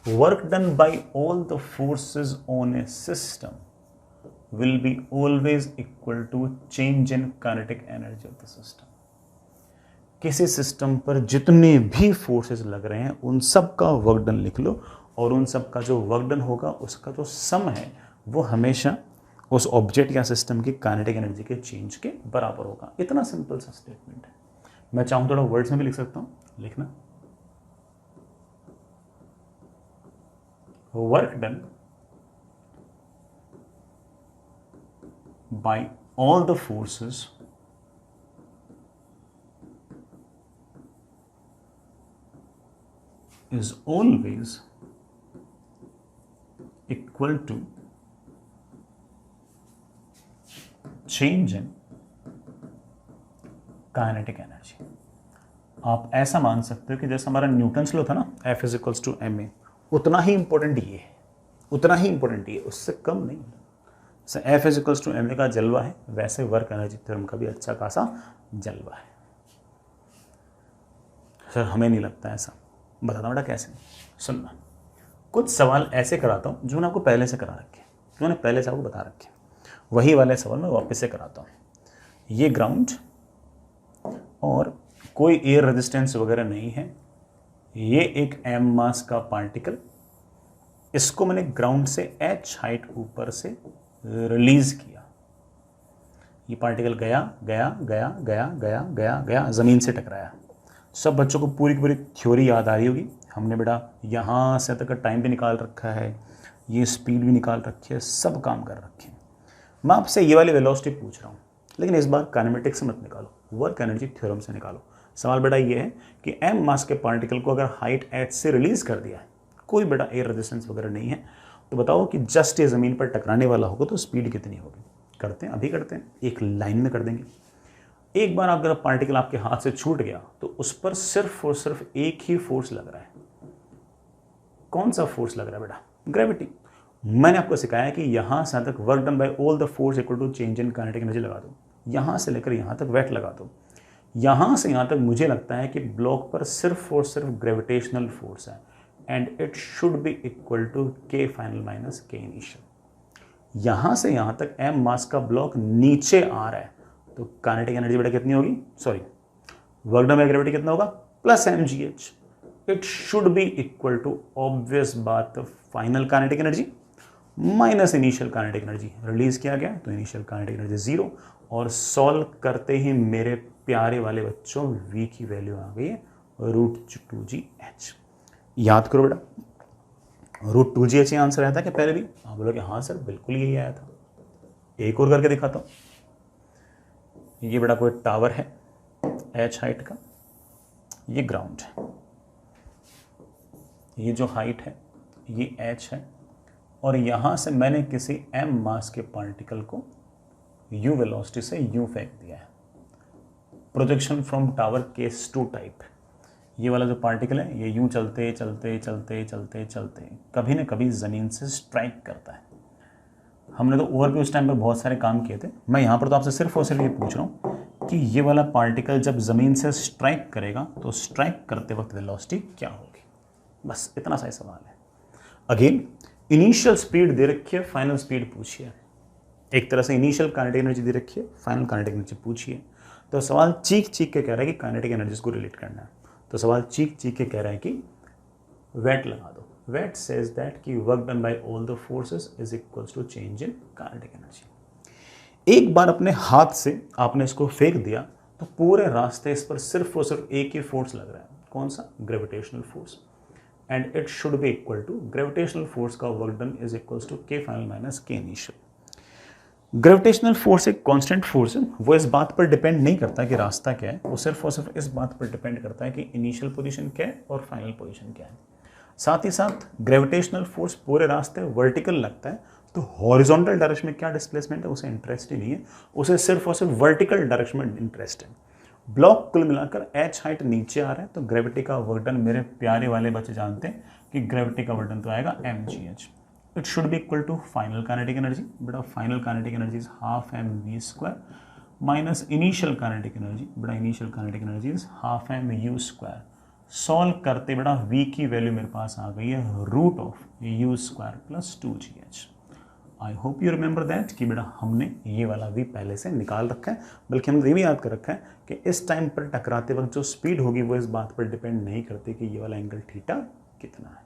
Work done by all the forces on a system will be always equal to change in kinetic energy of the system. किसी सिस्टम पर जितने भी फोर्सेस लग रहे हैं उन सब का वर्क डन लिख लो, और उन सब का जो वर्क डन होगा उसका जो सम है वो हमेशा उस ऑब्जेक्ट या सिस्टम की काइनेटिक एनर्जी के चेंज के बराबर होगा। इतना सिंपल सा स्टेटमेंट है। मैं चाहूँ थोड़ा वर्ड्स में भी लिख सकता हूँ, लिखना work done by all the forces is always equal to change in kinetic energy. आप ऐसा मान सकते हो कि जैसा हमारा न्यूटन्स लॉ था ना, F is equals to ma, उतना ही इंपॉर्टेंट ये है, उतना ही इंपॉर्टेंट ये, उससे कम नहीं। जैसे F is equals to ma का जलवा है, वैसे वर्क एनर्जी थ्योरम का भी अच्छा खासा जलवा है। सर हमें नहीं लगता ऐसा, बताता हूँ बेटा कैसे। सुनना, कुछ सवाल ऐसे कराता हूँ जो मैंने आपको पहले से करा रखे, जो मैंने पहले से आपको बता रखे, वही वाले सवाल मैं वापस से कराता हूँ। ये ग्राउंड और कोई एयर रेजिस्टेंस वगैरह नहीं है, ये एक m मास का पार्टिकल, इसको मैंने ग्राउंड से h हाइट ऊपर से रिलीज किया। ये पार्टिकल गया गया गया गया गया गया गया ज़मीन से टकराया। सब बच्चों को पूरी की पूरी थ्योरी याद आ रही होगी। हमने बेटा यहाँ से तक का टाइम भी निकाल रखा है, ये स्पीड भी निकाल रखी है, सब काम कर रखे हैं। मैं आपसे ये वाली वेलोसिटी पूछ रहा हूँ, लेकिन इस बार काइनेमेटिक्स से मत निकालो, वर्क एनर्जी थ्योरम से निकालो। सवाल बेटा ये है कि m मास के पार्टिकल को अगर हाइट h से रिलीज कर दिया है, कोई बेटा एयर रेजिस्टेंस वगैरह नहीं है, तो बताओ कि जस्ट ये ज़मीन पर टकराने वाला होगा तो स्पीड कितनी होगी। करते हैं, अभी करते हैं, एक लाइन में कर देंगे। एक बार अगर पार्टिकल आपके हाथ से छूट गया तो उस पर सिर्फ और सिर्फ एक ही फोर्स लग रहा है। कौन सा फोर्स लग रहा है बेटा? ग्रेविटी। मैंने आपको सिखाया कि यहां से तक work done by all the force equal to change in kinetic energy लगा दो, यहां से लेकर यहां तक वेट लगा दो, यहां से यहां तक मुझे लगता है कि ब्लॉक पर सिर्फ और सिर्फ ग्रेविटेशनल फोर्स है and it should be equal to के फाइनल माइनस के इनिशियल। यहां से यहां तक m मास का ब्लॉक नीचे आ रहा है तो काइनेटिक एनर्जी बेटा कितनी होगी, sorry work done by gravity कितना होगा, plus mgh। It should be equal to obvious बात final kinetic energy minus initial kinetic energy. Release किया गया तो इनिशियल काइनेटिक एनर्जी 0, और सॉल्व करते ही मेरे प्यारे वाले बच्चों v की वैल्यू आ गई है √2gh। याद करो बेटा, √2gh आंसर आया था क्या पहले भी? हाँ बोलो कि हाँ सर बिल्कुल यही आया था। एक और करके दिखाता हूँ। ये बेटा कोई टावर है h हाइट का, ये ग्राउंड है, ये जो हाइट है ये h है, और यहाँ से मैंने किसी m मास के पार्टिकल को u वेलोसिटी से u फेंक दिया है। Projection from tower case 2 type. ये वाला जो पार्टिकल है ये यूं चलते चलते चलते चलते चलते कभी न कभी ज़मीन से स्ट्राइक करता है। हमने तो ओवर भी उस टाइम पर बहुत सारे काम किए थे। मैं यहाँ पर तो आपसे सिर्फ और सिर्फ ये पूछ रहा हूँ कि ये वाला पार्टिकल जब ज़मीन से स्ट्राइक करेगा तो स्ट्राइक करते वक्त वेलोसिटी क्या होगी, बस इतना सा ही सवाल है। अगेन इनिशियल स्पीड दे रखी है, फाइनल स्पीड पूछिए। एक तरह से इनिशियल काइनेटिक एनर्जी दे रखी है, फाइनल काइनेटिक एनर्जी पूछिए। तो सवाल चीख चीख के कह रहा है कि काइनेटिक एनर्जीज को रिलेट करना है, तो सवाल चीख चीख के कह रहा है कि वेट लगा दो। वेट सेज दैट कि work done by all the forces is equals to change in kinetic energy. एक बार अपने हाथ से आपने इसको फेंक दिया तो पूरे रास्ते इस पर सिर्फ और सिर्फ एक ही फोर्स लग रहा है, कौन सा? Gravitational force, and it should be equal to gravitational force का work done is equals to के फाइनल माइनस के इनिशियल। ग्रेविटेशनल फोर्स एक कांस्टेंट फोर्स है, वो इस बात पर डिपेंड नहीं करता कि रास्ता क्या है, वो सिर्फ और सिर्फ इस बात पर डिपेंड करता है कि इनिशियल पोजीशन क्या है और फाइनल पोजीशन क्या है। साथ ही साथ ग्रेविटेशनल फोर्स पूरे रास्ते वर्टिकल लगता है, तो हॉरिजॉन्टल डायरेक्शन में क्या डिस्प्लेसमेंट है उसे इंटरेस्ट ही नहीं है, उसे सिर्फ और सिर्फ वर्टिकल डायरेक्शन में इंटरेस्ट है। ब्लॉक कुल मिलाकर h हाइट नीचे आ रहा है तो ग्रेविटी का वर्क डन मेरे प्यारे वाले बच्चे जानते हैं कि ग्रेविटी का वर्क डन तो आएगा mgh। It should be equal to final kinetic energy, बेटा final kinetic energy is half mv² minus initial kinetic energy, बेटा initial kinetic energy is half mu²। Solve करते बेटा v की वैल्यू मेरे पास आ गई है √u² plus 2gh। I hope you remember that कि बेटा हमने ये वाला v पहले से निकाल रखा है, बल्कि हमने ये भी याद कर रखा है कि इस टाइम पर टकराते वक्त जो स्पीड होगी वो इस बात पर डिपेंड नहीं करती कि ये वाला एंगल थीटा कितना है,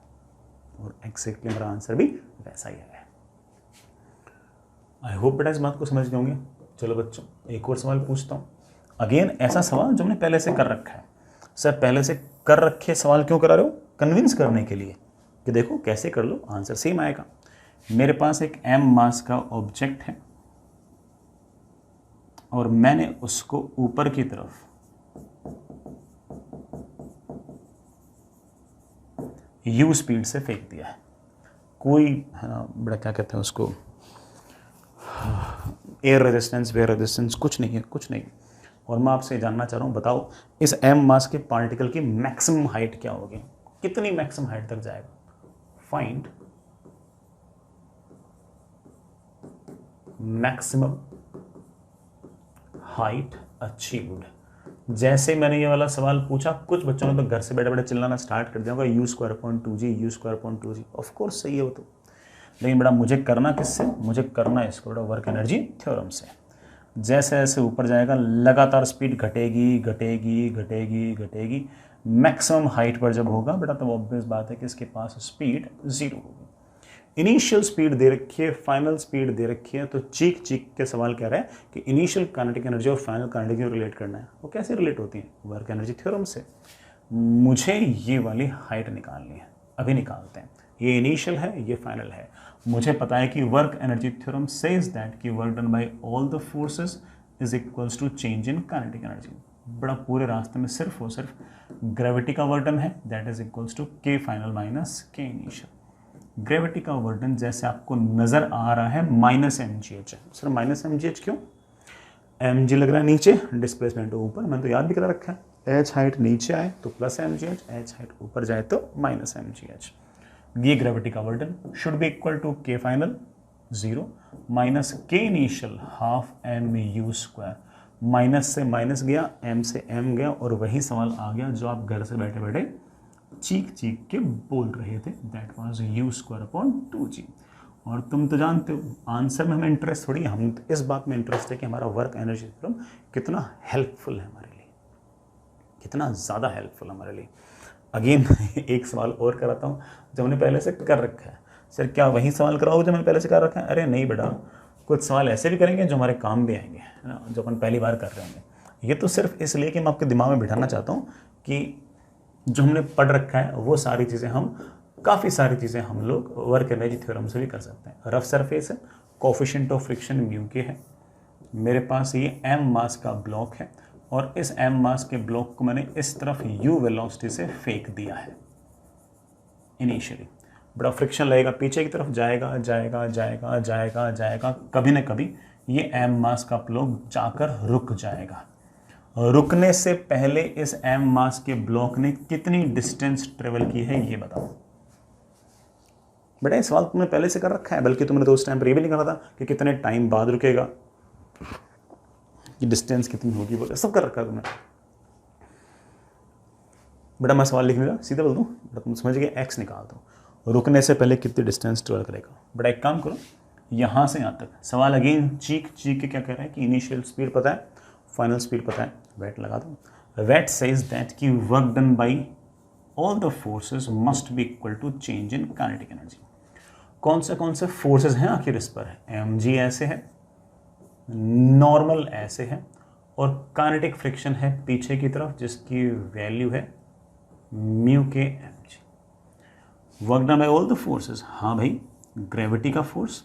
और एक्जैक्टली मेरा आंसर भी वैसा ही है। आई होप बेटा इस बात को समझ गए होंगे। चलो बच्चों एक और सवाल पूछता हूँ। अगेन ऐसा सवाल जो हमने पहले से कर रखा है। सर पहले से कर रखे सवाल क्यों करा रहे हो? कन्विंस करने के लिए कि देखो कैसे कर लो आंसर सेम आएगा। मेरे पास एक m मास का ऑब्जेक्ट है और मैंने उसको ऊपर की तरफ u स्पीड से फेंक दिया है। कोई है ना बड़ा क्या कहते हैं उसको, एयर रेजिस्टेंस वेयर रेजिस्टेंस कुछ नहीं है, कुछ नहीं। और मैं आपसे जानना चाह रहा हूँ, बताओ इस m मास के पार्टिकल की मैक्सिमम हाइट क्या होगी, कितनी मैक्सिमम हाइट तक जाएगा? Find maximum height achieved. जैसे मैंने ये वाला सवाल पूछा कुछ बच्चों ने तो घर से बैठे बैठे चिल्लाना स्टार्ट कर दिया होगा u²/2g u²/2g। ऑफ कोर्स सही है वो तो, लेकिन बेटा मुझे करना किससे? मुझे करना इसको बेटा वर्क एनर्जी थ्योरम से। जैसे जैसे ऊपर जाएगा लगातार स्पीड घटेगी घटेगी घटेगी घटेगी, मैक्सिमम हाइट पर जब होगा बेटा तो ऑब्वियस बात है कि इसके पास स्पीड 0 होगी। इनिशियल स्पीड दे रखी है, फाइनल स्पीड दे रखी है, तो चीख चीख के सवाल कह रहा है कि इनिशियल काइनेटिक एनर्जी और फाइनल काइनेटिक एनर्जी रिलेट करना है। वो कैसे रिलेट होती है? वर्क एनर्जी थ्योरम से। मुझे ये वाली हाइट निकालनी है, अभी निकालते हैं। ये इनिशियल है, ये फाइनल है। मुझे पता है कि work energy theorem says that कि work done by all the forces is equals to change in kinetic energy. बड़ा पूरे रास्ते में सिर्फ और सिर्फ ग्रेविटी का वर्डन है, दैट इज इक्वल्स टू के फाइनल माइनस के इनिशियल। ग्रेविटी का वर्डन जैसे आपको नजर आ रहा है माइनस एम जी एच है। Sir minus m g h क्यों? एम जी लग रहा है नीचे, डिस्प्लेसमेंट ऊपर, मैंने तो याद भी करा रखा है। एच हाइट नीचे आए तो plus m g h, h height ऊपर जाए तो माइनस एम जी एच। ये ग्रेविटी का work done should be equal to के फाइनल 0 माइनस के initial half m u square. Minus से माइनस गया, एम से एम गया, और वही सवाल आ गया जो आप घर से बैठे बैठे चीख चीख के बोल रहे थे, that was you square upon 2g। और तुम तो जानते हो आंसर में हमें इंटरेस्ट थोड़ी है, हम तो इस बात में इंटरेस्ट है कि हमारा वर्क एनर्जी थ्योरम कितना हेल्पफुल है हमारे लिए, कितना ज़्यादा हेल्पफुल है हमारे लिए। अगेन एक सवाल और कराता हूँ जो हमने पहले से कर रखा है। सर क्या वही सवाल कराओ जो मैंने पहले से कर रखा है? अरे नहीं बेटा, कुछ सवाल ऐसे भी करेंगे जो हमारे काम भी आएंगे, है ना, जो अपन पहली बार कर रहे होंगे। ये तो सिर्फ इसलिए कि मैं आपके दिमाग में बिठाना चाहता हूँ कि जो हमने पढ़ रखा है वो सारी चीज़ें काफ़ी सारी चीज़ें हम लोग वर्क एनर्जी थ्योरम से भी कर सकते हैं। रफ सरफेस है, कोफिशिएंट ऑफ फ्रिक्शन म्यू के है, मेरे पास ये एम मास का ब्लॉक है, और इस एम मास के ब्लॉक को मैंने इस तरफ यू वेलोसिटी से फेंक दिया है इनिशियली। बड़ा फ्रिक्शन लगेगा, पीछे की तरफ जाएगा जाएगा जाएगा जाएगा जाएगा, कभी ना कभी ये एम मास का ब्लॉक जाकर रुक जाएगा। रुकने से पहले इस एम मास के ब्लॉक ने कितनी डिस्टेंस ट्रेवल की है ये बताओ। बेटा ये सवाल तुमने पहले से कर रखा है, बल्कि तुमने तो उस टाइम पर ये भी नहीं करा था कि कितने टाइम बाद रुकेगा, कि डिस्टेंस कितनी होगी, वो सब कर रखा है तुमने। बेटा मैं सवाल लिख लूँगा, सीधा बोल दूँ, बेटा तुम समझ गए, एक्स निकाल दो, रुकने से पहले कितनी डिस्टेंस ट्रेवल करेगा। बेटा एक काम करो, यहाँ से यहाँ तक सवाल अगेन चीख चीख के क्या कह रहा है कि इनिशियल स्पीड पता है, फाइनल स्पीड पता है, वेट लगा दो। वेट सेज दैट कि work done by all the forces must be equal to change in kinetic energy. कौन से फोर्सेस हैं आखिर इस पर? एम जी ऐसे है, नॉर्मल ऐसे है, और काइनेटिक फ्रिक्शन है पीछे की तरफ जिसकी वैल्यू है म्यू के M g. Work done by all the forces, हाँ भाई, ग्रेविटी का फोर्स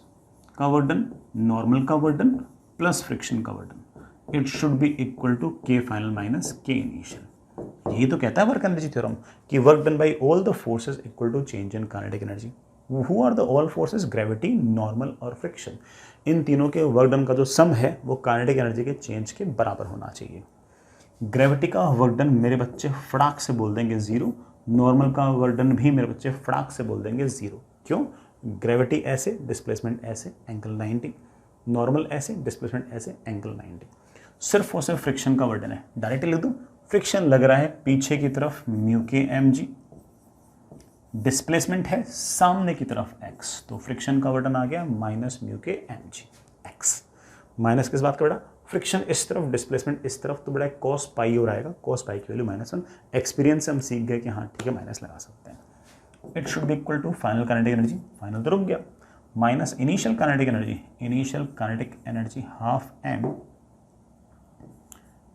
का वर्क डन, नॉर्मल का वर्क डन प्लस फ्रिक्शन का work done, it should be equal to के फाइनल माइनस के इनिशियल। यही तो कहता है वर्क एनर्जी थ्योरम कि work done by all the forces equal to change in kinetic energy. Who are the all forces? Gravity, normal और friction. इन तीनों के वर्क डन का जो सम है वो काइनेटिक एनर्जी के चेंज के बराबर होना चाहिए। ग्रेविटी का वर्क डन मेरे बच्चे फटाक से बोल देंगे 0, नॉर्मल का वर्क डन भी मेरे बच्चे फटाक से बोल देंगे 0। क्यों? ग्रेविटी ऐसे, डिस्प्लेसमेंट ऐसे, एंगल 90, नॉर्मल ऐसे, डिस्प्लेसमेंट ऐसे, एंगल 90। सिर्फ और सिर्फ फ्रिक्शन का वर्क डन है, डायरेक्ट लिख दूँ, फ्रिक्शन लग रहा है पीछे की तरफ म्यू के एम जी, डिस्प्लेसमेंट है सामने की तरफ x, तो फ्रिक्शन का वर्क डन आ गया माइनस म्यू के एम जी एक्स। माइनस किस बात का बेटा? फ्रिक्शन इस तरफ, डिस्प्लेसमेंट इस तरफ, तो बड़ा कॉस पाई और आएगा, कॉस पाई की वैल्यू -1। एक्सपीरियंस से हम सीख गए कि हाँ ठीक है माइनस लगा सकते हैं। It should be equal to final kinetic energy, final तो रुक गया, minus initial kinetic energy, initial kinetic energy half m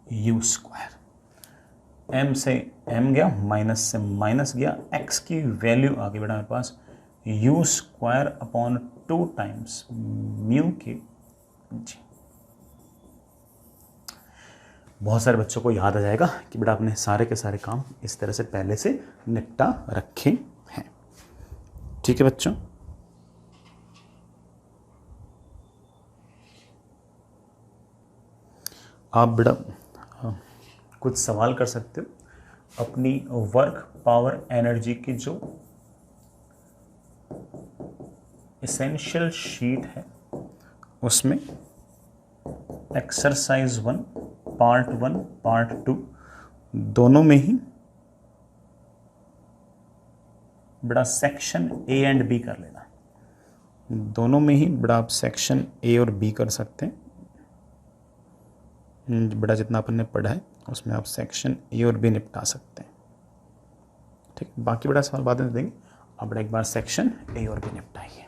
u square. m से m गया, माइनस से माइनस गया, x की वैल्यू आ गई बेटा मेरे पास u square upon 2 times mu k g. बहुत सारे बच्चों को याद आ जाएगा कि बेटा आपने सारे के सारे काम इस तरह से पहले से निपटा रखे हैं। ठीक है बच्चों, आप बेटा कुछ सवाल कर सकते हो अपनी वर्क पावर एनर्जी की जो एसेंशियल शीट है उसमें एक्सरसाइज 1 पार्ट 1 पार्ट 2 दोनों में ही बड़ा सेक्शन ए एंड बी कर लेना। दोनों में ही बड़ा आप सेक्शन ए और बी कर सकते हैं। बड़ा जितना अपन ने पढ़ा है उसमें आप सेक्शन ए और बी निपटा सकते हैं। ठीक, बाकी बड़ा सवाल बाद में देंगे, आप बड़ा एक बार सेक्शन ए और बी निपटाइए।